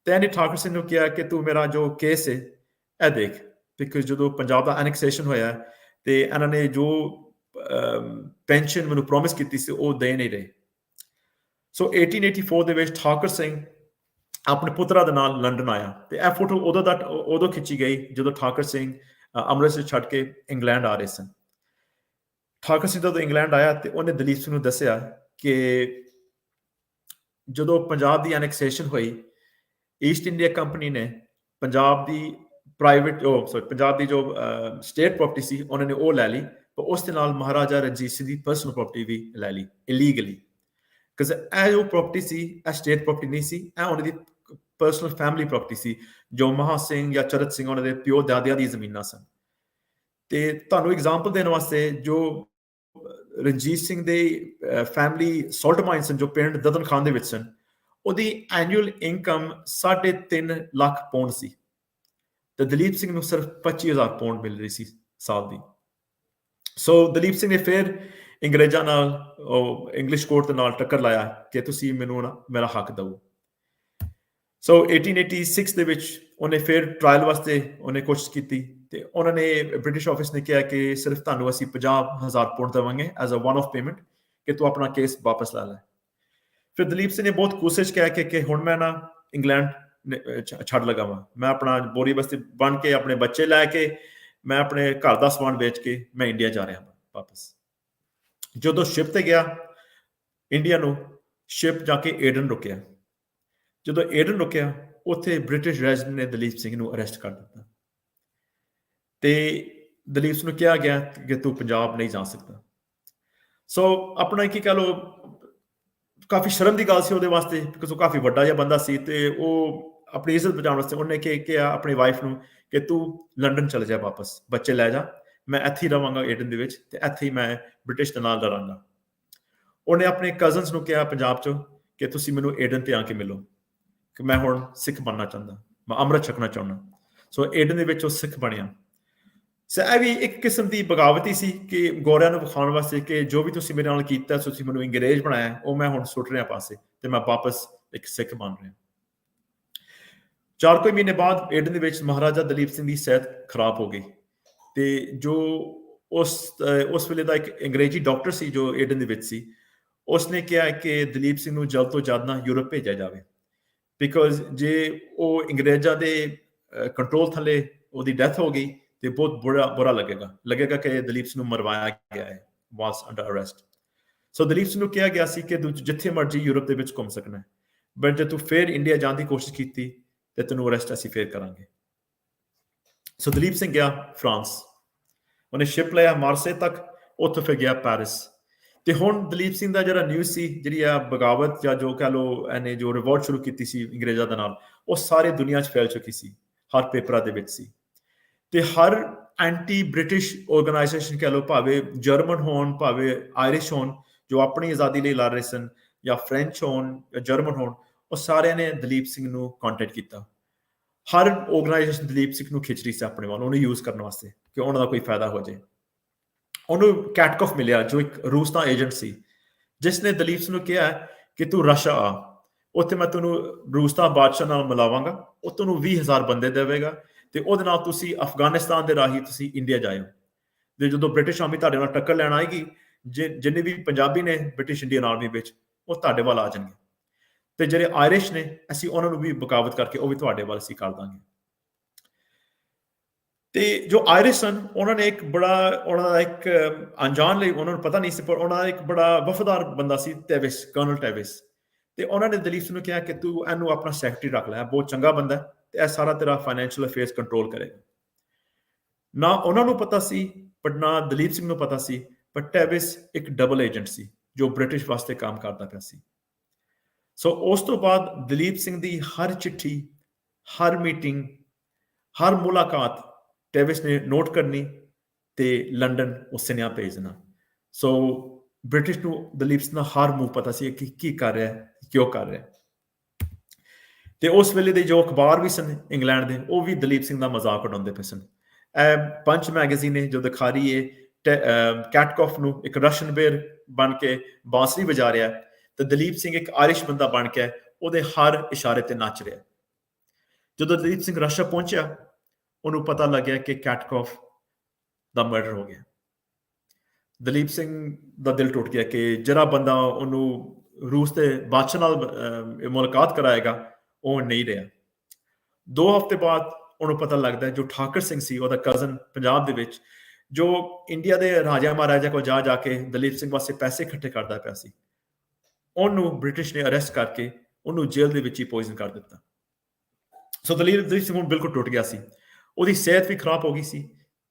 ਤੇ ਇਹਨੇ ਠਾਕੁਰ ਸਿੰਘ ਨੂੰ ਕਿਹਾ ਕਿ ਤੂੰ ਮੇਰਾ ਜੋ ਕੇਸ ਹੈ ਇਹ ਦੇਖ, ਬਿਕਾਜ਼ ਜਦੋਂ ਪੰਜਾਬ ਦਾ ਐਨੈਕਸੇਸ਼ਨ ਹੋਇਆ ਤੇ ਇਹਨਾਂ ਨੇ ਜੋ ਪੈਨਸ਼ਨ ਮੈਨੂੰ ਪ੍ਰੋਮਿਸ ਕੀਤੀ ਸੀ ਉਹ ਦੇ ਨਹੀਂ ਰਹੇ। ਸੋ 1884 ਦੇ ਵਿੱਚ ਠਾਕੁਰ ਸਿੰਘ ਆਪਣੇ ਪੁੱਤਰਾਂ ਦੇ ਨਾਲ ਲੰਡਨ ਆਇਆ, ਤੇ ਇਹ ਫੋਟੋ ਉਦੋਂ ਖਿੱਚੀ ਗਈ ਜਦੋਂ ਠਾਕੁਰ ਸਿੰਘ ਅੰਮ੍ਰਿਤਸਰ ਛੱਡ ਕੇ ਇੰਗਲੈਂਡ ਆ ਰਹੇ ਸਨ। ਠਾਕੁਰ ਸਿੰਘ ਜਦੋਂ ਇੰਗਲੈਂਡ ਆਇਆ ਤੇ ਉਹਨੇ ਦਲੀਪ ਸਿੰਘ ਨੂੰ ਦੱਸਿਆ ਕਿ ਜਦੋਂ ਪੰਜਾਬ ਦੀ ਐਨੈਕਸੇਸ਼ਨ ਹੋਈ, ਈਸਟ ਇੰਡੀਆ ਕੰਪਨੀ ਨੇ ਪੰਜਾਬ ਦੀ ਪੰਜਾਬ ਦੀ ਜੋ ਸਟੇਟ ਪ੍ਰਾਪਰਟੀ ਸੀ ਉਹਨਾਂ ਨੇ ਉਹ ਲੈ ਲਈ, ਪਰ ਉਸ ਦੇ ਨਾਲ ਮਹਾਰਾਜਾ ਰਣਜੀਤ ਸਿੰਘ ਦੀ ਪਰਸਨਲ ਪ੍ਰਾਪਰਟੀ ਵੀ ਲੈ ਲਈ ਇਲੀਗਲੀ, ਬਿਕਾਜ਼ ਇਹ ਜੋ ਪ੍ਰਾਪਰਟੀ ਸੀ ਇਹ ਸਟੇਟ ਪ੍ਰਾਪਰਟੀ ਨਹੀਂ ਸੀ, ਇਹ ਉਹਨਾਂ ਦੀ ਪਰਸਨਲ ਫੈਮਿਲੀ ਪ੍ਰਾਪਰਟੀ ਸੀ, ਜੋ ਮਹਾ ਸਿੰਘ ਜਾਂ ਚਰਤ ਸਿੰਘ ਉਹਨਾਂ ਦੇ ਪਿਓ ਦਾਦਿਆਂ ਦੀ ਜ਼ਮੀਨਾਂ ਸਨ। ਤੇ ਤੁਹਾਨੂੰ ਐਗਜ਼ਾਮਪਲ ਦੇਣ ਵਾਸਤੇ, ਜੋ ਰਣਜੀਤ ਸਿੰਘ ਦੇ ਫੈਮਿਲੀ ਸਾਲਟ ਮਾਈਨ ਸਨ ਜੋ ਪਿੰਡ ਦਦਨ ਖਾਨ ਦੇ ਵਿੱਚ ਸਨ, ਉਹਦੀ ਐਨੂਅਲ ਇਨਕਮ 3.5 ਲੱਖ ਪਾਉਂਡ ਸੀ, ਤੇ ਦਲੀਪ ਸਿੰਘ ਨੂੰ ਸਿਰਫ 25,000 ਪਾਉਂਡ ਮਿਲ ਰਹੀ ਸੀ ਸਾਲ ਦੀ। ਸੋ ਦਲੀਪ ਸਿੰਘ ਨੇ ਫਿਰ ਅੰਗਰੇਜ਼ਾਂ ਨਾਲ, ਉਹ ਇੰਗਲਿਸ਼ ਕੋਰਟ ਦੇ ਨਾਲ ਟੱਕਰ ਲਾਇਆ ਕਿ ਤੁਸੀਂ ਮੈਨੂੰ ਮੇਰਾ ਹੱਕ ਦਿਓ। ਸੋ 1886 ਦੇ ਵਿੱਚ ਉਹਨੇ ਫਿਰ ਟ੍ਰਾਇਲ ਵਾਸਤੇ ਉਹਨੇ ਕੋਸ਼ਿਸ਼ ਕੀਤੀ, ਤੇ ਉਹਨਾਂ ਨੇ ਬ੍ਰਿਟਿਸ਼ ਆਫਿਸ ਨੇ ਕਿਹਾ ਕਿ ਸਿਰਫ ਤੁਹਾਨੂੰ ਅਸੀਂ 50,000 ਪਾਉਂਡ ਦੇਵਾਂਗੇ as a one off payment, ਕਿ ਤੂੰ ਆਪਣਾ ਕੇਸ ਵਾਪਸ ਲੈ ਲੈ। ਫਿਰ ਦਲੀਪ ਸਿੰਘ ਨੇ ਬਹੁਤ ਕੋਸ਼ਿਸ਼ ਕਹਿ ਕੇ ਹੁਣ ਮੈਂ ਨਾ ਇੰਗਲੈਂਡ ਛੱਡ ਲਗਾ ਵਾਂ, ਮੈਂ ਆਪਣਾ ਬੋਰੀ ਬਸਤੀ ਬਣ ਕੇ, ਆਪਣੇ ਬੱਚੇ ਲੈ ਕੇ, ਮੈਂ ਆਪਣੇ ਘਰ ਦਾ ਸਮਾਨ ਵੇਚ ਕੇ ਮੈਂ ਇੰਡੀਆ ਜਾ ਰਿਹਾ ਵਾਪਸ। ਜਦੋਂ ਸ਼ਿਪ ਤੇ ਗਿਆ ਇੰਡੀਆ ਨੂੰ, ਸ਼ਿਪ ਜਾ ਕੇ ਏਡਨ ਰੁਕਿਆ। ਜਦੋਂ ਏਡਨ ਰੁਕਿਆ, ਉੱਥੇ ਬ੍ਰਿਟਿਸ਼ ਰੈਜ਼ੀਡੈਂਟ ਨੇ ਦਲੀਪ ਸਿੰਘ ਨੂੰ ਅਰੈਸਟ ਕਰ ਦਿੱਤਾ, ਤੇ ਦਲੀਪ ਸਿੰਘ ਨੂੰ ਕਿਹਾ ਗਿਆ ਕਿ ਤੂੰ ਪੰਜਾਬ ਨਹੀਂ ਜਾ ਸਕਦਾ। ਸੋ ਆਪਣਾ ਕੀ ਕਹ ਲਓ, ਕਾਫੀ ਸ਼ਰਮ ਦੀ ਗੱਲ ਸੀ ਉਹਦੇ ਵਾਸਤੇ, ਬਿਕਾਜ਼ ਉਹ ਕਾਫੀ ਵੱਡਾ ਜਿਹਾ ਬੰਦਾ ਸੀ, ਤੇ ਉਹ ਆਪਣੀ ਇੱਜ਼ਤ ਬਚਾਉਣ ਵਾਸਤੇ ਉਹਨੇ ਕਿਹਾ ਆਪਣੀ ਵਾਈਫ ਨੂੰ ਕਿ ਤੂੰ ਲੰਡਨ ਚਲੇ ਜਾ ਵਾਪਸ, ਬੱਚੇ ਲੈ ਜਾ, ਮੈਂ ਇੱਥੇ ਹੀ ਰਵਾਂਗਾ ਏਡਨ ਦੇ ਵਿੱਚ, ਤੇ ਇੱਥੇ ਹੀ ਮੈਂ ਬ੍ਰਿਟਿਸ਼ ਦੇ ਨਾਲ ਲੜਾਂਗਾ। ਉਹਨੇ ਆਪਣੇ ਕਜ਼ਨਸ ਨੂੰ ਕਿਹਾ ਪੰਜਾਬ 'ਚੋਂ ਕਿ ਤੁਸੀਂ ਮੈਨੂੰ ਏਡਨ ਤੇ ਆ ਕੇ ਮਿਲੋ, ਕਿ ਮੈਂ ਹੁਣ ਸਿੱਖ ਬਣਨਾ ਚਾਹੁੰਦਾ, ਮੈਂ ਅੰਮ੍ਰਿਤ ਛਕਣਾ ਚਾਹੁੰਦਾ। ਸੋ ਏਡਨ ਦੇ ਵਿੱਚ ਉਹ ਸਿੱਖ ਬਣਿਆ। ਸੋ ਇਹ ਵੀ ਇੱਕ ਕਿਸਮ ਦੀ ਬਗਾਵਤੀ ਸੀ ਕਿ ਗੋਰਿਆਂ ਨੂੰ ਵਿਖਾਉਣ ਵਾਸਤੇ ਕਿ ਜੋ ਵੀ ਤੁਸੀਂ ਮੇਰੇ ਨਾਲ ਕੀਤਾ, ਤੁਸੀਂ ਮੈਨੂੰ ਅੰਗਰੇਜ਼ ਬਣਾਇਆ, ਉਹ ਮੈਂ ਹੁਣ ਸੁੱਟ ਰਿਹਾ ਪਾਸੇ, ਤੇ ਮੈਂ ਵਾਪਸ ਇੱਕ ਸਿੱਖ ਬਣ ਰਿਹਾ। 4 ਮਹੀਨੇ ਬਾਅਦ ਏਡਨ ਦੇ ਵਿੱਚ ਮਹਾਰਾਜਾ ਦਲੀਪ ਸਿੰਘ ਦੀ ਸਿਹਤ ਖਰਾਬ ਹੋ ਗਈ, ਤੇ ਜੋ ਉਸ ਵੇਲੇ ਦਾ ਇੱਕ ਅੰਗਰੇਜ਼ੀ ਡਾਕਟਰ ਸੀ ਜੋ ਏਡਨ ਦੇ ਵਿੱਚ ਸੀ, ਉਸਨੇ ਕਿਹਾ ਕਿ ਦਲੀਪ ਸਿੰਘ ਨੂੰ ਜਲਦ ਤੋਂ ਜਲਦ ਨਾ ਯੂਰਪ ਭੇਜਿਆ ਜਾਵੇ, ਬਿਕਾਜ਼ ਜੇ ਉਹ ਅੰਗਰੇਜ਼ਾਂ ਦੇ ਕੰਟਰੋਲ ਥੱਲੇ ਉਹਦੀ ਡੈਥ ਹੋ ਗਈ ਤੇ ਬਹੁਤ ਬੁਰਾ ਲੱਗੇਗਾ ਕਿ ਦਲੀਪ ਸਿੰਘ ਨੂੰ ਮਰਵਾਇਆ ਗਿਆ ਹੈ, ਵਾਸ ਅੰਡਰ ਅਰੈਸਟ। ਸੋ ਦਲੀਪ ਸਿੰਘ ਨੂੰ ਕਿਹਾ ਗਿਆ ਸੀ ਕਿ ਤੂੰ ਜਿੱਥੇ ਮਰਜ਼ੀ ਯੂਰਪ ਦੇ ਵਿੱਚ ਘੁੰਮ ਸਕਣਾ, ਬਟ ਜੇ ਤੂੰ ਫਿਰ ਇੰਡੀਆ ਜਾਣ ਦੀ ਕੋਸ਼ਿਸ਼ ਕੀਤੀ ਤੇ ਤੈਨੂੰ ਅਰੈਸਟ ਅਸੀਂ ਫਿਰ ਕਰਾਂਗੇ। ਸੋ ਦਲੀਪ ਸਿੰਘ ਗਿਆ ਫਰਾਂਸ, ਉਹਨੇ ਸ਼ਿਪ ਲਿਆ ਮਾਰਸੇ ਤੱਕ, ਉੱਥੋਂ ਫਿਰ ਗਿਆ ਪੈਰਿਸ। ਤੇ ਹੁਣ ਦਲੀਪ ਸਿੰਘ ਦਾ ਜਿਹੜਾ ਨਿਊਜ਼ ਸੀ, ਜਿਹੜੀ ਆ ਬਗਾਵਤ ਜਾਂ ਜੋ ਕਹਿ ਲਓ ਇਹਨੇ ਜੋ ਰਿਵੋਲਟ ਸ਼ੁਰੂ ਕੀਤੀ ਸੀ ਅੰਗਰੇਜ਼ਾਂ ਦੇ ਨਾਲ, ਉਹ ਸਾਰੀ ਦੁਨੀਆ 'ਚ ਫੈਲ ਚੁੱਕੀ ਸੀ, ਹਰ ਪੇਪਰਾਂ ਦੇ ਵਿੱਚ ਸੀ। ਤੇ ਹਰ ਐਂਟੀ ਬ੍ਰਿਟਿਸ਼ ਆਰਗੇਨਾਈਜੇਸ਼ਨ ਕਹਿ ਲਓ, ਭਾਵੇਂ ਜਰਮਨ ਹੋਣ ਭਾਵੇਂ ਆਇਰਿਸ਼ ਹੋਣ, ਜੋ ਆਪਣੀ ਆਜ਼ਾਦੀ ਲਈ ਲੜ ਰਹੇ ਸਨ, ਜਾਂ ਫ੍ਰੈਂਚ ਹੋਣ ਜਾਂ ਜਰਮਨ ਹੋਣ, ਉਹ ਸਾਰਿਆਂ ਨੇ ਦਲੀਪ ਸਿੰਘ ਨੂੰ ਕੰਟੈਕਟ ਕੀਤਾ। ਹਰ ਆਰਗੇਨਾਈਜੇਸ਼ਨ ਦਲੀਪ ਸਿੰਘ ਨੂੰ ਖਿੱਚ ਰਹੀ ਸੀ ਆਪਣੇ ਵੱਲ, ਉਹਨੂੰ ਯੂਜ਼ ਕਰਨ ਵਾਸਤੇ ਕਿ ਉਹਨਾਂ ਦਾ ਕੋਈ ਫਾਇਦਾ ਹੋ ਜਾਏ। ਉਹਨੂੰ ਕੈਟਕੋਫ ਮਿਲਿਆ, ਜੋ ਇੱਕ ਰੂਸ ਦਾ ਏਜੰਟ ਸੀ, ਜਿਸ ਨੇ ਦਲੀਪ ਸਿੰਘ ਨੂੰ ਕਿਹਾ ਕਿ ਤੂੰ ਰਸ਼ੀਆ ਆ, ਉੱਥੇ ਮੈਂ ਤੈਨੂੰ ਰੂਸ ਦਾ ਬਾਦਸ਼ਾਹ ਨਾਲ ਮਿਲਾਵਾਂਗਾ, ਉਹ ਤੁਹਾਨੂੰ 20,000 ਬੰਦੇ ਦੇਵੇਗਾ, ਤੇ ਉਹਦੇ ਨਾਲ ਤੁਸੀਂ ਅਫਗਾਨਿਸਤਾਨ ਦੇ ਰਾਹੀਂ ਤੁਸੀਂ ਇੰਡੀਆ ਜਾਇਓ। ਤੇ ਜਦੋਂ ਬ੍ਰਿਟਿਸ਼ ਆਰਮੀ ਤੁਹਾਡੇ ਨਾਲ ਟੱਕਰ ਲੈਣ ਆਏਗੀ, ਜਿੰਨੇ ਵੀ ਪੰਜਾਬੀ ਨੇ ਬ੍ਰਿਟਿਸ਼ ਇੰਡੀਅਨ ਆਰਮੀ ਵਿੱਚ, ਉਹ ਤੁਹਾਡੇ ਵੱਲ ਆ ਜਾਣਗੇ, ਤੇ ਜਿਹੜੇ ਆਇਰਿਸ਼ ਨੇ ਅਸੀਂ ਉਹਨਾਂ ਨੂੰ ਵੀ ਬਗਾਵਤ ਕਰਕੇ ਉਹ ਵੀ ਤੁਹਾਡੇ ਵੱਲ ਅਸੀਂ ਕਰ ਦਾਂਗੇ। ਤੇ ਜੋ ਆਇਰਿਸ਼ ਸਨ, ਉਹਨਾਂ ਨੇ ਇੱਕ ਬੜਾ, ਉਹਨਾਂ ਦਾ ਇੱਕ ਅਣਜਾਣ ਲਈ ਉਹਨਾਂ ਨੂੰ ਪਤਾ ਨਹੀਂ ਸੀ, ਪਰ ਉਹਨਾਂ ਦਾ ਇੱਕ ਬੜਾ ਵਫਾਦਾਰ ਬੰਦਾ ਸੀ ਟੇਵਿਸ, ਕਰਨਲ ਟੇਵਿਸ। ਤੇ ਉਹਨਾਂ ਨੇ ਦਲੀਪ ਸਿੰਘ ਨੂੰ ਕਿਹਾ ਕਿ ਤੂੰ ਇਹਨੂੰ ਆਪਣਾ ਸੈਕਟਰੀ ਰੱਖ ਲੈ, ਬਹੁਤ ਚੰਗਾ ਬੰਦਾ ਤੇ ਇਹ ਸਾਰਾ ਤੇਰਾ ਫਾਈਨੈਂਸ਼ੀਅਲ ਅਫੇਅਰਸ ਕੰਟਰੋਲ ਕਰੇਗਾ। ਨਾ ਉਹਨਾਂ ਨੂੰ ਪਤਾ ਸੀ, ਪਰ ਨਾ ਦਲੀਪ ਸਿੰਘ ਨੂੰ ਪਤਾ ਸੀ, ਪਰ ਟੇਵਿਸ ਇੱਕ ਡਬਲ ਏਜੰਟ ਸੀ ਜੋ ਬ੍ਰਿਟਿਸ਼ ਵਾਸਤੇ ਕੰਮ ਕਰਦਾ ਪਿਆ ਸੀ। ਸੋ ਉਸ ਤੋਂ ਬਾਅਦ ਦਲੀਪ ਸਿੰਘ ਦੀ ਹਰ ਚਿੱਠੀ, ਹਰ ਮੀਟਿੰਗ, ਹਰ ਮੁਲਾਕਾਤ ਟੇਵਿਸ ਨੇ ਨੋਟ ਕਰਨੀ ਤੇ ਲੰਡਨ ਉਹ ਸੁਨੇਹਾ ਭੇਜਣਾ। ਸੋ ਬ੍ਰਿਟਿਸ਼ ਨੂੰ ਦਲੀਪ ਸਿੰਘ ਦਾ ਹਰ ਮੂਵ ਪਤਾ ਸੀ ਕਿ ਕੀ ਕਰ ਰਿਹਾ, ਕਿਉਂ ਕਰ ਰਿਹਾ। ਤੇ ਉਸ ਵੇਲੇ ਦੇ ਜੋ ਅਖਬਾਰ ਵੀ ਸਨ ਇੰਗਲੈਂਡ ਦੇ, ਉਹ ਵੀ ਦਲੀਪ ਸਿੰਘ ਦਾ ਮਜ਼ਾਕ ਉਡਾਉਂਦੇ ਪਏ ਸਨ। ਪੰਚ ਮੈਗਜ਼ੀਨ ਨੇ ਜੋ ਦਿਖਾ ਰਹੀ ਹੈ ਕੈਟਕੋਫ ਨੂੰ ਇੱਕ ਰਸ਼ਨ ਬੇਰ ਬਣ ਕੇ ਬਾਂਸਰੀ ਵਜਾ ਰਿਹਾ, ਤੇ ਦਲੀਪ ਸਿੰਘ ਇੱਕ ਆਇਰਿਸ਼ ਬੰਦਾ ਬਣ ਕੇ ਉਹਦੇ ਹਰ ਇਸ਼ਾਰੇ ਤੇ ਨੱਚ ਰਿਹਾ। ਜਦੋਂ ਦਲੀਪ ਸਿੰਘ ਰਸ਼ੀਆ ਪਹੁੰਚਿਆ, ਉਹਨੂੰ ਪਤਾ ਲੱਗਿਆ ਕਿ ਕੈਟਕੋਫ ਦਾ ਮਰਡਰ ਹੋ ਗਿਆ। ਦਲੀਪ ਸਿੰਘ ਦਾ ਦਿਲ ਟੁੱਟ ਗਿਆ ਕਿ ਜਿਹੜਾ ਬੰਦਾ ਉਹਨੂੰ ਰੂਸ ਦੇ ਬਾਦਸ਼ਾਹ ਨਾਲ ਮੁਲਾਕਾਤ ਕਰਾਏਗਾ, ਉਹ ਨਹੀਂ ਰਿਹਾ। 2 ਹਫ਼ਤੇ ਬਾਅਦ ਉਹਨੂੰ ਪਤਾ ਲੱਗਦਾ ਜੋ ਠਾਕਰ ਸਿੰਘ ਸੀ, ਉਹਦਾ ਕਜ਼ਨ ਪੰਜਾਬ ਦੇ ਵਿੱਚ, ਜੋ ਇੰਡੀਆ ਦੇ ਰਾਜਾ ਮਹਾਰਾਜਾ ਕੋਲ ਜਾ ਕੇ ਦਲੀਪ ਸਿੰਘ ਵਾਸਤੇ ਪੈਸੇ ਇਕੱਠੇ ਕਰਦਾ ਪਿਆ ਸੀ, ਉਹਨੂੰ ਬ੍ਰਿਟਿਸ਼ ਨੇ ਅਰੈਸਟ ਕਰਕੇ ਉਹਨੂੰ ਜੇਲ੍ਹ ਦੇ ਵਿੱਚ ਹੀ ਪੋਇਜ਼ਨ ਕਰ ਦਿੱਤਾ। ਸੋ ਦਲੀਪ ਸਿੰਘ ਹੁਣ ਬਿਲਕੁਲ ਟੁੱਟ ਗਿਆ ਸੀ, ਉਹਦੀ ਸਿਹਤ ਵੀ ਖਰਾਬ ਹੋ ਗਈ ਸੀ,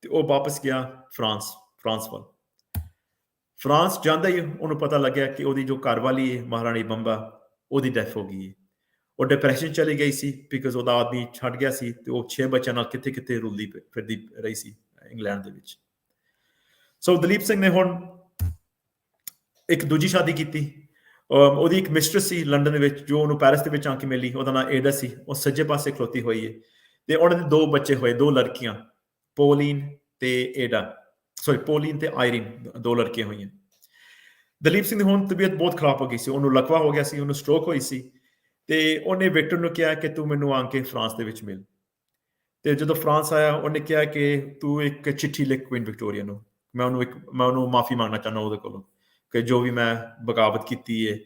ਤੇ ਉਹ ਵਾਪਸ ਗਿਆ ਫਰਾਂਸ ਵੱਲ। ਫਰਾਂਸ ਜਾਂਦਾ ਹੀ ਉਹਨੂੰ ਪਤਾ ਲੱਗਿਆ ਕਿ ਉਹਦੀ ਜੋ ਘਰਵਾਲੀ ਹੈ ਮਹਾਰਾਣੀ ਬੰਬਾ, ਉਹਦੀ ਡੈਥ ਹੋ ਗਈ ਹੈ। ਉਹ ਡਿਪਰੈਸ਼ਨ ਚਲੀ ਗਈ ਸੀ, ਬਿਕਾਜ਼ ਉਹਦਾ ਆਦਮੀ ਛੱਡ ਗਿਆ ਸੀ, ਤੇ ਉਹ 6 ਬੱਚਿਆਂ ਨਾਲ ਕਿੱਥੇ ਕਿੱਥੇ ਰੁਲਦੀ ਫਿਰਦੀ ਰਹੀ ਸੀ ਇੰਗਲੈਂਡ ਦੇ ਵਿੱਚ। ਸੋ ਦਲੀਪ ਸਿੰਘ ਨੇ ਹੁਣ ਇੱਕ ਦੂਜੀ ਸ਼ਾਦੀ ਕੀਤੀ। ਉਹਦੀ ਇੱਕ ਮਿਸਟਰਸ ਸੀ ਲੰਡਨ ਦੇ ਵਿੱਚ, ਜੋ ਉਹਨੂੰ ਪੈਰਿਸ ਦੇ ਵਿੱਚ ਆ ਕੇ ਮਿਲੀ, ਉਹਦਾ ਨਾਮ ਏਡਾ ਸੀ, ਉਹ ਸੱਜੇ ਪਾਸੇ ਖਲੋਤੀ ਹੋਈ ਹੈ, ਤੇ ਉਹਨਾਂ ਦੇ 2 ਬੱਚੇ ਹੋਏ, 2 ਲੜਕੀਆਂ, ਪੋਲੀਨ ਤੇ ਆਇਰੀਨ, 2 ਲੜਕੀਆਂ ਹੋਈਆਂ। ਦਲੀਪ ਸਿੰਘ ਦੀ ਹੁਣ ਤਬੀਅਤ ਬਹੁਤ ਖਰਾਬ ਹੋ ਗਈ ਸੀ, ਉਹਨੂੰ ਲਕਵਾ ਹੋ ਗਿਆ ਸੀ, ਉਹਨੂੰ ਸਟ੍ਰੋਕ ਹੋਈ ਸੀ, ਤੇ ਉਹਨੇ ਵਿਕਟਰ ਨੂੰ ਕਿਹਾ ਕਿ ਤੂੰ ਮੈਨੂੰ ਆ ਕੇ ਫਰਾਂਸ ਦੇ ਵਿੱਚ ਮਿਲ। ਤੇ ਜਦੋਂ ਫਰਾਂਸ ਆਇਆ, ਉਹਨੇ ਕਿਹਾ ਕਿ ਤੂੰ ਇੱਕ ਚਿੱਠੀ ਲਿਖ ਕੁਈਨ ਵਿਕਟੋਰੀਆ ਨੂੰ, ਮੈਂ ਉਹਨੂੰ ਮਾਫੀ ਮੰਗਣਾ ਚਾਹੁੰਦਾ ਉਹਦੇ ਕੋਲੋਂ, ਕਿ ਜੋ ਵੀ ਮੈਂ ਬਗਾਵਤ ਕੀਤੀ ਹੈ,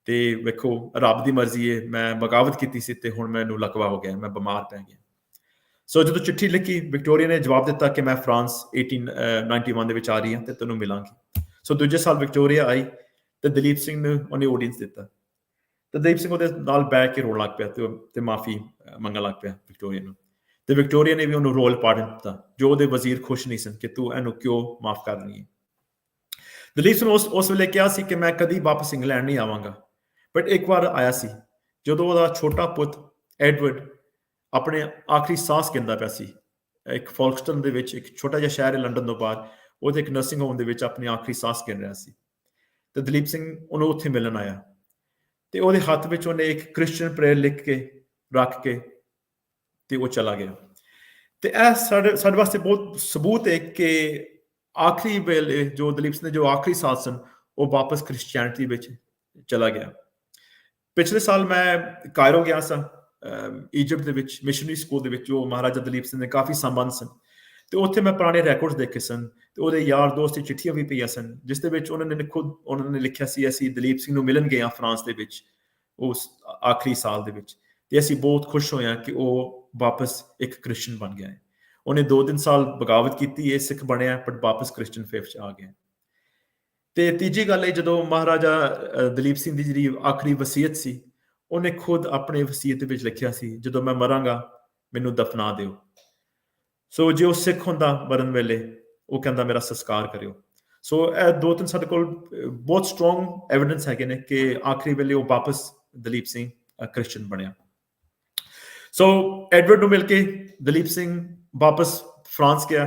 ਤੇ ਵੇਖੋ ਰੱਬ ਦੀ ਮਰਜ਼ੀ ਹੈ, ਮੈਂ ਬਗਾਵਤ ਕੀਤੀ ਸੀ ਤੇ ਹੁਣ ਮੈਨੂੰ ਲਕਵਾ ਹੋ ਗਿਆ, ਮੈਂ ਬਿਮਾਰ ਪੈ ਗਿਆ। ਸੋ ਜਦੋਂ ਚਿੱਠੀ ਲਿਖੀ, ਵਿਕਟੋਰੀਆ ਨੇ ਜਵਾਬ ਦਿੱਤਾ ਕਿ ਮੈਂ ਫਰਾਂਸ 1891 ਦੇ ਵਿੱਚ ਆ ਰਹੀ ਹਾਂ ਤੇ ਤੈਨੂੰ ਮਿਲਾਂਗੀ। ਸੋ ਦੂਜੇ ਸਾਲ ਵਿਕਟੋਰੀਆ ਆਈ, ਤੇ ਦਲੀਪ ਸਿੰਘ ਨੂੰ ਉਹਨੇ ਆਡੀਅੰਸ ਦਿੱਤਾ, ਤੇ ਦਲੀਪ ਸਿੰਘ ਉਹਦੇ ਨਾਲ ਬੈਠ ਕੇ ਰੋਣ ਲੱਗ ਪਿਆ, ਤੇ ਮਾਫੀ ਮੰਗਣ ਲੱਗ ਪਿਆ ਵਿਕਟੋਰੀਆ ਨੂੰ। ਤੇ ਵਿਕਟੋਰੀਆ ਨੇ ਵੀ ਉਹਨੂੰ ਰੋਲ ਪਾਰਡਨ ਦਿੱਤਾ, ਜੋ ਉਹਦੇ ਵਜ਼ੀਰ ਖੁਸ਼ ਨਹੀਂ ਸਨ ਕਿ ਤੂੰ ਇਹਨੂੰ ਕਿਉਂ ਮਾਫ ਕਰ ਰਹੀ ਹੈ। ਦਲੀਪ ਸਿੰਘ ਉਸ ਵੇਲੇ ਕਿਹਾ ਸੀ ਕਿ ਮੈਂ ਕਦੀ ਵਾਪਸ ਇੰਗਲੈਂਡ ਨਹੀਂ ਆਵਾਂਗਾ, ਬਟ ਇੱਕ ਵਾਰ ਆਇਆ ਸੀ, ਜਦੋਂ ਉਹਦਾ ਛੋਟਾ ਪੁੱਤ ਐਡਵਰਡ ਆਪਣੇ ਆਖਰੀ ਸਾਹ ਗਿਣਦਾ ਪਿਆ ਸੀ, ਇੱਕ ਫੋਲਕਸਟਨ ਦੇ ਵਿੱਚ, ਇੱਕ ਛੋਟਾ ਜਿਹਾ ਸ਼ਹਿਰ ਹੈ ਲੰਡਨ ਤੋਂ ਬਾਹਰ, ਉਹਦੇ ਇੱਕ ਨਰਸਿੰਗ ਹੋਮ ਦੇ ਵਿੱਚ ਆਪਣੀ ਆਖਰੀ ਸਾਹ ਗਿਣ ਰਿਹਾ ਸੀ, ਤੇ ਦਲੀਪ ਸਿੰਘ ਉਹਨੂੰ ਉੱਥੇ ਮਿਲਣ ਆਇਆ, ਤੇ ਉਹਦੇ ਹੱਥ ਵਿੱਚ ਉਹਨੇ ਇੱਕ ਕ੍ਰਿਸਚੀਅਨ ਪ੍ਰੇਅਰ ਲਿਖ ਕੇ ਰੱਖ ਕੇ ਤੇ ਉਹ ਚਲਾ ਗਿਆ। ਤੇ ਇਹ ਸਾਡੇ ਵਾਸਤੇ ਬਹੁਤ ਸਬੂਤ ਹੈ ਕਿ ਆਖਰੀ ਵੇਲੇ ਜੋ ਦਲੀਪ ਸਿੰਘ ਦੇ ਜੋ ਆਖਰੀ ਸਾਹ ਸਨ, ਉਹ ਵਾਪਸ ਕ੍ਰਿਸਚੀਅਨਿਟੀ ਵਿੱਚ ਚਲਾ ਗਿਆ। ਪਿਛਲੇ ਸਾਲ ਮੈਂ ਕਾਇਰੋ ਗਿਆ ਸਾਂ, ਈਜਿਪਟ ਦੇ ਵਿੱਚ, ਮਿਸ਼ਨਰੀ ਸਕੂਲ ਦੇ ਵਿੱਚ, ਜੋ ਮਹਾਰਾਜਾ ਦਲੀਪ ਸਿੰਘ ਦੇ ਕਾਫੀ ਸੰਬੰਧ ਸਨ, ਤੇ ਉੱਥੇ ਮੈਂ ਪੁਰਾਣੇ ਰੈਕੋਰਡਸ ਦੇਖੇ ਸਨ, ਤੇ ਉਹਦੇ ਯਾਰ ਦੋਸਤ ਦੀ ਚਿੱਠੀਆਂ ਵੀ ਪਈਆਂ ਸਨ, ਜਿਸ ਦੇ ਵਿੱਚ ਉਹਨਾਂ ਨੇ ਲਿਖਿਆ ਸੀ, ਅਸੀਂ ਦਲੀਪ ਸਿੰਘ ਨੂੰ ਮਿਲਣ ਗਏ ਹਾਂ ਫਰਾਂਸ ਦੇ ਵਿੱਚ ਉਸ ਆਖਰੀ ਸਾਲ ਦੇ ਵਿੱਚ, ਤੇ ਅਸੀਂ ਬਹੁਤ ਖੁਸ਼ ਹੋਏ ਹਾਂ ਕਿ ਉਹ ਵਾਪਸ ਇੱਕ ਕ੍ਰਿਸਚਨ ਬਣ ਗਿਆ ਹੈ। ਉਹਨੇ 2-3 ਸਾਲ ਬਗਾਵਤ ਕੀਤੀ ਹੈ, ਸਿੱਖ ਬਣਿਆ, ਪਰ ਵਾਪਸ ਕ੍ਰਿਸਚਨ ਫੇਥ 'ਚ ਆ ਗਿਆ। ਤੇ ਤੀਜੀ ਗੱਲ ਹੈ, ਜਦੋਂ ਮਹਾਰਾਜਾ ਦਲੀਪ ਸਿੰਘ ਦੀ ਜਿਹੜੀ ਆਖਰੀ ਵਸੀਅਤ ਸੀ, ਉਹਨੇ ਖੁਦ ਆਪਣੇ ਵਸੀਅਤ ਵਿੱਚ ਲਿਖਿਆ ਸੀ, ਜਦੋਂ ਮੈਂ ਮਰਾਂਗਾ ਮੈਨੂੰ ਦਫਨਾ ਦਿਓ। ਸੋ ਜੇ ਉਹ ਸਿੱਖ ਹੁੰਦਾ ਮਰਨ ਵੇਲੇ, ਉਹ ਕਹਿੰਦਾ ਮੇਰਾ ਸੰਸਕਾਰ ਕਰਿਓ। ਸੋ ਇਹ 2-3 ਸਾਡੇ ਕੋਲ ਬਹੁਤ ਸਟਰੋਂਗ ਐਵੀਡੈਂਸ ਹੈਗੇ ਨੇ ਕਿ ਆਖਰੀ ਵੇਲੇ ਉਹ ਵਾਪਸ ਦਲੀਪ ਸਿੰਘ ਕ੍ਰਿਸਚਨ ਬਣਿਆ। ਸੋ ਐਡਵਰਡ ਨੂੰ ਮਿਲ ਕੇ ਦਲੀਪ ਸਿੰਘ ਵਾਪਸ ਫਰਾਂਸ ਗਿਆ,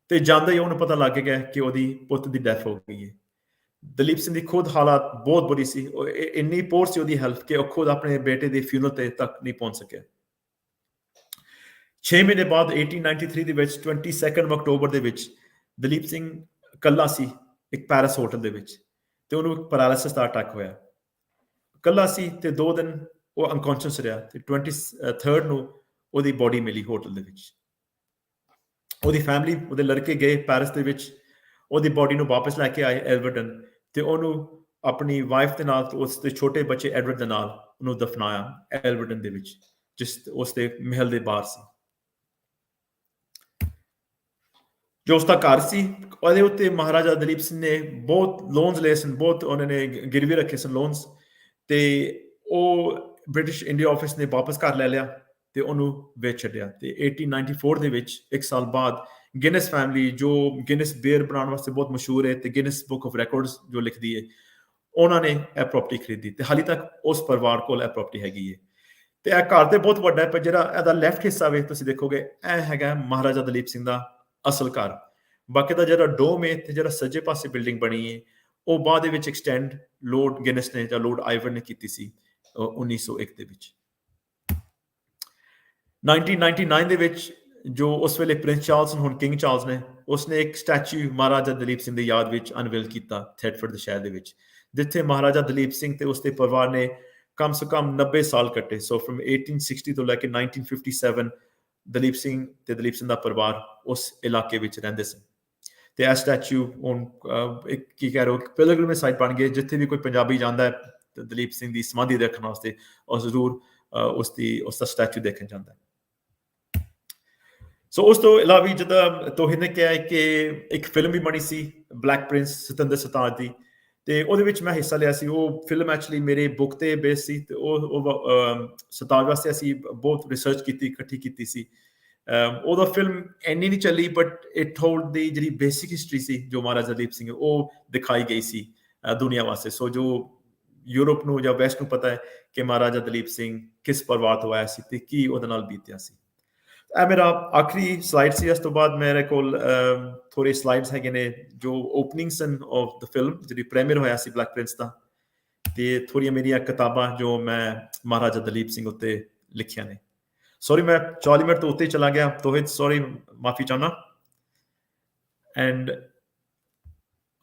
ਤੇ ਜਾਂਦਾ ਹੀ ਉਹਨੂੰ ਪਤਾ ਲੱਗ ਗਿਆ ਕਿ ਉਹਦੀ ਪੁੱਤ ਦੀ ਡੈਥ ਹੋ ਗਈ ਹੈ। ਦਲੀਪ ਸਿੰਘ ਦੀ ਖੁਦ ਹਾਲਾਤ ਬਹੁਤ ਬੁਰੀ ਸੀ, ਇੰਨੀ ਪੋਰ ਸੀ ਉਹਦੀ ਹੈਲਥ ਕਿ ਉਹ ਖੁਦ ਆਪਣੇ ਬੇਟੇ ਦੇ ਫਿਊਨਲ ਤੇ ਤੱਕ ਨਹੀਂ ਪਹੁੰਚ ਸਕਿਆ। 6 ਮਹੀਨੇ ਬਾਅਦ 1893 ਦੇ ਵਿੱਚ 22 ਅਕਤੂਬਰ ਦੇ ਵਿੱਚ ਦਲੀਪ ਸਿੰਘ ਇਕੱਲਾ ਸੀ ਇੱਕ ਪੈਰਿਸ ਹੋਟਲ ਦੇ ਵਿੱਚ, ਤੇ ਉਹਨੂੰ ਪੈਰਾਲਿਸਿਸ ਦਾ ਅਟੈਕ ਹੋਇਆ। ਇਕੱਲਾ ਸੀ ਤੇ 2 ਦਿਨ ਉਹ ਅਨਕੌਂਸ਼ੀਅਸ ਰਿਹਾ, ਤੇ 23 ਨੂੰ ਉਹਦੀ ਬੋਡੀ ਮਿਲੀ ਹੋਟਲ ਦੇ ਵਿੱਚ। ਉਹਦੀ ਫੈਮਿਲੀ, ਉਹਦੇ ਲੜਕੇ ਗਏ ਪੈਰਿਸ ਦੇ ਵਿੱਚ, ਉਹਦੀ ਬੋਡੀ ਨੂੰ ਵਾਪਸ ਲੈ ਕੇ ਆਏ ਐਲਵਰਟਨ, ਤੇ ਉਹਨੂੰ ਆਪਣੀ ਵਾਈਫ ਦੇ ਨਾਲ, ਉਸ ਦੇ ਛੋਟੇ ਬੱਚੇ ਐਡਵਰਡ ਦੇ ਨਾਲ ਉਹਨੂੰ ਦਫਨਾਇਆ ਐਲਵਰਟਨ ਦੇ ਵਿੱਚ, ਜਿਸ ਉਸ ਦੇ ਮਹਿਲ ਦੇ ਬਾਹਰ ਸੀ। ਜੋ ਉਸਦਾ ਘਰ ਸੀ ਉਹਦੇ ਉੱਤੇ ਮਹਾਰਾਜਾ ਦਲੀਪ ਸਿੰਘ ਨੇ ਬਹੁਤ ਲੋਨਸ ਲਏ ਸਨ, ਬਹੁਤ ਉਹਨਾਂ ਨੇ ਗਿਰਵੀ ਰੱਖੇ ਸਨ ਲੋਨਸ, ਤੇ ਉਹ ਬ੍ਰਿਟਿਸ਼ ਇੰਡੀਆ ਆਫਿਸ ਨੇ ਵਾਪਸ ਘਰ ਲੈ ਲਿਆ ਤੇ ਉਹਨੂੰ ਵੇਚ ਛੱਡਿਆ। ਤੇ 1894 ਦੇ ਵਿੱਚ, ਇੱਕ ਸਾਲ ਬਾਅਦ, ਗਿਨਸ ਫੈਮਿਲੀ, ਜੋ ਗਿਨਸ ਬੀਅਰ ਬਣਾਉਣ ਵਾਸਤੇ ਬਹੁਤ ਮਸ਼ਹੂਰ ਹੈ ਤੇ ਗਿਨਸ ਬੁੱਕ ਆਫ ਰਿਕਾਰਡਸ ਜੋ ਲਿਖਦੀ ਹੈ, ਉਹਨਾਂ ਨੇ ਇਹ ਪ੍ਰਾਪਰਟੀ ਖਰੀਦੀ, ਤੇ ਹਾਲੇ ਤੱਕ ਉਸ ਪਰਿਵਾਰ ਕੋਲ ਇਹ ਪ੍ਰਾਪਰਟੀ ਹੈਗੀ ਹੈ। ਤੇ ਇਹ ਘਰ ਤੇ ਬਹੁਤ ਵੱਡਾ ਹੈ, ਪਰ ਜਿਹੜਾ ਇਹਦਾ ਲੈਫਟ ਹਿੱਸਾ ਵੇ ਤੁਸੀਂ ਦੇਖੋਗੇ, ਇਹ ਹੈਗਾ ਮਹਾਰਾਜਾ ਦਲੀਪ ਸਿੰਘ ਦਾ ਅਸਲ ਘਰ। ਬਾਕੀ ਦਾ ਜਿਹੜਾ ਡੋਮ ਹੈ ਤੇ ਜਿਹੜਾ ਸੱਜੇ ਪਾਸੇ ਬਿਲਡਿੰਗ ਬਣੀ ਹੈ, ਉਹ ਬਾਅਦ ਦੇ ਵਿੱਚ ਐਕਸਟੈਂਡ ਲੋਰਡ ਗਿਨਸ ਨੇ ਜਾਂ ਲੋਰਡ ਆਈਵਨ ਨੇ ਕੀਤੀ ਸੀ 1901 ਦੇ ਵਿੱਚ। 1999 ਦੇ ਵਿੱਚ, ਜੋ ਉਸ ਵੇਲੇ ਪ੍ਰਿੰਸ ਚਾਰਲਸ, ਹੁਣ ਕਿੰਗ ਚਾਰਲਸ ਨੇ, ਉਸਨੇ ਇੱਕ ਸਟੈਚੂ ਮਹਾਰਾਜਾ ਦਲੀਪ ਸਿੰਘ ਦੀ ਯਾਦ ਵਿੱਚ ਅਨਵੀਲ ਕੀਤਾ ਥੈਟਫੋਰਡ ਦੇ ਸ਼ਹਿਰ ਦੇ ਵਿੱਚ, ਜਿੱਥੇ ਮਹਾਰਾਜਾ ਦਲੀਪ ਸਿੰਘ ਤੇ ਉਸਦੇ ਪਰਿਵਾਰ ਨੇ ਕਮ ਸੇ ਕਮ 90 ਸਾਲ ਕੱਟੇ। ਸੋ ਫਰਮ 1860 ਤੋਂ ਲੈ ਕੇ 1957 ਦਲੀਪ ਸਿੰਘ ਤੇ ਦਲੀਪ ਸਿੰਘ ਦਾ ਪਰਿਵਾਰ ਉਸ ਇਲਾਕੇ ਵਿੱਚ ਰਹਿੰਦੇ ਸਨ। ਤੇ ਇਹ ਸਟੈਚੂ ਹੁਣ ਇੱਕ ਕੀ ਕਹਿ ਰਹੇ ਹੋ, ਪਿਲਗ੍ਰਿਮੇਜ ਸਾਈਟ ਬਣ ਗਈ, ਜਿੱਥੇ ਵੀ ਕੋਈ ਪੰਜਾਬੀ ਜਾਂਦਾ ਹੈ ਦਲੀਪ ਸਿੰਘ ਦੀ ਸਮਾਧੀ ਦੇਖਣ ਵਾਸਤੇ, ਉਹ ਜ਼ਰੂਰ ਉਸਦਾ ਸਟੈਚੂ ਦੇਖਣ ਜਾਂਦਾ ਹੈ। ਸੋ ਉਸ ਤੋਂ ਇਲਾਵਾ ਜਿੱਦਾਂ ਤੋਹਿਦ ਨੇ ਕਿਹਾ ਕਿ ਇੱਕ ਫਿਲਮ ਵੀ ਬਣੀ ਸੀ ਬਲੈਕ ਪ੍ਰਿੰਸ ਸਤਿੰਦਰ ਸਰਤਾਜ ਦੀ, ਤੇ ਉਹਦੇ ਵਿੱਚ ਮੈਂ ਹਿੱਸਾ ਲਿਆ ਸੀ। ਉਹ ਫਿਲਮ ਐਕਚੁਅਲੀ ਮੇਰੇ ਬੁੱਕ ਤੇ ਬੇਸ ਸੀ, ਤੇ ਉਹ ਸਰਤਾਜ ਵਾਸਤੇ ਅਸੀਂ ਬਹੁਤ ਰਿਸਰਚ ਕੀਤੀ, ਇਕੱਠੀ ਕੀਤੀ ਸੀ। ਉਹਦਾ ਫਿਲਮ ਇੰਨੀ ਨਹੀਂ ਚੱਲੀ, ਬਟ ਇਟ ਟੋਲਡ ਦੀ ਜਿਹੜੀ ਬੇਸਿਕ ਹਿਸਟਰੀ ਸੀ ਜੋ ਮਹਾਰਾਜਾ ਦਲੀਪ ਸਿੰਘ, ਉਹ ਦਿਖਾਈ ਗਈ ਸੀ ਦੁਨੀਆ ਵਾਸਤੇ। ਸੋ ਜੋ ਯੂਰਪ ਨੂੰ ਜਾਂ ਵੈਸਟ ਨੂੰ ਪਤਾ ਹੈ ਕਿ ਮਹਾਰਾਜਾ ਦਲੀਪ ਸਿੰਘ ਕਿਸ ਪਰਿਵਾਰ ਤੋਂ ਆਇਆ ਸੀ ਤੇ ਕੀ ਉਹਦੇ ਨਾਲ ਬੀਤਿਆ ਸੀ। ਇਹ ਮੇਰਾ ਆਖਰੀ ਸਲਾਈਡ ਸੀ। ਇਸ ਤੋਂ ਬਾਅਦ ਮੇਰੇ ਕੋਲ ਥੋੜੇ ਸਲਾਈਡਸ ਹੈਗੇ ਨੇ ਜੋ ਓਪਨਿੰਗ ਸਨ ਆਫ ਦ ਫਿਲਮ, ਜਿਹੜੀ ਪ੍ਰੀਮੀਅਰ ਹੋਇਆ ਸੀ ਬਲੈਕ ਪ੍ਰਿੰਸ ਦਾ, ਤੇ ਥੋੜੀਆਂ ਮੇਰੀਆਂ ਕਿਤਾਬਾਂ ਜੋ ਮੈਂ ਮਹਾਰਾਜਾ ਦਲੀਪ ਸਿੰਘ ਉੱਤੇ ਲਿਖੀਆਂ ਨੇ। ਸੌਰੀ, ਮੈਂ 40 ਮਿੰਟ ਤੋਂ ਉੱਤੇ ਚਲਾ ਗਿਆ ਤੋਹਿਦ, ਸੌਰੀ, ਮਾਫੀ ਚਾਹੁੰਦਾ। And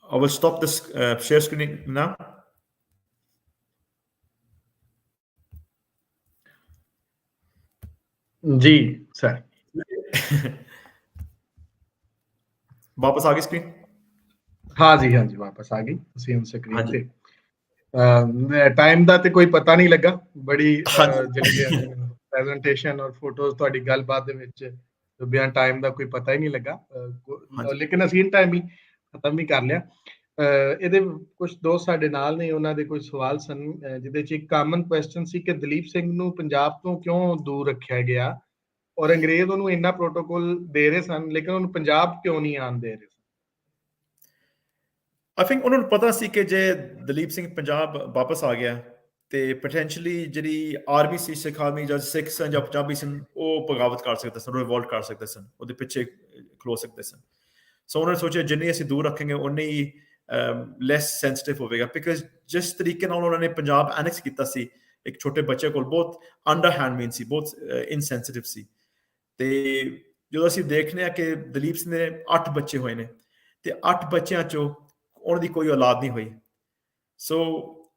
I will stop this share screening now. जी सर, वापस आ गई स्क्रीन? हाँ जी वापस आ गई ਤੁਸੀਂ ਹੁਣ ਸਕਰੀਨ हाँ ਤੇ। जी। ਟਾਈਮ ਦਾ ਤੇ ਕੋਈ ਪਤਾ ਨਹੀਂ ਲੱਗਾ, ਬੜੀ हाँ जी। ਜਿਹੜੀ ਪ੍ਰੈਜੈਂਟੇਸ਼ਨ ਔਰ ਫੋਟੋਜ਼ ਤੁਹਾਡੀ ਗੱਲਬਾਤ ਦੇ ਵਿੱਚ ਬਿਨਾਂ ਟਾਈਮ ਦਾ ਕੋਈ ਪਤਾ ਹੀ ਨਹੀਂ ਲੱਗਾ, हाँ जी। ਲੇਕਿਨ ਅਸੀਂ ਇਨ ਟਾਈਮ ਹੀ ਖਤਮ ਵੀ ਕਰ ਲਿਆ। ਇਹਦੇ ਕੁਝ ਦੋਸਤ ਸਾਡੇ ਨਾਲ ਨੇ, ਉਹਨਾਂ ਦੇ ਕੋਈ ਸਵਾਲ ਸਨ, ਜਿਹਦੇ ਚ ਇੱਕ ਕਾਮਨ ਕੁਐਸਚਨ ਸੀ ਕਿ ਦਲੀਪ ਸਿੰਘ ਨੂੰ ਪੰਜਾਬ ਤੋਂ ਕਿਉਂ ਦੂਰ ਰੱਖਿਆ ਗਿਆ, ਔਰ ਅੰਗਰੇਜ਼ ਉਹਨੂੰ ਇੰਨਾ ਪ੍ਰੋਟੋਕੋਲ ਦੇ ਰਹੇ ਸਨ, ਲੇਕਿਨ ਉਹਨੂੰ ਪੰਜਾਬ ਕਿਉਂ ਨਹੀਂ ਆਉਣ ਦੇ ਰਹੇ? ਆਈ ਥਿੰਕ ਉਹਨਾਂ ਨੂੰ ਪਤਾ ਸੀ ਕਿ ਜੇ ਦਲੀਪ ਸਿੰਘ ਪੰਜਾਬ ਵਾਪਸ ਆ ਗਿਆ ਤੇ ਪੋਟੈਂਸ਼ੀਅਲੀ ਜਿਹੜੀ ਆਰਮੀ ਸੀ, ਸਿੱਖ ਆਰਮੀ ਜਾਂ ਸਿੱਖ ਸਨ ਜਾਂ ਪੰਜਾਬੀ ਸਨ, ਉਹ ਬਗਾਵਤ ਕਰ ਸਕਦੇ ਸਨ, ਰਿਵੋਲਟ ਕਰ ਸਕਦੇ ਸਨ, ਉਹਦੇ ਪਿੱਛੇ ਖਲੋ ਸਕਦੇ ਸਨ। ਸੋ ਉਹਨਾਂ ਨੇ ਸੋਚਿਆ ਜਿੰਨੀ ਅਸੀਂ ਦੂਰ ਰੱਖਾਂਗੇ ਉਨੀ ਹੀ ਲੈਸ ਸੈਂਸਿਟਿਵ ਹੋਵੇਗਾ, ਬਿਕਾਜ਼ ਜਿਸ ਤਰੀਕੇ ਨਾਲ ਉਹਨਾਂ ਨੇ ਪੰਜਾਬ ਐਨੈਕਸ ਕੀਤਾ ਸੀ ਇੱਕ ਛੋਟੇ ਬੱਚੇ ਕੋਲ, ਬਹੁਤ ਅੰਡਰ ਹੈਂਡ ਮੀਨ ਸੀ, ਬਹੁਤ ਇਨਸੈਂਸਿਟਿਵ ਸੀ। ਤੇ ਜਦੋਂ ਅਸੀਂ ਦੇਖਦੇ ਹਾਂ ਕਿ ਦਲੀਪ ਸਿੰਘ ਦੇ 8 ਬੱਚੇ ਹੋਏ ਨੇ, ਤੇ 8 ਬੱਚਿਆਂ ਚੋਂ ਉਹਨਾਂ ਦੀ ਕੋਈ ਔਲਾਦ ਨਹੀਂ ਹੋਈ। ਸੋ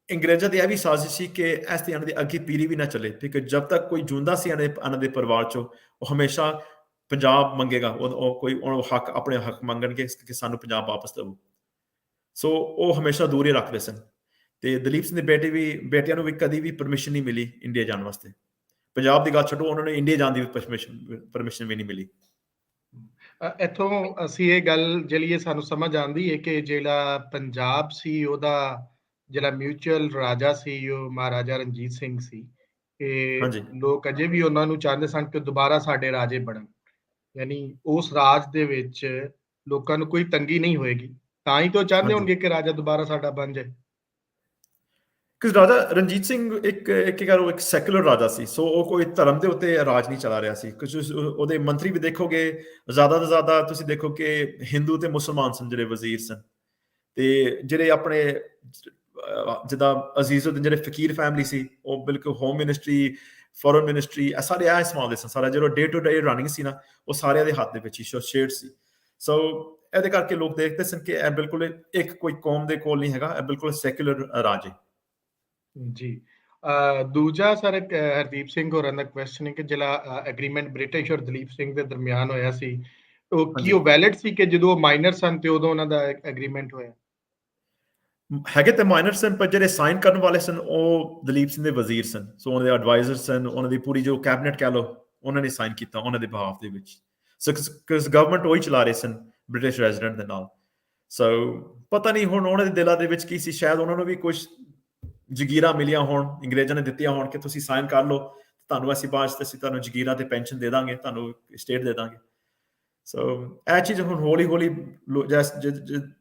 ਅੰਗਰੇਜ਼ਾਂ ਦੀ ਇਹ ਵੀ ਸਾਜ਼ਿਸ਼ ਸੀ ਕਿ ਇਸ ਤੇ ਇਹਨਾਂ ਦੀ ਅੱਗੇ ਪੀੜੀ ਵੀ ਨਾ ਚੱਲੇ, ਕਿਉਂਕਿ ਜਦ ਤੱਕ ਕੋਈ ਜਿਉਂਦਾ ਸੀ ਇਹਨਾਂ ਦੇ ਪਰਿਵਾਰ ਚੋਂ, ਉਹ ਹਮੇਸ਼ਾ ਪੰਜਾਬ ਮੰਗੇਗਾ, ਉਹ ਕੋਈ ਹੱਕ, ਆਪਣੇ ਹੱਕ ਮੰਗਣਗੇ ਕਿ ਸਾਨੂੰ ਪੰਜਾਬ ਵਾਪਸ ਦਿਓ। ਸੋ ਉਹ ਹਮੇਸ਼ਾ ਦੂਰ ਹੀ ਰੱਖਦੇ ਸਨ। ਤੇ ਦਲੀਪ ਸਿੰਘ ਦੇ ਬੇਟਿਆਂ ਨੂੰ ਵੀ ਕਦੀ ਵੀ ਪਰਮਿਸ਼ਨ ਨਹੀਂ ਮਿਲੀ ਇੰਡੀਆ ਜਾਣ ਵਾਸਤੇ। ਪੰਜਾਬ ਦੀ ਗੱਲ ਛੱਡੋ, ਉਹਨਾਂ ਨੂੰ ਇੰਡੀਆ ਜਾਣ ਦੀ ਪਰਮਿਸ਼ਨ ਵੀ ਨਹੀਂ ਮਿਲੀ। ਇੱਥੋਂ ਅਸੀਂ ਇਹ ਗੱਲ ਜਿਹੜੀ ਸਾਨੂੰ ਸਮਝ ਆਉਂਦੀ ਹੈ ਕਿ ਜਿਹੜਾ ਪੰਜਾਬ ਸੀ, ਉਹਦਾ ਜਿਹੜਾ ਮਿਊਚੁਅਲ ਰਾਜਾ ਸੀ, ਉਹ ਮਹਾਰਾਜਾ ਰਣਜੀਤ ਸਿੰਘ ਸੀ, ਕਿ ਹਾਂਜੀ। ਲੋਕ ਅਜੇ ਵੀ ਉਹਨਾਂ ਨੂੰ ਚਾਹੁੰਦੇ ਸਨ ਕਿ ਦੁਬਾਰਾ ਸਾਡੇ ਰਾਜੇ ਬਣਨ। ਯਾਨੀ ਉਸ ਰਾਜ ਦੇ ਵਿੱਚ ਲੋਕਾਂ ਨੂੰ ਕੋਈ ਤੰਗੀ ਨਹੀਂ ਹੋਏਗੀ, ਤਾਂ ਹੀ ਤਾਂ ਉਹ ਚਾਹੁੰਦੇ ਹਾਂਜੀ। ਹੋਣਗੇ ਕਿ ਰਾਜਾ ਦੁਬਾਰਾ ਸਾਡਾ ਬਣ ਜਾਏ। ਕਿਉਂਕਿ ਰਾਜਾ ਰਣਜੀਤ ਸਿੰਘ ਇੱਕ ਕਹਿ ਲਓ ਇੱਕ ਸੈਕੂਲਰ ਰਾਜਾ ਸੀ, ਸੋ ਉਹ ਕੋਈ ਧਰਮ ਦੇ ਉੱਤੇ ਰਾਜ ਨਹੀਂ ਚਲਾ ਰਿਹਾ ਸੀ। ਕੁਝ ਉਹਦੇ ਮੰਤਰੀ ਵੀ ਦੇਖੋਗੇ, ਜ਼ਿਆਦਾ ਤੋਂ ਜ਼ਿਆਦਾ ਤੁਸੀਂ ਦੇਖੋ ਕਿ ਹਿੰਦੂ ਤੇ ਮੁਸਲਮਾਨ ਸਨ ਜਿਹੜੇ ਵਜ਼ੀਰ ਸਨ, ਤੇ ਜਿਹੜੇ ਆਪਣੇ ਜਿੱਦਾਂ ਅਜ਼ੀਜ਼ੁਦੀਨ ਜਿਹੜੇ ਫਕੀਰ ਫੈਮਿਲੀ ਸੀ, ਉਹ ਬਿਲਕੁਲ ਹੋਮ ਮਿਨਿਸਟਰੀ, ਫੋਰਨ ਮਿਨਿਸਟਰੀ, ਇਹ ਸਾਰੇ ਇਹ ਸੰਭਾਲਦੇ ਸਨ। ਸਾਰਾ ਜਿਹੜਾ ਡੇ ਟੂ ਡੇ ਰਨਿੰਗ ਸੀ ਨਾ, ਉਹ ਸਾਰਿਆਂ ਦੇ ਹੱਥ ਦੇ ਵਿੱਚ ਹੀ ਸ਼ੇਅਰ ਸੀ। ਸੋ ਇਹਦੇ ਕਰਕੇ ਲੋਕ ਦੇਖਦੇ ਸਨ ਕਿ ਇਹ ਬਿਲਕੁਲ ਇੱਕ ਕੋਈ ਕੌਮ ਦੇ ਕੋਲ ਨਹੀਂ ਹੈਗਾ, ਇਹ ਬਿਲਕੁਲ ਸੈਕੂਲਰ ਰਾਜ ਹੈ। ਜੀ। ਦੂਜਾ ਸਰ ਹਰਦੀਪ ਸਿੰਘ ਹੋਰਾਂ ਦਾ ਕੁਐਸਚਨ ਹੈ ਕਿ ਜਿਹੜਾ ਐਗਰੀਮੈਂਟ ਬ੍ਰਿਟਿਸ਼ ਔਰ ਦਲੀਪ ਸਿੰਘ ਦੇ ਦਰਮਿਆਨ ਹੋਇਆ ਸੀ, ਕੀ ਹਾਂਜੀ। ਉਹ ਵੈਲਿਡ ਸੀ ਕਿ ਜਦੋਂ ਉਹ ਮਾਈਨਰ ਸਨ ਤੇ ਉਦੋਂ ਉਹਨਾਂ ਦਾ ਐਗਰੀਮੈਂਟ ਹੋਇਆ? ਹੈਗੇ ਤੇ ਮਾਈਨਰ ਸਨ, ਪਰ ਜਿਹੜੇ ਸਾਈਨ ਕਰਨ ਵਾਲੇ ਸਨ ਉਹ ਦਲੀਪ ਸਿੰਘ ਦੇ ਵਜ਼ੀਰ ਸਨ। ਸੋ ਉਹਨਾਂ ਦੇ ਐਡਵਾਈਜ਼ਰ ਸਨ, ਉਹਨਾਂ ਦੀ ਪੂਰੀ ਜੋ ਕੈਬਨਿਟ ਕਹਿ ਲਓ, ਉਹਨਾਂ ਨੇ ਸਾਈਨ ਕੀਤਾ ਉਹਨਾਂ ਦੇ ਬਿਹਾਫ ਦੇ ਵਿੱਚ। ਸੋ ਗਵਰਨਮੈਂਟ ਉਹੀ ਚਲਾ ਰਹੇ ਸਨ ਬ੍ਰਿਟਿਸ਼ ਰੈਜ਼ੀਡੈਂਟ ਦੇ ਨਾਲ। ਸੋ ਪਤਾ ਨਹੀਂ ਹੁਣ ਉਹਨਾਂ ਦੇ ਦਿਲਾਂ ਦੇ ਵਿੱਚ ਕੀ ਸੀ, ਸ਼ਾਇਦ ਉਹਨਾਂ ਨੂੰ ਵੀ ਕੁਝ ਜਗੀਰਾਂ ਮਿਲੀਆਂ ਹੋਣ, ਅੰਗਰੇਜ਼ਾਂ ਨੇ ਦਿੱਤੀਆਂ ਹੋਣ ਕਿ ਤੁਸੀਂ ਸਾਈਨ ਕਰ ਲਓ, ਤੁਹਾਨੂੰ ਅਸੀਂ ਬਾਅਦ 'ਚ ਅਸੀਂ ਤੁਹਾਨੂੰ ਜਗੀਰਾਂ ਤੇ ਪੈਨਸ਼ਨ ਦੇ ਦਾਂਗੇ, ਤੁਹਾਨੂੰ ਸਟੇਟ ਦੇ ਦਾਂਗੇ। ਸੋ ਇਹ ਚੀਜ਼ ਹੁਣ ਹੌਲੀ-ਹੌਲੀ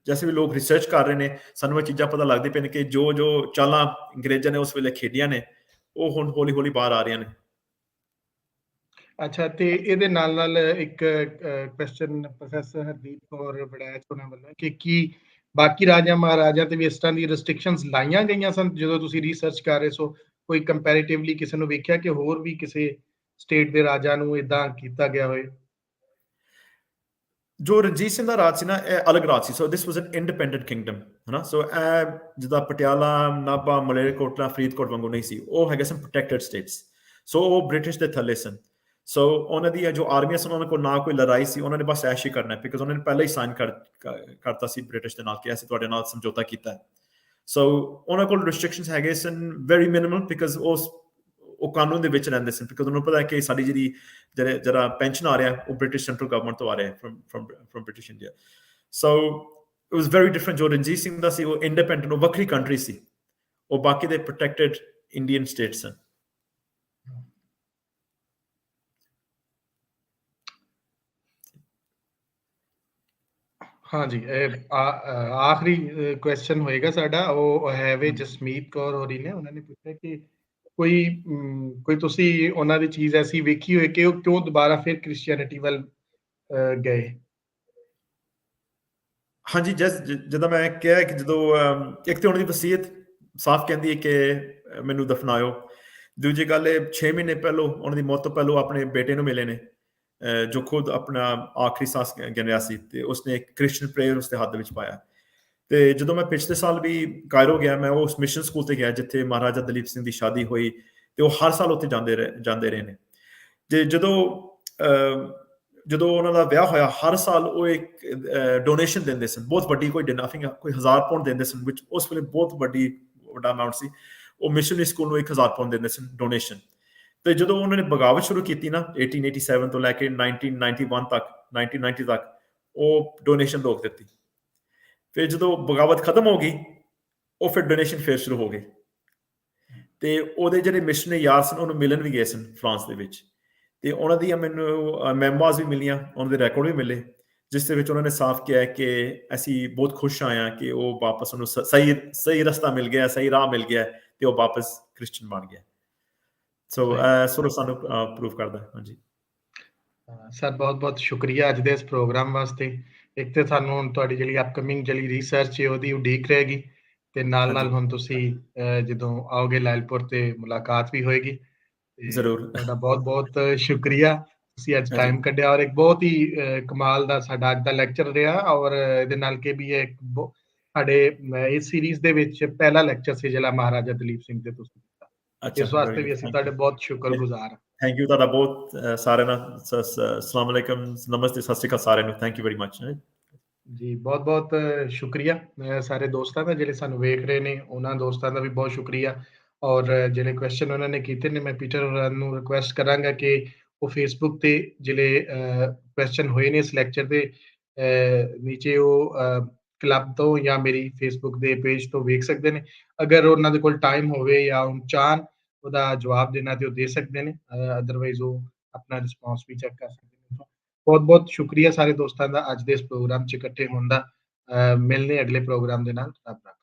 ਜੈਸੇ ਵੀ ਲੋਕ ਰਿਸਰਚ ਕਰ ਰਹੇ ਨੇ, ਸਾਨੂੰ ਇਹ ਚੀਜ਼ਾਂ ਪਤਾ ਲੱਗਦੀ ਪਈਆਂ ਨੇ ਕਿ ਜੋ ਚਾਲਾਂ ਅੰਗਰੇਜ਼ਾਂ ਨੇ ਉਸ ਵੇਲੇ ਖੇਡੀਆਂ ਨੇ, ਉਹ ਹੁਣ ਹੌਲੀ-ਹੌਲੀ ਬਾਹਰ ਆ ਰਹੀਆਂ ਨੇ। ਅੱਛਾ, ਤੇ ਇਹਦੇ ਨਾਲ-ਨਾਲ ਇੱਕ ਕੁਐਸਚਨ ਪ੍ਰੋਫੈਸਰ ਹਰਦੀਪ ਕੌਰ ਵੜੈਚ ਹੋਣਾ ਵੱਲੋਂ ਕਿ ਕੀ ਬਾਕੀ ਰਾਜਾ ਮਹਾਰਾਜਾ ਤੇ ਵੀ ਇਸ ਤਰ੍ਹਾਂ ਦੀ ਰਿਸਟ੍ਰਿਕਸ਼ਨਸ ਲਾਈਆਂ ਗਈਆਂ ਸਨ ਜਦੋਂ ਤੁਸੀਂ ਰਿਸਰਚ ਕਰ ਰਹੇ ਸੋ? ਕੋਈ ਕੰਪੈਰੀਟਿਵਲੀ ਕਿਸੇ ਨੂੰ ਵੇਖਿਆ ਕਿ ਹੋਰ ਵੀ ਕਿਸੇ ਸਟੇਟ ਦੇ ਰਾਜਾ ਨੂੰ ਏਦਾਂ ਕੀਤਾ ਗਿਆ ਹੋਏ? ਜੋ ਰਣਜੀਤ ਸਿੰਘ ਦਾ ਰਾਜ ਸੀ ਨਾ, ਇਹ ਅਲੱਗ ਰਾਜ ਸੀ। ਸੋ ਦਿਸ ਵਾਸ ਐਨ ਇੰਡੀਪੈਂਡੈਂਟ ਕਿੰਗਡਮ, ਹਨਾ। ਸੋ ਇਹ ਜਿੱਦਾਂ ਪਟਿਆਲਾ, ਨਾਭਾ, ਮਲੇਰਕੋਟਲਾ, ਫਰੀਦਕੋਟ ਵਾਂਗੂ ਨਹੀਂ ਸੀ। ਉਹ ਹੈਗੇ ਸਨ ਪ੍ਰੋਟੈਕਟਡ ਸਟੇਟਸ। ਸੋ ਉਹ ਬ੍ਰਿਟਿਸ਼ ਦੇ ਥੱਲੇ ਸਨ। ਸੋ ਉਹਨਾਂ ਦੀ ਜੋ ਆਰਮੀਆਂ ਸਨ, ਉਹਨਾਂ ਕੋਲ ਨਾ ਕੋਈ ਲੜਾਈ ਸੀ, ਉਹਨਾਂ ਨੇ ਬਸ ਐਸ਼ ਹੀ ਕਰਨਾ, ਬਿਕਾਜ਼ ਉਹਨਾਂ ਨੇ ਪਹਿਲਾਂ ਹੀ ਸਾਈਨ ਕਰਤਾ ਸੀ ਬ੍ਰਿਟਿਸ਼ ਦੇ ਨਾਲ ਕਿ ਅਸੀਂ ਤੁਹਾਡੇ ਨਾਲ ਸਮਝੌਤਾ ਕੀਤਾ ਹੈ। ਸੋ ਉਹਨਾਂ ਕੋਲ ਰਿਸਟ੍ਰਿਕਸ਼ਨਸ ਹੈਗੇ ਸਨ, ਵੈਰੀ ਮਿਨੀਮਲ, ਬਿਕਾਜ਼ ਉਹ ਕਾਨੂੰਨ ਦੇ ਵਿੱਚ ਰਹਿੰਦੇ ਸਨ, ਬਿਕਾਜ਼ ਉਹਨੂੰ ਪਤਾ ਹੈ ਕਿ ਸਾਡੀ ਜਿਹੜਾ ਪੈਨਸ਼ਨ ਆ ਰਿਹਾ ਉਹ ਬ੍ਰਿਟਿਸ਼ ਸੈਂਟਰਲ ਗਵਰਨਮੈਂਟ ਤੋਂ ਆ ਰਿਹਾ from British India. So it was very different. ਜੋ ਰਣਜੀਤ ਸਿੰਘ ਦਾ ਸੀ ਉਹ ਇੰਡੀਪੈਂਡੈਂਟ, ਉਹ ਵੱਖਰੀ ਕੰਟਰੀ ਸੀ, ਉਹ ਬਾਕੀ ਦੇ ਪ੍ਰੋਟੈਕਟਡ ਇੰਡੀਅਨ ਸਟੇਟ ਸਨ। ਹਾਂਜੀ, ਆਖਰੀ ਕੁਐਸਚਨ ਹੋਏਗਾ ਸਾਡਾ, ਉਹ ਹੈ ਵੇ ਹਾਂਜੀ। ਜਸਮੀਤ ਕੌਰ ਹੋਰੀ ਨੇ, ਉਹਨਾਂ ਨੇ ਪੁੱਛਿਆ ਕਿ ਕੋਈ ਤੁਸੀਂ ਉਹਨਾਂ ਦੀ ਚੀਜ਼ ਐਸੀ ਵੇਖੀ ਹੋਏ ਕਿ ਉਹ ਕਿਉਂ ਦੁਬਾਰਾ ਫਿਰ ਕ੍ਰਿਸਚੀਅਨਿਟੀ ਵੱਲ ਗਏ? ਹਾਂਜੀ, ਜਿੱਦਾਂ ਮੈਂ ਕਿਹਾ ਕਿ ਜਦੋਂ ਇੱਕ ਤਾਂ ਉਹਨਾਂ ਦੀ ਵਸੀਅਤ ਸਾਫ਼ ਕਹਿੰਦੀ ਹੈ ਕਿ ਮੈਨੂੰ ਦਫਨਾਇਓ। ਦੂਜੀ ਗੱਲ ਇਹ 6 ਮਹੀਨੇ ਪਹਿਲੋਂ ਉਹਨਾਂ ਦੀ ਮੌਤ ਤੋਂ ਪਹਿਲੋਂ ਆਪਣੇ ਬੇਟੇ ਨੂੰ ਮਿਲੇ ਨੇ, ਜੋ ਖੁਦ ਆਪਣਾ ਆਖਰੀ ਸਾਹ ਗਿਣ ਰਿਹਾ ਸੀ, ਤੇ ਉਸਨੇ ਇੱਕ ਕ੍ਰਿਸਚੀਅਨ ਪ੍ਰੇਅਰ ਉਸਦੇ ਹੱਥ ਦੇ ਵਿੱਚ ਪਾਇਆ। ਤੇ ਜਦੋਂ ਮੈਂ ਪਿਛਲੇ ਸਾਲ ਵੀ ਕਾਇਰੋ ਗਿਆ, ਮੈਂ ਉਸ ਮਿਸ਼ਨ ਸਕੂਲ ਤੇ ਗਿਆ ਜਿੱਥੇ ਮਹਾਰਾਜਾ ਦਲੀਪ ਸਿੰਘ ਦੀ ਸ਼ਾਦੀ ਹੋਈ, ਤੇ ਉਹ ਹਰ ਸਾਲ ਉੱਥੇ ਜਾਂਦੇ ਰਹੇ ਨੇ। ਤੇ ਜਦੋਂ ਉਹਨਾਂ ਦਾ ਵਿਆਹ ਹੋਇਆ, ਹਰ ਸਾਲ ਉਹ ਇੱਕ ਡੋਨੇਸ਼ਨ ਦਿੰਦੇ ਸਨ, ਬਹੁਤ ਵੱਡੀ, ਕੋਈ ਨਥਿੰਗ, ਕੋਈ 1000 ਪਾਉਂਡ ਦਿੰਦੇ ਸਨ, ਵਿੱਚ ਉਸ ਵੇਲੇ ਬਹੁਤ ਵੱਡਾ ਅਮਾਉਂਟ ਸੀ। ਉਹ ਮਿਸ਼ਨਰੀ ਸਕੂਲ ਨੂੰ 1000 ਪਾਉਂਡ ਦਿੰਦੇ ਸਨ ਡੋਨੇਸ਼ਨ। ਤੇ ਜਦੋਂ ਉਹਨਾਂ ਨੇ ਬਗਾਵਤ ਸ਼ੁਰੂ ਕੀਤੀ ਨਾ 1887 ਤੋਂ ਲੈ ਕੇ 1991 ਤੱਕ, 1990 ਤੱਕ, ਉਹ ਡੋਨੇਸ਼ਨ ਰੋਕ ਦਿੱਤੀ। ਫਿਰ ਜਦੋਂ ਬਗਾਵਤ ਖਤਮ ਹੋ ਗਈ, ਉਹ ਫਿਰ ਡੋਨੇਸ਼ਨ ਫਿਰ ਸ਼ੁਰੂ ਹੋ ਗਏ। ਤੇ ਉਹਦੇ ਜਿਹੜੇ ਮਿਸ਼ਨਰੀ ਯਾਰ ਸਨ, ਉਹਨੂੰ ਮਿਲਣ ਵੀ ਗਏ ਸਨ ਫਰਾਂਸ ਦੇ ਵਿੱਚ, ਤੇ ਉਹਨਾਂ ਦੀਆਂ ਮੈਨੂੰ ਮੈਮੋਆਰਸ ਵੀ ਮਿਲੀਆਂ, ਉਹਨਾਂ ਦੇ ਰਿਕਾਰਡ ਵੀ ਮਿਲੇ, ਜਿਸ ਦੇ ਵਿੱਚ ਉਹਨਾਂ ਨੇ ਸਾਫ਼ ਕਿਹਾ ਕਿ ਅਸੀਂ ਬਹੁਤ ਖੁਸ਼ ਆਏ ਹਾਂ ਕਿ ਉਹ ਵਾਪਸ ਉਹਨੂੰ ਸਹੀ ਰਸਤਾ ਮਿਲ ਗਿਆ, ਸਹੀ ਰਾਹ ਮਿਲ ਗਿਆ, ਤੇ ਉਹ ਵਾਪਸ ਕ੍ਰਿਸਚਨ ਬਣ ਗਿਆ। ਸੋ ਸੋ ਸਾਨੂੰ ਪ੍ਰੂਵ ਕਰਦਾ। ਹਾਂਜੀ ਸਰ, ਬਹੁਤ-ਬਹੁਤ ਸ਼ੁਕਰੀਆ ਅੱਜ ਦੇ ਇਸ ਪ੍ਰੋਗਰਾਮ ਵਾਸਤੇ। ਇੱਕ ਤੇ ਸਾਨੂੰ ਹੁਣ ਤੁਹਾਡੀ ਜਿਹੜੀ ਅਪਕਮਿੰਗ ਜਿਹੜੀ ਰਿਸਰਚ ਹੈ ਉਹਦੀ ਉਡੀਕ ਰਹੇਗੀ, ਤੇ ਨਾਲ-ਨਾਲ ਹਾਂਜੀ ਹੁਣ ਤੁਸੀਂ ਜਦੋਂ ਆਓਗੇ ਲਾਇਲਪੁਰ ਤੇ ਮੁਲਾਕਾਤ ਵੀ ਹੋਏਗੀ। ਤੇ ਜ਼ਰੂਰ। ਤੁਹਾਡਾ ਬਹੁਤ-ਬਹੁਤ ਸ਼ੁਕਰੀਆ, ਤੁਸੀਂ ਅੱਜ ਹਾਂਜੀ ਟਾਈਮ ਕੱਢਿਆ, ਔਰ ਇੱਕ ਬਹੁਤ ਹੀ ਕਮਾਲ ਦਾ ਸਾਡਾ ਅੱਜ ਦਾ ਲੈਕਚਰ ਰਿਹਾ, ਔਰ ਇਹਦੇ ਨਾਲ ਕਿ ਵੀ ਇਹ ਸਾਡੇ ਇਸ ਸੀਰੀਜ਼ ਦੇ ਵਿੱਚ ਪਹਿਲਾ ਲੈਕਚਰ ਸੀ ਜਿਹੜਾ ਮਹਾਰਾਜਾ ਦਲੀਪ ਸਿੰਘ ਤੇ ਤੁਸੀਂ ਦਿੱਤਾ। ਅੱਛਾ, ਇਸ ਵੈਰੀ ਵਾਸਤੇ ਵੀ ਗੁੱਡ, ਅਸੀਂ ਥੈਂਕ ਤੁਹਾਡੇ ਯੂ। ਬਹੁਤ ਸ਼ੁਕਰਗੁਜ਼ਾਰ ਹਾਂ। ਥੈਂਕ ਯੂ ਤੁਹਾਡਾ ਬਹੁਤ ਸਾਰਿਆਂ ਨਾਲ। ਅਸਲਾਮ ਅਲੈਕਮ, ਨਮਸਤੇ, ਸਤਿ ਸ਼੍ਰੀ ਅਕਾਲ ਸਾਰਿਆਂ ਨੂੰ। Thank you very much. ਜੀ, ਬਹੁਤ-ਬਹੁਤ ਸ਼ੁਕਰੀਆ ਸਾਰੇ ਦੋਸਤਾਂ ਦਾ ਜਿਹੜੇ ਸਾਨੂੰ ਵੇਖ ਰਹੇ ਨੇ, ਉਹਨਾਂ ਦੋਸਤਾਂ ਦਾ ਵੀ ਬਹੁਤ ਸ਼ੁਕਰੀਆ। ਔਰ ਜਿਹੜੇ ਕੁਐਸਚਨ ਉਹਨਾਂ ਨੇ ਕੀਤੇ ਨੇ, ਮੈਂ ਪੀਟਰ ਹੋਰਾਂ ਨੂੰ ਰਿਕੁਐਸਟ ਕਰਾਂਗਾ ਕਿ ਉਹ ਫੇਸਬੁੱਕ ਤੇ ਜਿਹੜੇ ਕੁਐਸਚਨ ਹੋਏ ਨੇ ਇਸ ਲੈਕਚਰ ਦੇ ਨੀਚੇ ਉਹ ਕਲੱਬ ਤੋਂ ਜਾਂ ਮੇਰੀ ਫੇਸਬੁੱਕ ਦੇ ਪੇਜ ਤੋਂ ਵੇਖ ਸਕਦੇ ਨੇ। ਅਗਰ ਉਹਨਾਂ ਦੇ ਕੋਲ ਟਾਈਮ ਹੋਵੇ ਜਾਂ ਉਹ ਚਾਹਣ ਉਹਦਾ ਜਵਾਬ ਦੇਣਾ ਤੇ ਉਹ ਦੇ ਸਕਦੇ ਨੇ, ਅਦਰਵਾਈਜ਼ ਉਹ ਆਪਣਾ ਰਿਸਪੌਂਸ ਵੀ ਚੈੱਕ ਕਰ ਸਕਦੇ ਨੇ। ਬਹੁਤ-ਬਹੁਤ ਸ਼ੁਕਰੀਆ ਸਾਰੇ ਦੋਸਤਾਂ ਦਾ ਅੱਜ ਦੇ ਇਸ ਪ੍ਰੋਗਰਾਮ 'ਚ ਇਕੱਠੇ ਹੋਣ ਦਾ। ਮਿਲਣੇ ਅਗਲੇ ਪ੍ਰੋਗਰਾਮ ਦੇ ਨਾਲ। ਰੱਬ ਰਾਖਾ।